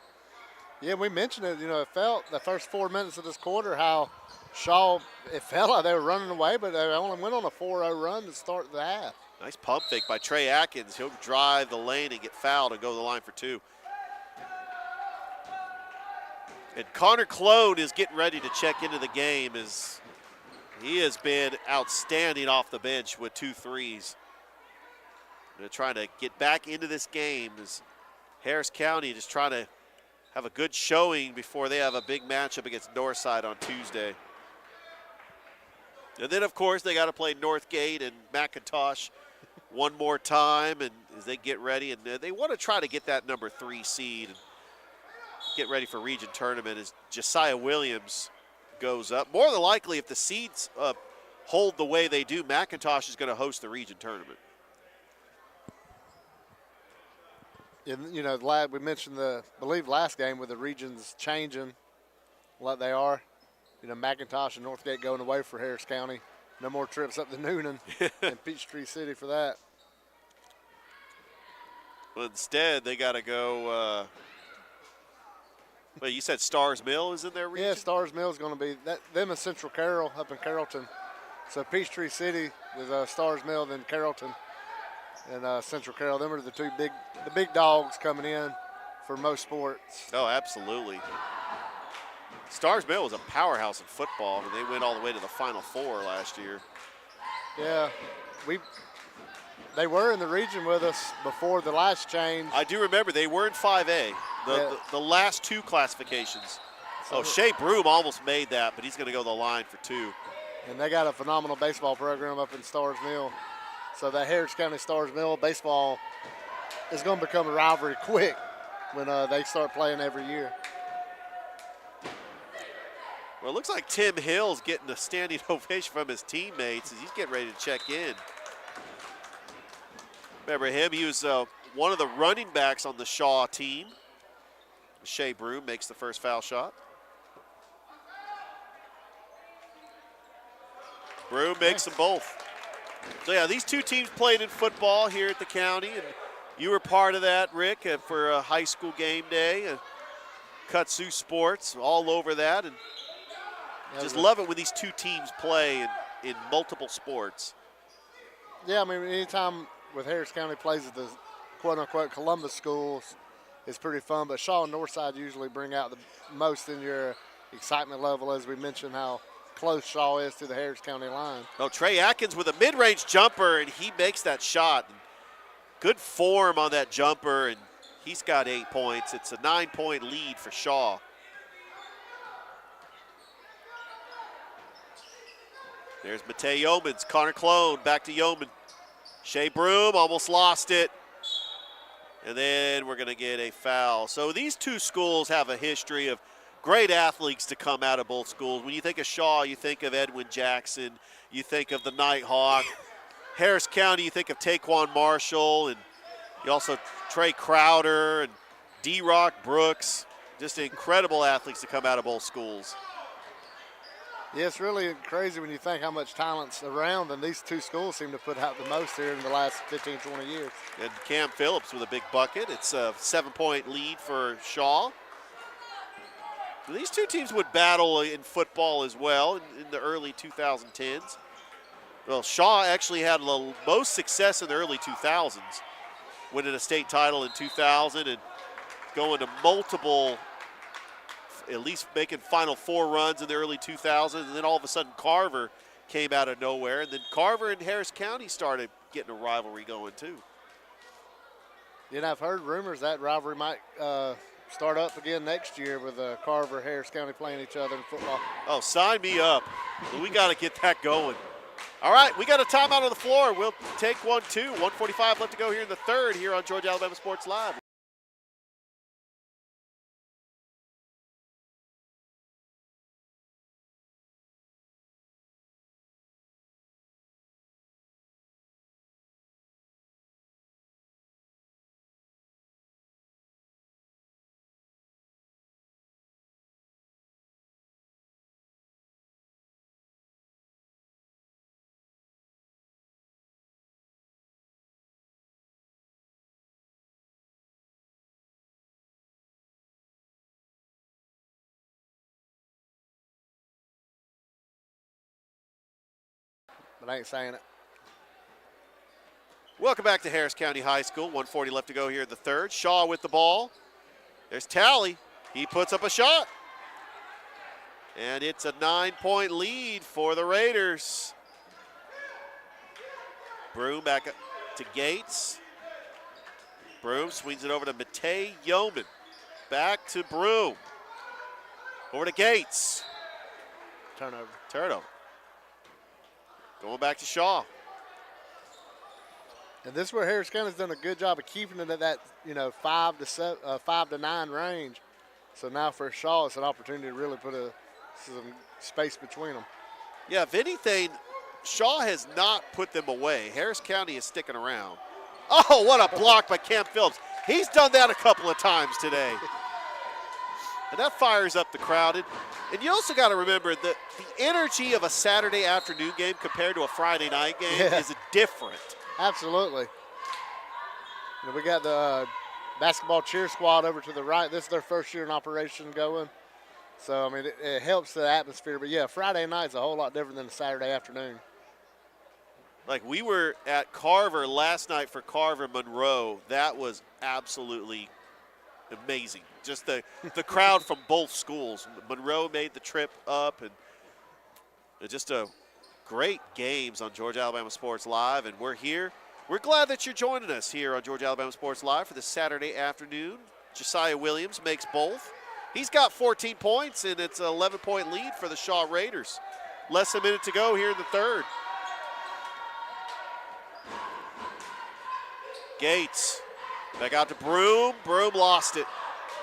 Speaker 2: Yeah, we mentioned it, it felt the first 4 minutes of this quarter how Shaw, it felt like they were running away, but they only went on a 4-0 run to start the half.
Speaker 1: Nice pump fake by Trey Atkins. He'll drive the lane and get fouled and go to the line for two. And Connor Clone is getting ready to check into the game as he has been outstanding off the bench with 2 threes. They're trying to get back into this game as Harris County just trying to have a good showing before they have a big matchup against Northside on Tuesday. And then, of course, they got to play Northgate and McIntosh one more time, and as they get ready, and they want to try to get that number 3 seed and get ready for region tournament as Josiah Williams goes up. More than likely, if the seeds hold the way they do, McIntosh is going to host the region tournament.
Speaker 2: And, we mentioned last game with the regions changing like they are. McIntosh and Northgate going away for Harris County. No more trips up to Noonan and Peachtree City for that.
Speaker 1: Well, instead, they got to go. Well, you said Stars Mill is in their region?
Speaker 2: Yeah, Stars Mill is going to be them and Central Carroll up in Carrollton. So Peachtree City is Stars Mill, then Carrollton and Central Carroll. Them are the big dogs coming in for most sports.
Speaker 1: Oh, absolutely. Stars Mill was a powerhouse in football, and they went all the way to the Final Four last year.
Speaker 2: Yeah, they were in the region with us before the last change.
Speaker 1: I do remember they were in 5A, the last 2 classifications. So Shea Broom almost made that, but he's going to go to the line for 2.
Speaker 2: And they got a phenomenal baseball program up in Stars Mill. So that Harris County Stars Mill baseball is going to become a rivalry quick when they start playing every year.
Speaker 1: Well, it looks like Tim Hill's getting a standing ovation from his teammates as he's getting ready to check in. Remember him, he was one of the running backs on the Shaw team. Shea Broom makes the first foul shot. Broom makes them both. So, yeah, these 2 teams played in football here at the county, and you were part of that, Rick, for a high school game day. Kutsu Sports, all over that. And just love it when these 2 teams play in multiple sports.
Speaker 2: Yeah, I mean, anytime with Harris County plays at the quote-unquote Columbus schools, it's pretty fun. But Shaw and Northside usually bring out the most in your excitement level, as we mentioned how close Shaw is to the Harris County line.
Speaker 1: Oh, Trey Atkins with a mid-range jumper, and he makes that shot. Good form on that jumper, and he's got 8 points. It's a 9-point lead for Shaw. There's Matei Yeomans, Connor Clone, back to Yeoman. Shea Broom almost lost it. And then we're going to get a foul. So these two schools have a history of great athletes to come out of both schools. When you think of Shaw, you think of Edwin Jackson. You think of the Nighthawk. Harris County, you think of Taquan Marshall. And you also Trey Crowder and D-Rock Brooks. Just incredible athletes to come out of both schools.
Speaker 2: Yeah, it's really crazy when you think how much talent's around, and these two schools seem to put out the most here in the last 15, 20 years.
Speaker 1: And Cam Phillips with a big bucket. It's a 7-point lead for Shaw. These two teams would battle in football as well in the early 2010s. Well, Shaw actually had the most success in the early 2000s, winning a state title in 2000 and going to multiple, at least making Final Four runs in the early 2000s, and then all of a sudden Carver came out of nowhere, and then Carver and Harris County started getting a rivalry going too.
Speaker 2: You know, I've heard rumors that rivalry might start up again next year with Carver, Harris County playing each other in football.
Speaker 1: Oh, sign me up. We got to get that going. All right, we got a timeout on the floor. We'll take one, too. 1:45 left to go here in the third here on Georgia Alabama Sports Live.
Speaker 2: But I ain't saying it.
Speaker 1: Welcome back to Harris County High School. 1:40 left to go here in the third. Shaw with the ball. There's Talley. He puts up a shot. And it's a 9-point lead for the Raiders. Broom back up to Gates. Broom swings it over to Matei Yeoman. Back to Broom. Over to Gates. Turnover. Going back to Shaw.
Speaker 2: And this is where Harris County's done a good job of keeping it at that, 5 to 9 range. So now for Shaw, it's an opportunity to really put some space between them.
Speaker 1: Yeah, if anything, Shaw has not put them away. Harris County is sticking around. Oh, what a block by Cam Phillips. He's done that a couple of times today. And that fires up the crowd. And you also got to remember that the energy of a Saturday afternoon game compared to a Friday night game is different.
Speaker 2: Absolutely. We got the basketball cheer squad over to the right. This is their first year in operation going. So, I mean, it helps the atmosphere. But, yeah, Friday night's a whole lot different than a Saturday afternoon.
Speaker 1: Like, we were at Carver last night for Carver Monroe. That was absolutely amazing. Just the crowd from both schools. Monroe made the trip up, and just a great games on Georgia Alabama Sports Live, and we're here. We're glad that you're joining us here on Georgia Alabama Sports Live for this Saturday afternoon. Josiah Williams makes both. He's got 14 points, and it's an 11-point lead for the Shaw Raiders. Less than a minute to go here in the third. Gates back out to Broom. Broom lost it.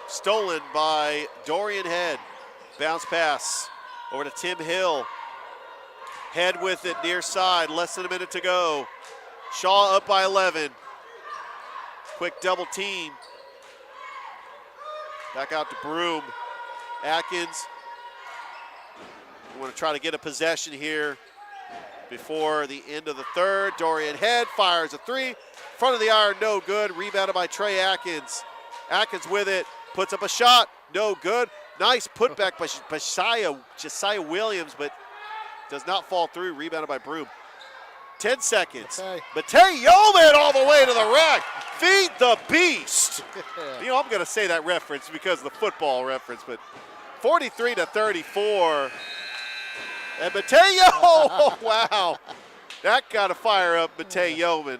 Speaker 1: Stolen by Dorian Head. Bounce pass over to Tim Hill. Head with it near side. Less than a minute to go. Shaw up by 11. Quick double team. Back out to Broom. Atkins. We want to try to get a possession here before the end of the third. Dorian Head fires a three. Front of the iron, no good. Rebounded by Trey Atkins. Atkins with it. Puts up a shot. No good. Nice putback by Josiah Williams, but does not fall through. Rebounded by Broom. 10 seconds. Matei Yeoman all the way to the rack. Feed the beast. I'm going to say that reference because of the football reference, but 43-34. And Matei Yeoman, oh, wow. That got to fire up Matei Yeoman.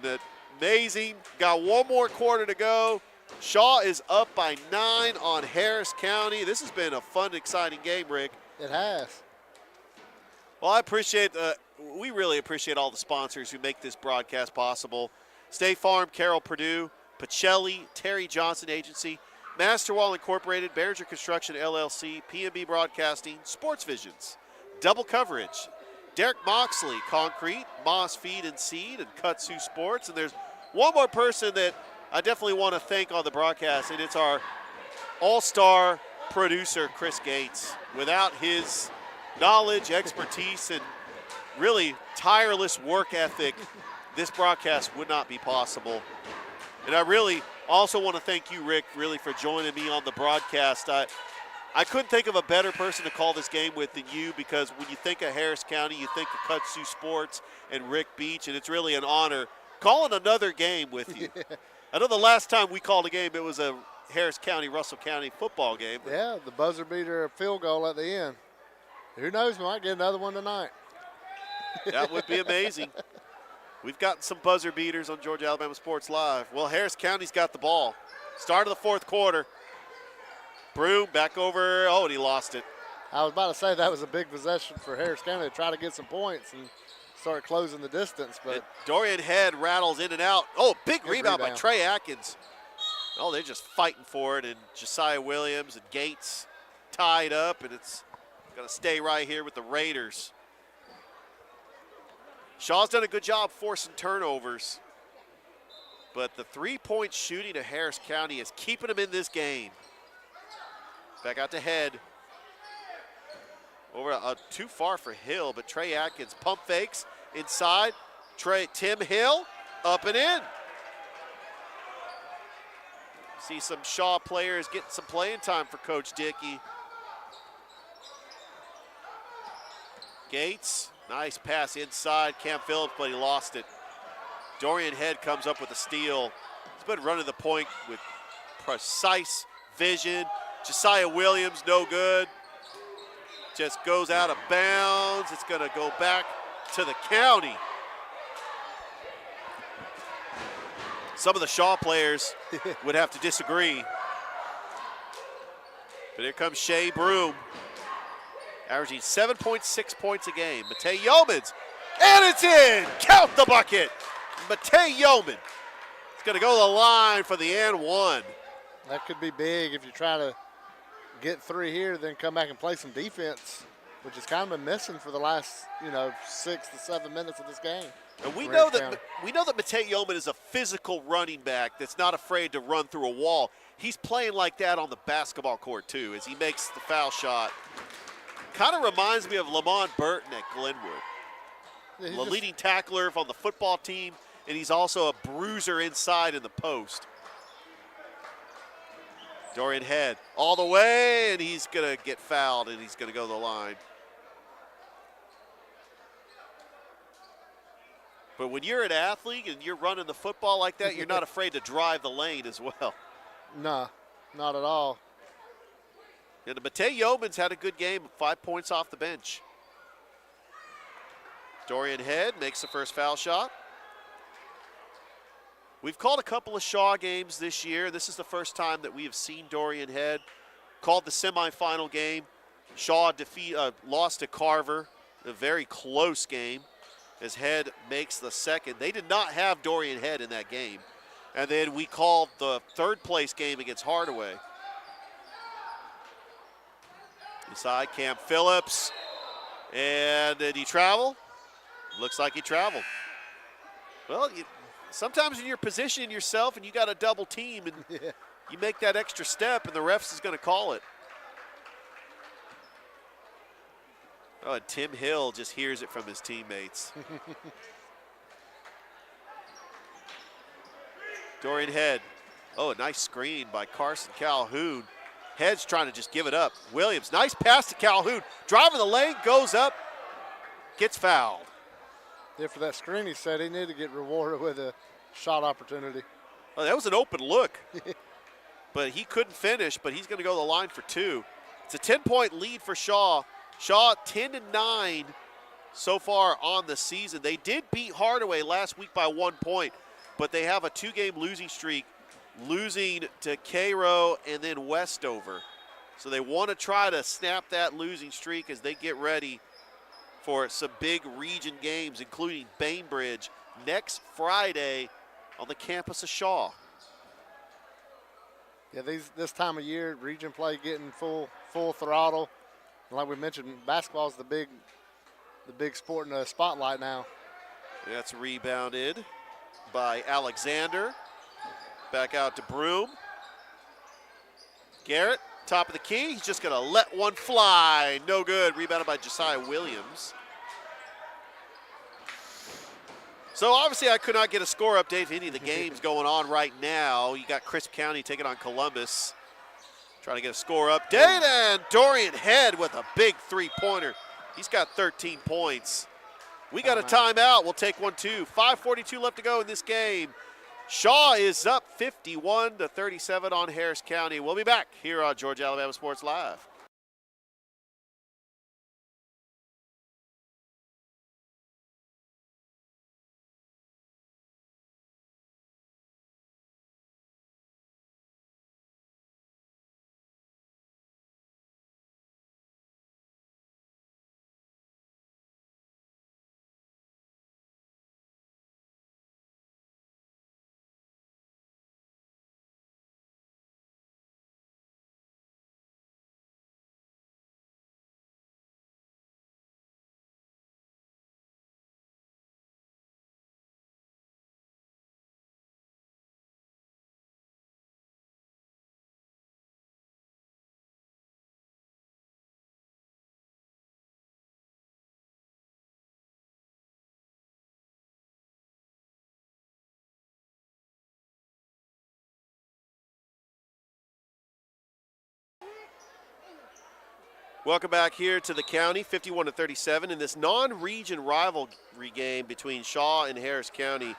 Speaker 1: Amazing. Got one more quarter to go. Shaw is up by 9 on Harris County. This has been a fun, exciting game, Rick.
Speaker 2: It has.
Speaker 1: Well, we really appreciate all the sponsors who make this broadcast possible. State Farm, Carroll Purdue, Pacelli, Terry Johnson Agency, Masterwall Incorporated, Behringer Construction LLC, PMB Broadcasting, Sports Visions, Double Coverage, Derek Moxley, Concrete, Moss Feed and Seed, and Kutsu Sports. And there's one more person that I definitely want to thank on the broadcast, and it's our all-star producer, Chris Gates. Without his knowledge, expertise, and really tireless work ethic, this broadcast would not be possible. And I really also want to thank you, Rick, really for joining me on the broadcast. I couldn't think of a better person to call this game with than you, because when you think of Harris County, you think of Kutsu Sports and Rick Beach, and it's really an honor calling another game with you.
Speaker 2: Yeah.
Speaker 1: I know the last time we called a game, it was a Harris County, Russell County football game.
Speaker 2: Yeah, the buzzer beater field goal at the end. Who knows, we might get another one tonight.
Speaker 1: That would be amazing. We've gotten some buzzer beaters on Georgia Alabama Sports Live. Well, Harris County's got the ball. Start of the fourth quarter. Broom back over. Oh, and he lost it.
Speaker 2: I was about to say that was a big possession for Harris County to try to get some points and start closing the distance. But
Speaker 1: and Dorian Head rattles in and out. Oh, big rebound by Trey Atkins. Oh, they're just fighting for it, and Josiah Williams and Gates tied up, and it's going to stay right here with the Raiders. Shaw's done a good job forcing turnovers, but the three-point shooting of Harris County is keeping them in this game. Back out to Head. Over too far for Hill, but Trey Atkins pump fakes inside. Tim Hill up and in. See some Shaw players getting some playing time for Coach Dickey. Gates, nice pass inside. Cam Phillips, but he lost it. Dorian Head comes up with a steal. He's been running the point with precise vision. Josiah Williams, no good. Just goes out of bounds. It's going to go back to the county. Some of the Shaw players would have to disagree. But here comes Shea Broom, averaging 7.6 points a game. Matei Yeomans, and it's in! Count the bucket! Matei Yeoman is going to go to the line for the and one.
Speaker 2: that could be big if you try to get three here, then come back and play some defense, which has kind of been missing for the last, 6 to 7 minutes of this game.
Speaker 1: And we know that Matei Yeoman is a physical running back that's not afraid to run through a wall. He's playing like that on the basketball court too, as he makes the foul shot. Kind of reminds me of Lamont Burton at Glenwood.
Speaker 2: Yeah,
Speaker 1: the leading tackler on the football team, and he's also a bruiser inside in the post. Dorian Head all the way, and he's going to get fouled, and he's going to go to the line. But when you're an athlete and you're running the football like that, you're not afraid to drive the lane as well.
Speaker 2: No, not at all.
Speaker 1: And Matei Yeoman's had a good game, 5 points off the bench. Dorian Head makes the first foul shot. We've called a couple of Shaw games this year. This is the first time that we have seen Dorian Head. Called the semifinal game. Shaw lost to Carver, a very close game, as Head makes the second. They did not have Dorian Head in that game. And then we called the third place game against Hardaway. Inside, Cam Phillips. And did he travel? Looks like he traveled. Well, sometimes when you're positioning yourself and you got a double team and you make that extra step and the refs is going to call it. Oh, and Tim Hill just hears it from his teammates. Dorian Head. Oh, a nice screen by Carson Calhoun. Head's trying to just give it up. Williams, nice pass to Calhoun. Driving the lane, goes up, gets fouled.
Speaker 2: Yeah, for that screen he said he needed to get rewarded with a shot opportunity.
Speaker 1: Oh, that was an open look. But he couldn't finish, but he's going to go to the line for two. It's a 10-point lead for Shaw. Shaw 10-9 so far on the season. They did beat Hardaway last week by 1 point, but they have a two-game losing streak, losing to Cairo and then Westover. So they want to try to snap that losing streak as they get ready for some big region games, including Bainbridge next Friday on the campus of Shaw.
Speaker 2: Yeah, this time of year, region play getting full throttle. And like we mentioned, basketball is the big sport in the spotlight now.
Speaker 1: That's rebounded by Alexander. Back out to Broom. Garrett, top of the key. He's just going to let one fly. No good. Rebounded by Josiah Williams. So obviously I could not get a score update for any of the games going on right now. You got Crisp County taking on Columbus. Trying to get a score update, and Dorian Head with a big three-pointer. He's got 13 points. We got a timeout. We'll take one too. 5:42 left to go in this game. Shaw is up 51-37 on Harris County. We'll be back here on Georgia Alabama Sports Live. Welcome back here to the county, 51-37 in this non-region rivalry game between Shaw and Harris County.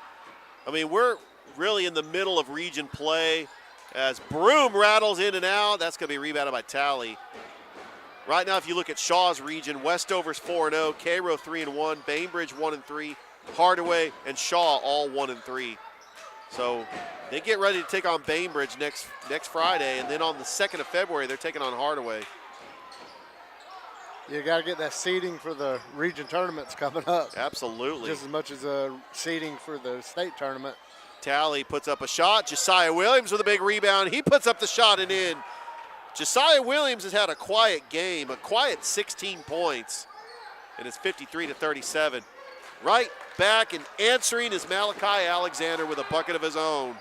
Speaker 1: I mean, we're really in the middle of region play as Broom rattles in and out. That's going to be rebounded by Talley. Right now, if you look at Shaw's region, Westover's 4-0, Cairo 3-1, Bainbridge 1-3, Hardaway and Shaw all 1-3. So they get ready to take on Bainbridge next Friday, and then on the 2nd of February, they're taking on Hardaway.
Speaker 2: You got to get that seeding for the region tournaments coming up.
Speaker 1: Absolutely.
Speaker 2: Just as much as seeding for the state tournament.
Speaker 1: Talley puts up a shot. Josiah Williams with a big rebound. He puts up the shot and in. Josiah Williams has had a quiet game, a quiet 16 points, and it's 53-37. Right back and answering is Malachi Alexander with a bucket of his own.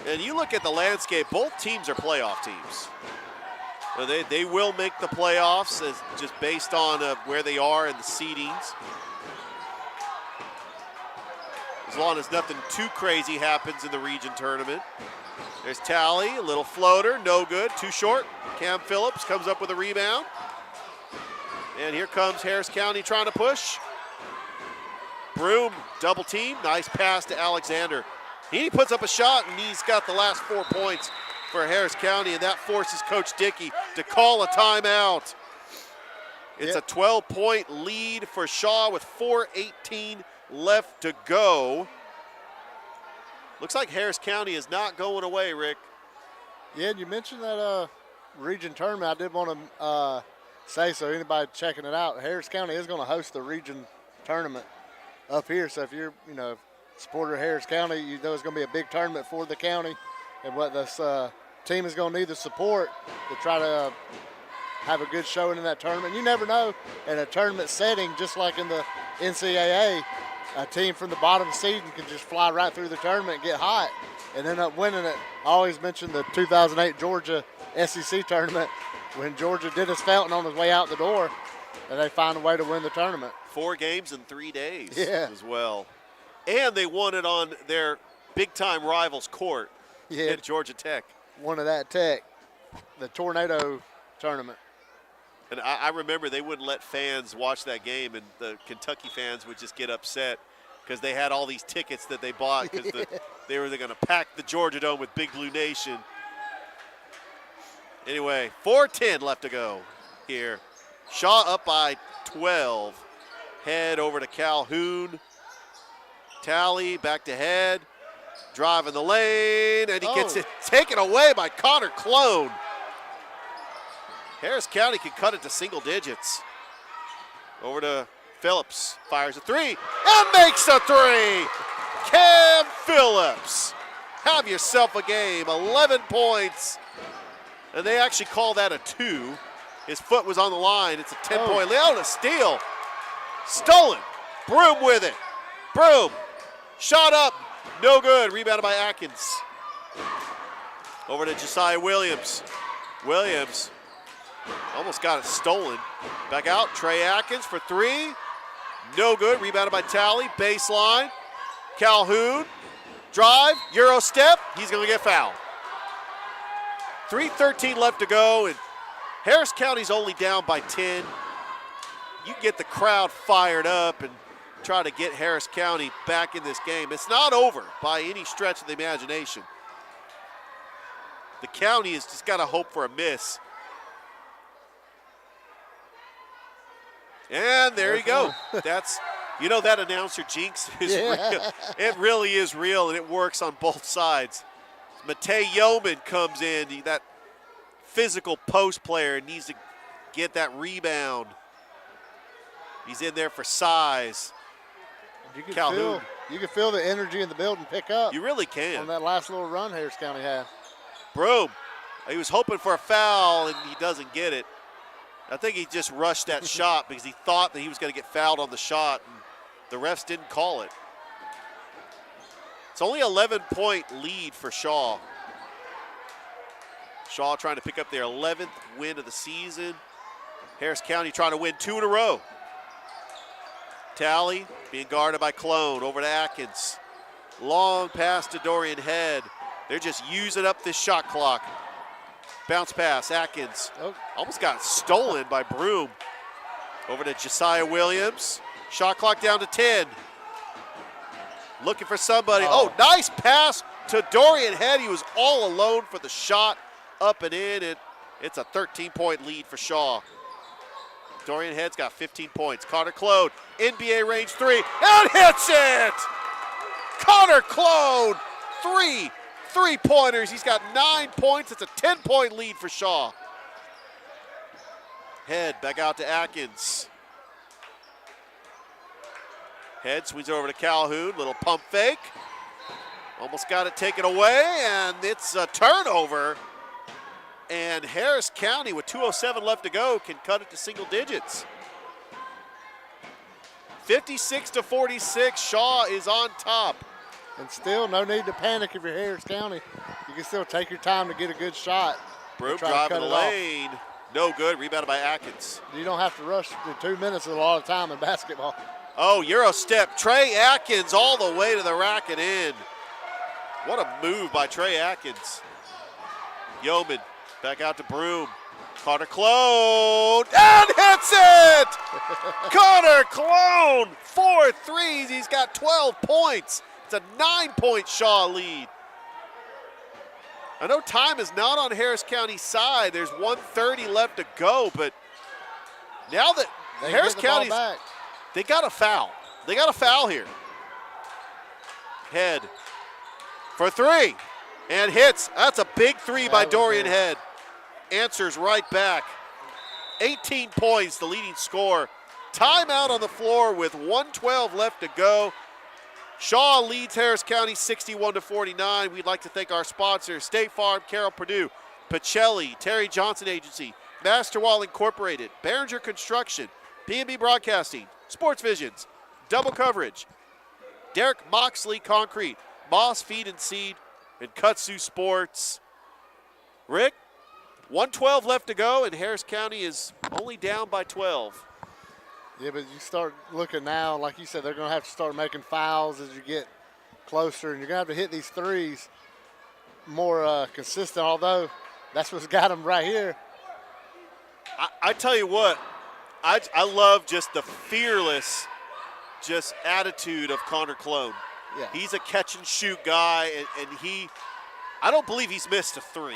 Speaker 1: And you look at the landscape, both teams are playoff teams. They will make the playoffs just based on where they are in the seedings. As long as nothing too crazy happens in the region tournament. There's Talley, a little floater, no good, too short. Cam Phillips comes up with a rebound. And here comes Harris County trying to push. Broom, double team, nice pass to Alexander. He puts up a shot, and he's got the last 4 points for Harris County, and that forces Coach Dickey to call a timeout. It's a 12-point lead for Shaw with 4:18 left to go. Looks like Harris County is not going away, Rick.
Speaker 2: Yeah, and you mentioned that region tournament. I did want to say, so anybody checking it out, Harris County is going to host the region tournament up here. So if you're, supporter of Harris County, you know it's going to be a big tournament for the county. And what this team is going to need the support to try to have a good showing in that tournament. You never know, in a tournament setting, just like in the NCAA, a team from the bottom seed can just fly right through the tournament and get hot and end up winning it. I always mention the 2008 Georgia SEC tournament when Georgia did his Felton on his way out the door, and they find a way to win the tournament.
Speaker 1: 4 games in 3 days as well. And they won it on their big-time rivals' court at Georgia Tech.
Speaker 2: One of that Tech, the Tornado tournament.
Speaker 1: And I remember they wouldn't let fans watch that game, and the Kentucky fans would just get upset because they had all these tickets that they bought because they were going to pack the Georgia Dome with Big Blue Nation. Anyway, 4:10 left to go here. Shaw up by 12. Head over to Calhoun. Talley back to Head. Driving the lane, and he gets it taken away by Connor Clone. Harris County can cut it to single digits. Over to Phillips, fires a 3, and makes a 3. Cam Phillips. Have yourself a game. 11 points. And they actually call that a 2. His foot was on the line. It's a 10-point lead. Oh, a steal. Stolen. Broom with it. Broom. Shot up. No good. Rebounded by Atkins. Over to Josiah Williams. Williams almost got it stolen. Back out. Trey Atkins for 3. No good. Rebounded by Talley. Baseline. Calhoun. Drive. Euro step. He's going to get fouled. 3:13 left to go, and Harris County's only down by 10. You can get the crowd fired up and try to get Harris County back in this game. It's not over by any stretch of the imagination. The county has just got to hope for a miss. And there you go. That's, you know, that announcer jinx is real. It really is real, and it works on both sides. Matei Yeoman comes in. That physical post player needs to get that rebound. He's in there for size.
Speaker 2: You can feel the energy in the building pick up.
Speaker 1: You really can.
Speaker 2: On that last little run Harris County had.
Speaker 1: Broom. He was hoping for a foul, and he doesn't get it. I think he just rushed that shot because he thought that he was going to get fouled on the shot, and the refs didn't call it. It's only an 11-point lead for Shaw. Shaw trying to pick up their 11th win of the season. Harris County trying to win 2 in a row. Talley being guarded by Clone. Over to Atkins. Long pass to Dorian Head. They're just using up this shot clock. Bounce pass, Atkins. Almost got stolen by Broom. Over to Josiah Williams. Shot clock down to 10. Looking for somebody. Oh, nice pass to Dorian Head. He was all alone for the shot. Up and in. It's a 13-point lead for Shaw. Dorian Head's got 15 points. Connor Clone, NBA range 3, and hits it! Connor Clone, 3 3-pointers. He's got 9 points. It's a 10-point lead for Shaw. Head back out to Atkins. Head swings over to Calhoun. Little pump fake. Almost got it taken away, and it's a turnover. And Harris County, with 2:07 left to go, can cut it to single digits. 56-46, Shaw is on top.
Speaker 2: And still, no need to panic if you're Harris County. You can still take your time to get a good shot.
Speaker 1: Broom driving the lane. No good. Rebounded by Atkins.
Speaker 2: You don't have to rush in 2 minutes a lot of time in basketball.
Speaker 1: Oh, Euro step. Trey Atkins all the way to the rack and in. What a move by Trey Atkins. Yeoman back out to Broom. Connor Clone, and hits it! Connor Clone, 4 threes. He's got 12 points. It's a 9-point Shaw lead. I know time is not on Harris County's side. There's 1:30 left to go, but now that Harris County's, they got a foul. They got a foul here. Head for 3 and hits. That's a big 3 by Dorian Head. Answers right back. 18 points, the leading scorer. Timeout on the floor with 1:12 left to go. Shaw leads Harris County 61-49. We'd like to thank our sponsors, State Farm, Carroll Purdue, Pacelli, Terry Johnson Agency, Master Wall Incorporated, Behringer Construction, B&B Broadcasting, Sports Visions, Double Coverage, Derek Moxley Concrete, Moss Feed and Seed, and Kutsu Sports. Rick, 1:12 left to go, and Harris County is only down by 12.
Speaker 2: Yeah, but you start looking now, like you said, they're going to have to start making fouls as you get closer, and you're going to have to hit these threes more consistent, although that's what's got them right here.
Speaker 1: I tell you what, I love just the fearless just attitude of Connor Clone.
Speaker 2: Yeah.
Speaker 1: He's a catch-and-shoot guy, and I don't believe he's missed a 3.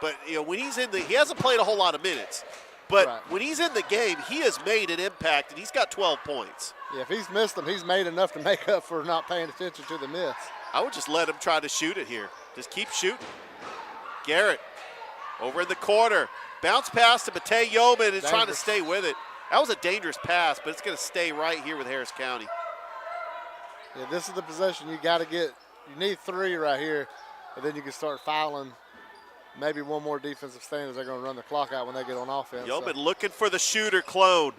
Speaker 1: But you know, when he's he hasn't played a whole lot of minutes. But when he's in the game, he has made an impact, and he's got 12 points.
Speaker 2: Yeah, if he's missed them, he's made enough to make up for not paying attention to the miss.
Speaker 1: I would just let him try to shoot it here. Just keep shooting. Garrett over in the corner. Bounce pass to Matei Yeoman is trying to stay with it. That was a dangerous pass, but it's going to stay right here with Harris County.
Speaker 2: Yeah, this is the possession you got to get. You need 3 right here, and then you can start fouling. Maybe one more defensive stand as they're going to run the clock out when they get on offense.
Speaker 1: Yeoman looking for the shooter, Clone.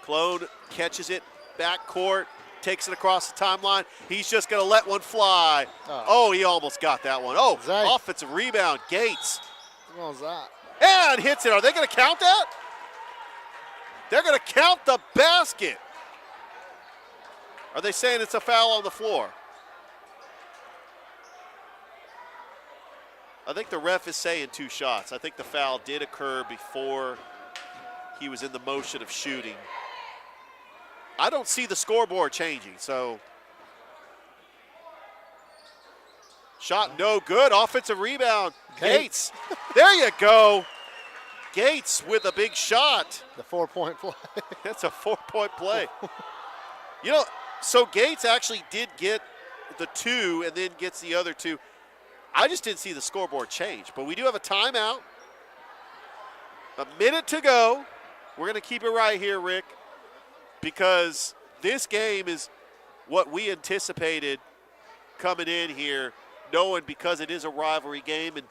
Speaker 1: Clone catches it back court, takes it across the timeline. He's just going to let one fly. Oh, he almost got that one. Oh,
Speaker 2: Zay.
Speaker 1: Offensive rebound, Gates.
Speaker 2: Come on, Zach.
Speaker 1: And hits it. Are they going to count that? They're going to count the basket. Are they saying it's a foul on the floor? I think the ref is saying 2 shots. I think the foul did occur before he was in the motion of shooting. I don't see the scoreboard changing, so. Shot no good. Offensive rebound. Gates. There you go. Gates with a big shot.
Speaker 2: The 4-point play.
Speaker 1: That's a 4-point play. You know, so Gates actually did get the 2 and then gets the other 2. I just didn't see the scoreboard change, but we do have a timeout. A minute to go. We're going to keep it right here, Rick, because this game is what we anticipated coming in here, knowing because it is a rivalry game and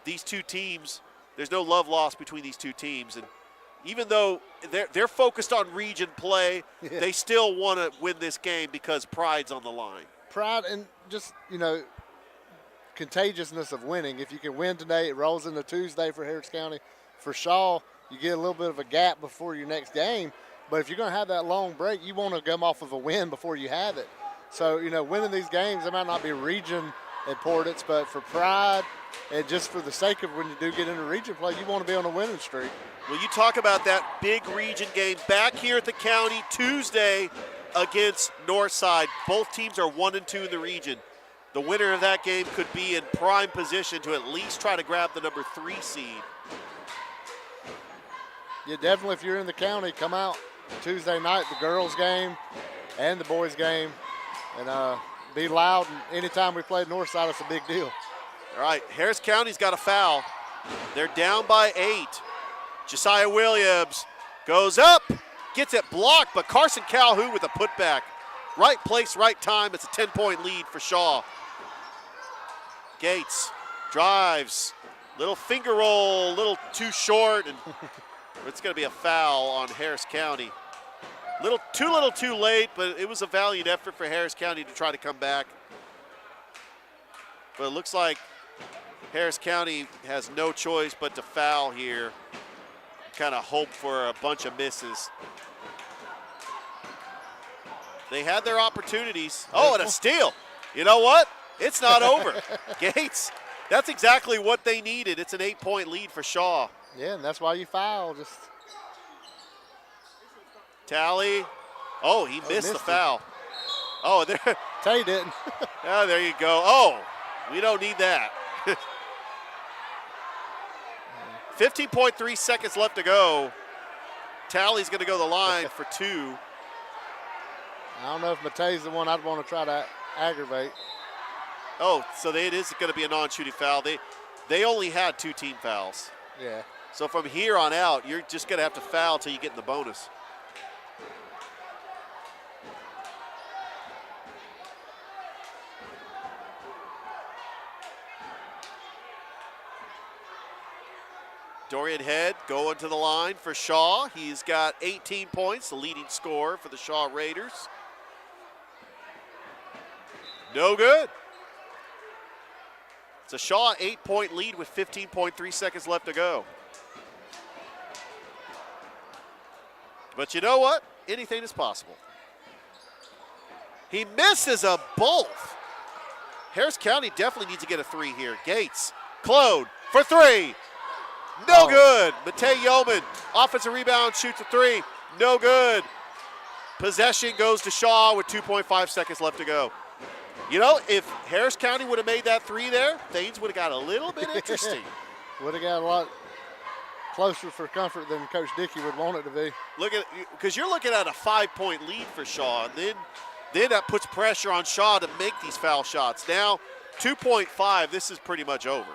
Speaker 1: these two teams, there's no love lost between these two teams. And even though they're focused on region play, they still want to win this game because pride's on the line.
Speaker 2: Pride and just, you know, contagiousness of winning. If you can win today, it rolls into Tuesday for Harris County. For Shaw, you get a little bit of a gap before your next game. But if you're going to have that long break, you want to come off of a win before you have it. So, you know, winning these games, it might not be region importance, but for pride and just for the sake of when you do get into region play, you want to be on a winning streak.
Speaker 1: Well, you talk about that big region game back here at the county Tuesday against Northside. Both teams are 1-2 in the region. The winner of that game could be in prime position to at least try to grab the number 3 seed.
Speaker 2: Yeah, definitely if you're in the county, come out Tuesday night, the girls game and the boys game, and be loud. And anytime we play Northside, it's a big deal.
Speaker 1: All right, Harris County's got a foul. They're down by 8. Josiah Williams goes up, gets it blocked, but Carson Calhoun with a putback. Right place, right time. It's a 10-point lead for Shaw. Gates drives, little finger roll, little too short, and it's going to be a foul on Harris County. Too little too late, but it was a valiant effort for Harris County to try to come back. But it looks like Harris County has no choice but to foul here. Kind of hope for a bunch of misses. They had their opportunities. Oh, and a steal. You know what? It's not over. Gates, that's exactly what they needed. It's an 8-point lead for Shaw.
Speaker 2: Yeah, and that's why you foul. Just
Speaker 1: Tally. Oh, he missed the foul. Oh, there.
Speaker 2: Tay didn't.
Speaker 1: Oh, there you go. Oh, we don't need that. 15.3 seconds left to go. Tally's going to go the line for 2.
Speaker 2: I don't know if Matei's the one I'd want to try to aggravate.
Speaker 1: Oh, so it is going to be a non-shooting foul. They only had 2 team fouls.
Speaker 2: Yeah.
Speaker 1: So from here on out, you're just going to have to foul till you get in the bonus. Dorian Head going to the line for Shaw. He's got 18 points, the leading scorer for the Shaw Raiders. No good. It's a Shaw 8-point lead with 15.3 seconds left to go. But you know what? Anything is possible. He misses a both. Harris County definitely needs to get a 3 here. Gates, Clone for 3. No good. Matei Yeoman, offensive rebound, shoots a 3. No good. Possession goes to Shaw with 2.5 seconds left to go. You know, if Harris County would have made that 3 there, things would have got a little bit interesting.
Speaker 2: Would have got a lot closer for comfort than Coach Dickey would want it to be.
Speaker 1: Look at, because you're looking at a 5-point lead for Shaw, and then that puts pressure on Shaw to make these foul shots. Now, 2.5, this is pretty much over.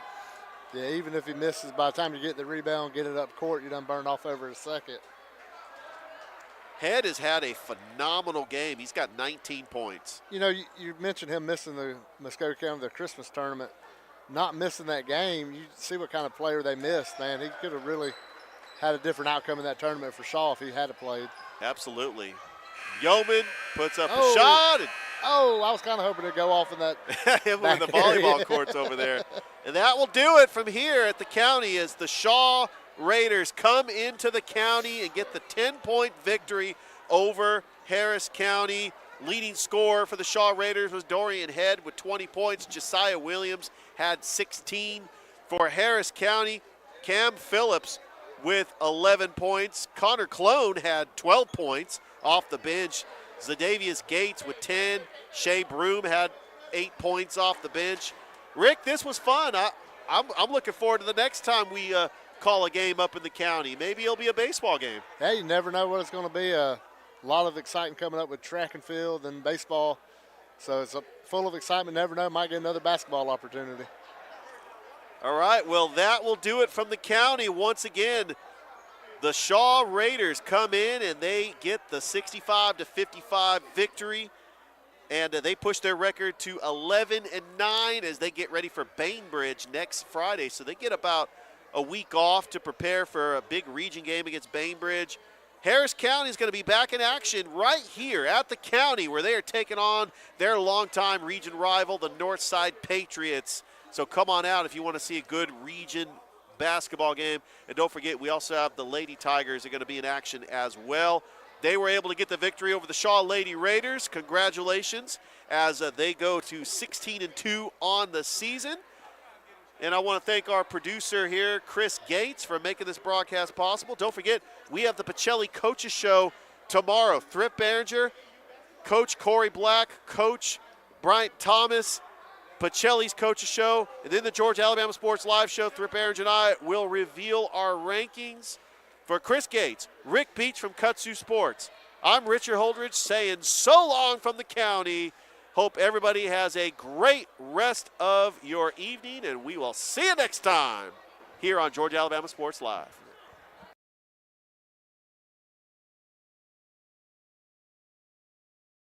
Speaker 2: Yeah, even if he misses, by the time you get the rebound, get it up court, you done burned off over a second.
Speaker 1: Head has had a phenomenal game. He's got 19 points.
Speaker 2: You know, you mentioned him missing the Muskogee County, the Christmas tournament. Not missing that game, you see what kind of player they missed, man. He could have really had a different outcome in that tournament for Shaw if he had played.
Speaker 1: Absolutely. Yeoman puts up a shot. And
Speaker 2: I was kind of hoping to go off in that
Speaker 1: him in the volleyball courts over there. And that will do it from here at the county as the Shaw Raiders come into the county and get the 10-point victory over Harris County. Leading scorer for the Shaw Raiders was Dorian Head with 20 points. Josiah Williams had 16. For Harris County, Cam Phillips with 11 points. Connor Clone had 12 points off the bench. Zadavius Gates with 10. Shea Broom had 8 points off the bench. Rick, this was fun. I'm looking forward to the next time we call a game up in the county. Maybe it'll be a baseball game.
Speaker 2: Yeah, you never know what it's going to be. A lot of excitement coming up with track and field and baseball. So it's full of excitement. Never know, might get another basketball opportunity.
Speaker 1: All right, well, that will do it from the county. Once again, the Shaw Raiders come in and they get the 65-55 victory. And they push their record to 11-9 as they get ready for Bainbridge next Friday. So they get about a week off to prepare for a big region game against Bainbridge. Harris County is going to be back in action right here at the county where they are taking on their longtime region rival, the Northside Patriots. So come on out if you want to see a good region basketball game. And don't forget, we also have the Lady Tigers are going to be in action as well. They were able to get the victory over the Shaw Lady Raiders. Congratulations as they go to 16-2 on the season. And I want to thank our producer here, Chris Gates, for making this broadcast possible. Don't forget, we have the Pacelli Coaches Show tomorrow. Thrip Behringer, Coach Corey Black, Coach Bryant Thomas, Pacelli's Coaches Show, and then the Georgia Alabama Sports Live Show. Thrip Behringer and I will reveal our rankings. For Chris Gates, Rick Beach from Kutsu Sports, I'm Richard Holdridge saying so long from the county. Hope everybody has a great rest of your evening, and we will see you next time here on Georgia Alabama Sports Live.